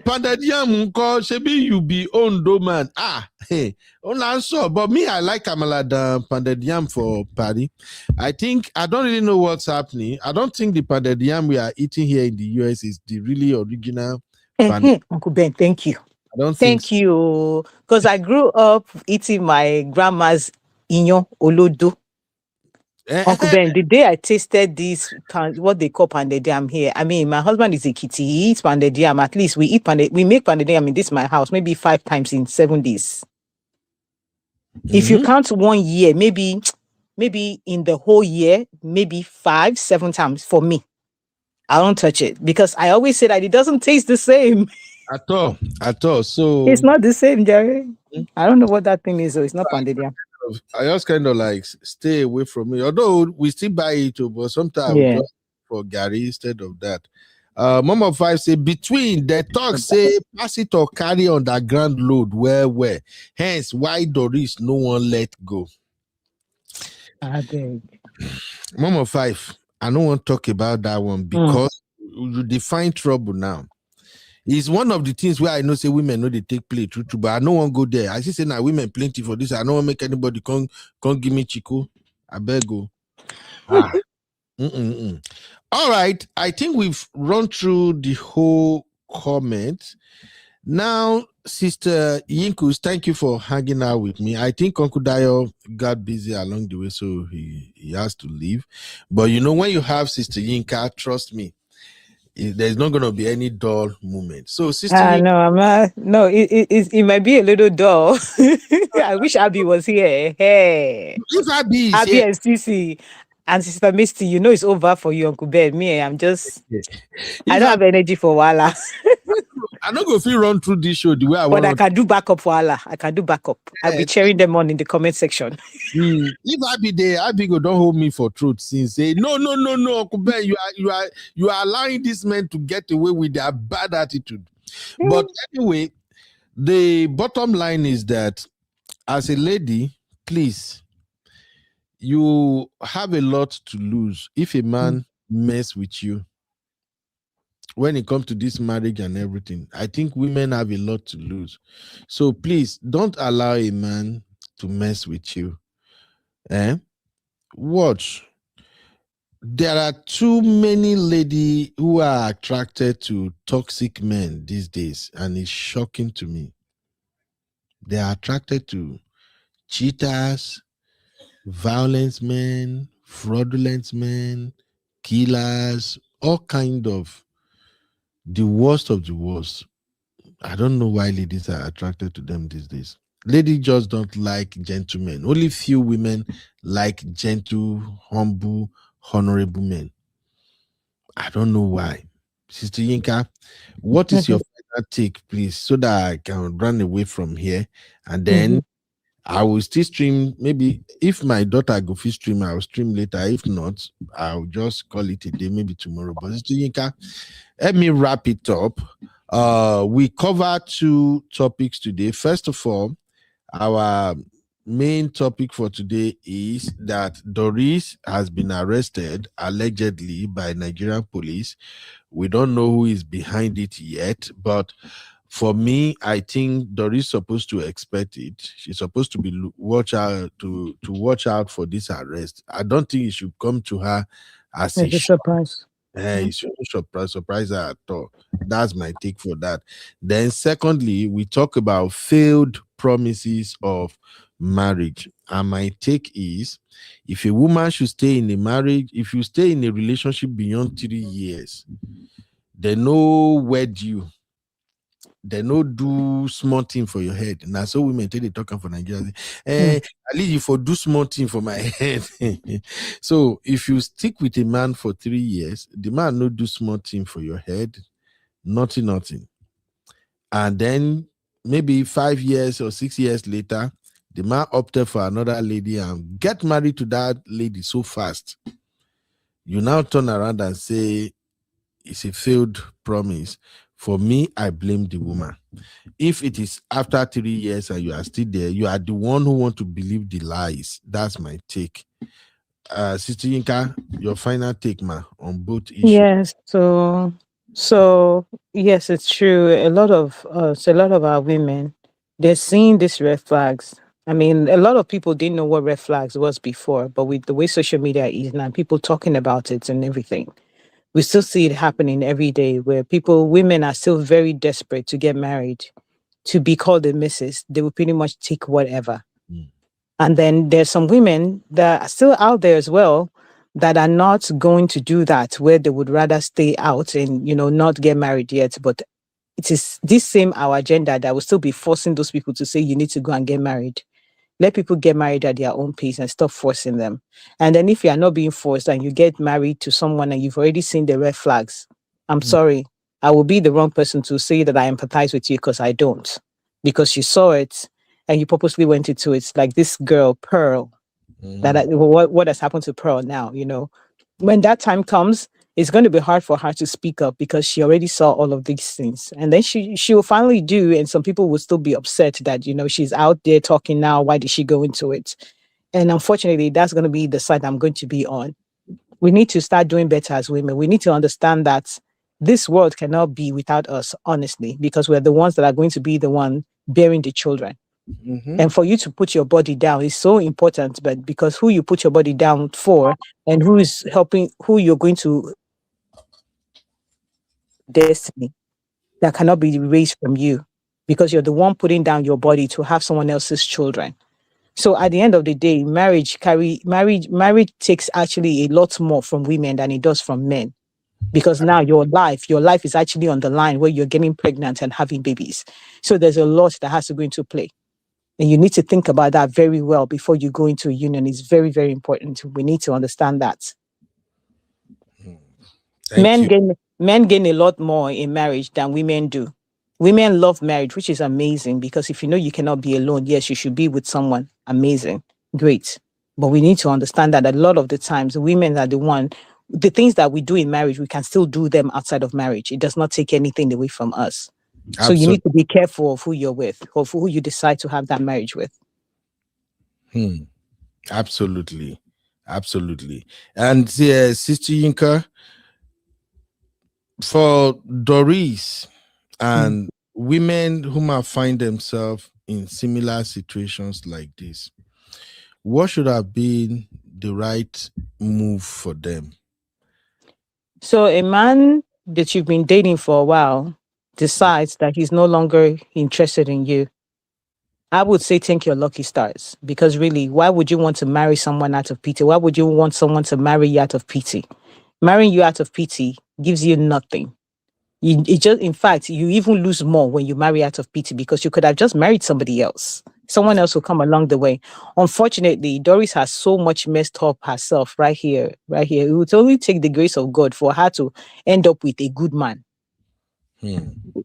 Pandadiam Shebi you be Ondo man. Hey, answer. But me, I like Kamala the Pandadiam for party. I think I don't really know what's happening. I don't think the Pandadiam we are eating here in the US is the really original. Uncle Ben, thank you. I don't thank you. Because I grew up eating my grandma's inyo olodo. Uncle Ben, the day I tasted this, what they call pounded yam here, I mean, my husband is a kitty. He eats pounded yam. At least we make pounded yam in my house, maybe 5 times in 7 days. Mm-hmm. If you count 1 year, maybe in the whole year, maybe 5, 7 times for me. I don't touch it because I always say that it doesn't taste the same. At all. So it's not the same, Jerry. Mm-hmm. I don't know what that thing is, so it's not pounded yam. I just kind of like stay away from it. Although we still buy it, but sometimes we just for Gary instead of that. Mama 5 say between the talk say pass it or carry underground load where. Hence why Doris no one let go. I beg. Mama 5, I don't want to talk about that one because you define trouble now. It's one of the things where I know say women know they take play true, but I don't want to go there. I see say now women plenty for this. I don't want to make anybody come give me Chico. I beg go. All right. I think we've run through the whole comment. Now, Sister Yinkus, thank you for hanging out with me. I think Uncle Dayo got busy along the way, so he has to leave. But you know, when you have Sister Yinka, trust me, there's not going to be any dull moment. So, Sister no, I'm not. No, it might be a little dull. I wish Abby was here. Hey, if Abby is Abby here, and Sisi and Sister Misty, you know it's over for you, Uncle Ben. Me, I'm just. I don't have energy for Wala. I'm not going to run through this show the way I want. But I can do backup for Allah. I can do backup. I'll be cheering them on in the comment section. If Abby there, Abby go don't hold me for truth. Since say no, Uncle Ben, you are allowing these men to get away with their bad attitude. But anyway, the bottom line is that as a lady, please, you have a lot to lose if a man mess with you. When it comes to this marriage and everything, I think women have a lot to lose. So please don't allow a man to mess with you. Watch. There are too many ladies who are attracted to toxic men these days, and it's shocking to me. They are attracted to cheaters, violent men, fraudulent men, killers, all kind of the worst of the worst. I don't know why ladies are attracted to them these days. Ladies just don't like gentlemen. Only few women like gentle, humble, honorable men. I don't know why. Sister Yinka, what is your final take, please, so that I can run away from here? And then I will still stream. Maybe if my daughter go fit stream, I'll stream later. If not, I'll just call it a day, maybe tomorrow. But Sister Yinka, let me wrap it up. We cover 2 topics today. First of all, our main topic for today is that Doris has been arrested allegedly by Nigerian police. We don't know who is behind it yet, but for me, I think Doris is supposed to expect it. She's supposed to be watch out for this arrest. I don't think it should come to her as a surprise. It shouldn't surprise her at all. That's my take for that. Then secondly, we talk about failed promises of marriage. And my take is, if a woman should stay in a marriage, if you stay in a relationship beyond 3 years, they no wed you. They no do small thing for your head. Now, so women tell they talking for Nigeria. At least you for do small thing for my head. So if you stick with a man for 3 years, the man no do small thing for your head, nothing. And then maybe 5 years or 6 years later, the man opted for another lady and get married to that lady so fast. You now turn around and say it's a failed promise. For me, I blame the woman. If it is after 3 years and you are still there, you are the one who want to believe the lies. That's my take. Sister Yinka, your final take, on both issues. Yes. So yes, it's true. A lot of our women, they're seeing these red flags. I mean, a lot of people didn't know what red flags was before, but with the way social media is now, people talking about it and everything, we still see it happening every day where women are still very desperate to get married, to be called a missus. They will pretty much take whatever. And then there's some women that are still out there as well that are not going to do that, where they would rather stay out and, not get married yet. But it is this same our agenda that will still be forcing those people to say you need to go and get married. Let people get married at their own pace and stop forcing them. And then if you are not being forced and you get married to someone and you've already seen the red flags, I'm sorry, I will be the wrong person to say that I empathize with you, because I don't. Because you saw it and you purposely went into it. Like this girl, Pearl, what has happened to Pearl now, When that time comes, it's going to be hard for her to speak up because she already saw all of these things. And then she will finally do, and some people will still be upset that, she's out there talking now. Why did she go into it? And unfortunately, that's going to be the side I'm going to be on. We need to start doing better as women. We need to understand that this world cannot be without us, honestly, because we're the ones that are going to be the one bearing the children. And for you to put your body down is so important, but because who you put your body down for and who is helping, who you're going to destiny that cannot be erased from you, because you're the one putting down your body to have someone else's children. So at the end of the day, marriage takes actually a lot more from women than it does from men, because now your life is actually on the line where you're getting pregnant and having babies. So there's a lot that has to go into play. And you need to think about that very well before you go into a union. It's very, very important. We need to understand that. Men gain a lot more in marriage than women do. Women love marriage, which is amazing, because if you know you cannot be alone, yes, you should be with someone. Amazing. Great. But we need to understand that a lot of the times, women are the things that we do in marriage, we can still do them outside of marriage. It does not take anything away from us. So you need to be careful of who you're with, or who you decide to have that marriage with. Absolutely. And Sister Yinka, for Doris and women who might find themselves in similar situations like this, what should have been the right move for them? So a man that you've been dating for a while decides that he's no longer interested in you, I would say thank your lucky stars, because really, why would you want to marry someone out of pity? Why would you want someone to marry you out of pity? Marrying you out of pity gives you nothing. In fact, you even lose more when you marry out of pity, because you could have just married somebody else. Someone else will come along the way. Unfortunately, Doris has so much messed up herself right here. It would only take the grace of God for her to end up with a good man.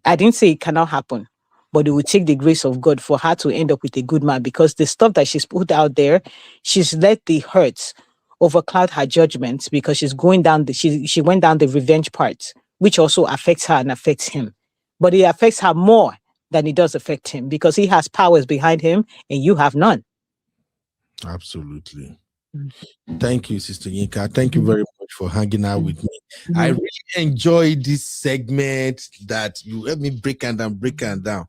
I didn't say it cannot happen, but it would take the grace of God for her to end up with a good man, because the stuff that she's put out there, she's let the hurts overcloud her judgment, because she's going down she went down the revenge part, which also affects her and affects him. But it affects her more than it does affect him, because he has powers behind him and you have none. Absolutely. Thank you, Sister Yinka. Thank you very much for hanging out with me. I really enjoyed this segment that you helped me break and down.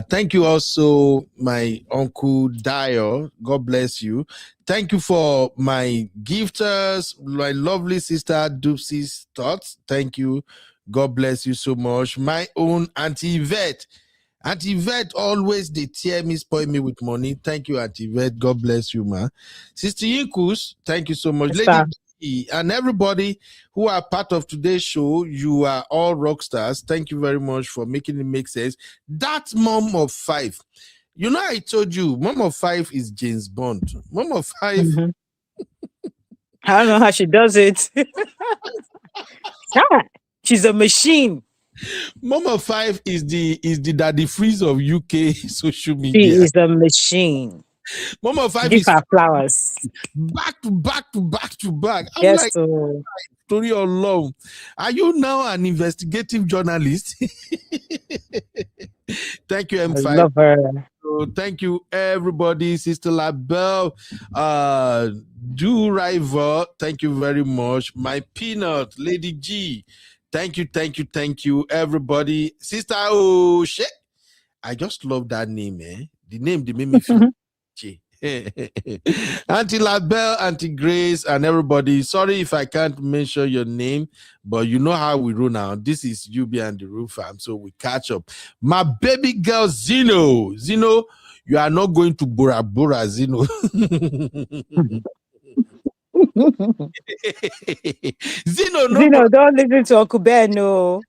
Thank you also, my Uncle Dio. God bless you. Thank you for my gifters, my lovely sister Doopsy's thoughts. Thank you. God bless you so much. My own Auntie Yvette. Auntie Yvette always they tear me, spoil me with money. Thank you, Auntie Yvette. God bless you, ma. Sister Yinkus, thank you so much. Yes, Lady sir. G, and everybody who are part of today's show, you are all rock stars. Thank you very much for making it make sense. That mom of five. You know, I told you, mom of five is James Bond. Mom of 5. Mhm. I don't know how she does it. Ah, she's a machine. Mom of 5 is the Daddy Freeze of UK social She media. is a machine. Mom of 5 Give is her flowers. back to back to back to back. I'm Yes, like, so story alone. Are you now an investigative journalist? Thank you, I M5. love her. So thank you, everybody. Sister Labelle, Do Rival, thank you very much. My Peanut, Lady G, thank you, everybody. Sister Oshe, I just love that name, eh? The name, they made me feel G. Auntie Labelle, Auntie Grace, and everybody. Sorry if I can't mention your name, but you know how we roll now. This is Yubi and the Roof Fam, so we catch up. My baby girl Zeno, you are not going to Bora Bora, Zeno. Zeno, no, Zeno, don't listen to Uncle Ben, no.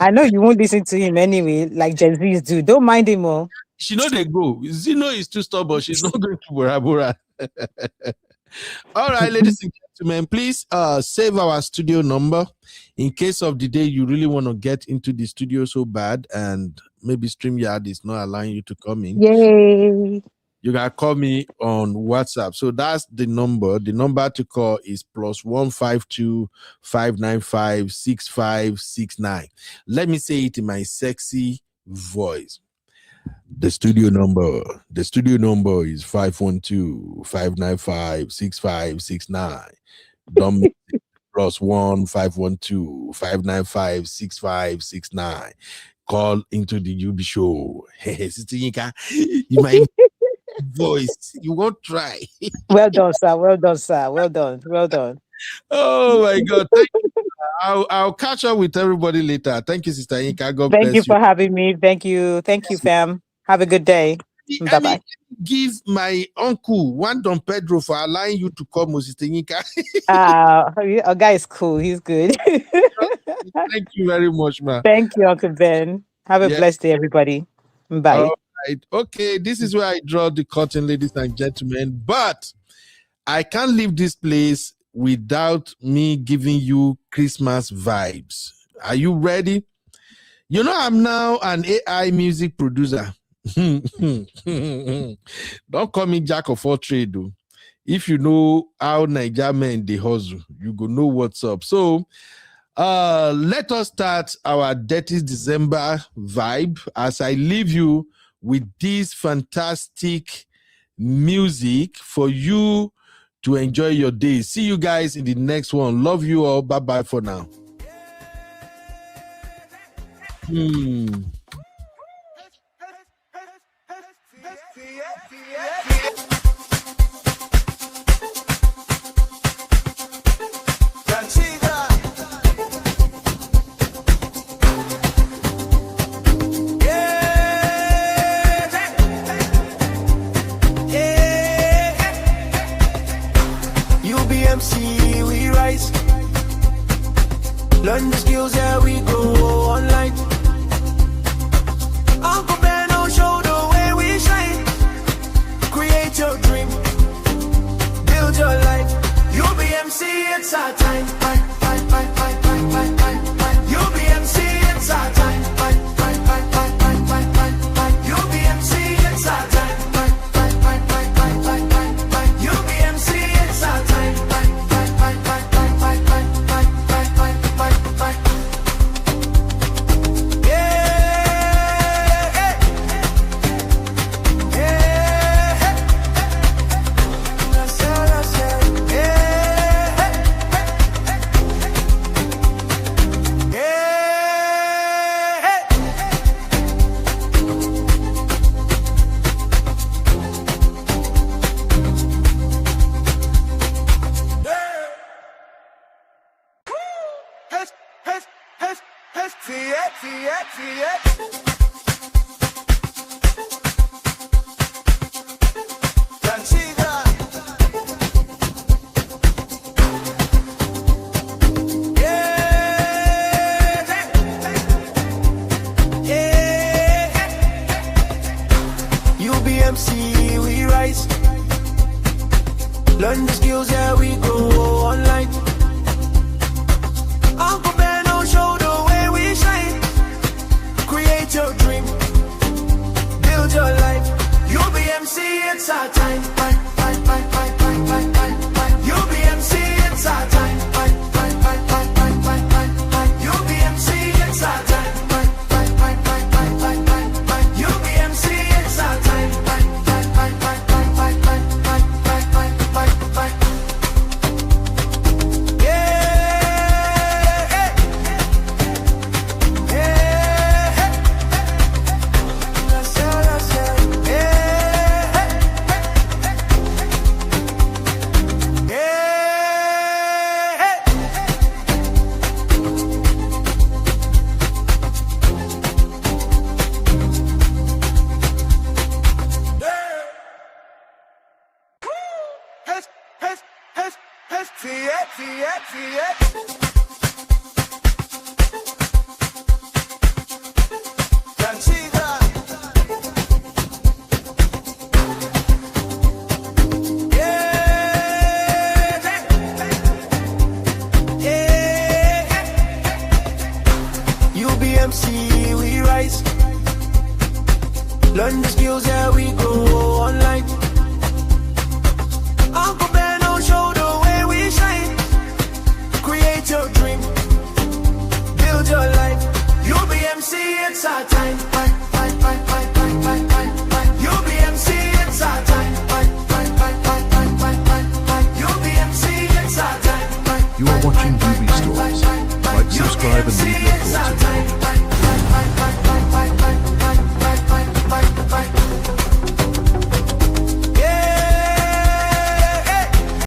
I know you won't listen to him anyway, like Gen Zs do. Don't mind him, oh. She know they go. Zeno is too stubborn. She's not going to Bora Bora. All right, ladies and gentlemen, please save our studio number in case of the day you really want to get into the studio so bad and maybe StreamYard is not allowing you to come in. Yay. You can call me on WhatsApp. So that's the number. The number to call is +152 595 6569. Let me say it in my sexy voice. The studio number is 512 595 6569. Don't miss it. +1 512 595 6569. Call into the UB show. Sister Yinka, you might voice. You won't try. Well done, sir. Well done, sir. Well done. Well done. Oh my God. Thank you. I'll catch up with everybody later. Thank you, Sister Yinka. God Thank bless you for having me. Thank you. Thank you, fam. Have a good day. Bye bye. Give my uncle one Don Pedro for allowing you to come, Sister Yinka. Our guy is cool. He's good. Thank you very much, man. Thank you, Uncle Ben. Have a blessed day, everybody. Bye. All right. Okay, this is where I draw the curtain, ladies and gentlemen. But I can't leave this place without me giving you Christmas vibes. Are you ready? You know, I'm now an AI music producer. Don't call me jack of all trades, though. If you know how Niger men they hustle, you go know what's up. So let us start our Dirty December vibe as I leave you with this fantastic music for you to enjoy your day. See you guys in the next one. Love you all. Bye-bye for now. UBMC, we rise. Learn the skills, yeah, we go online. Uncle Ben will show the way we shine. Create your dream, build your life. UBMC, it's our time. UBMC, it's our time. UBMC, it's our time. UBMC, it's our time. UBMC, we rise. Learn the skills, yeah, we go online. Uncle Ben, don't show the way we shine. Create your dream, build your life. UBMC, it's our time. UBMC, it's our time. UBMC, it's our time. UBMC, it's our time. UBMC, we rise. Learn the skills, yeah, we go online. Uncle Ben, don't show the way we shine. Create your dream, build your life. UBMC, it's our time. UBMC, it's our time. UBMC, it's our time. You are watching UB Stories. Like, subscribe and leave your thoughts in the comments.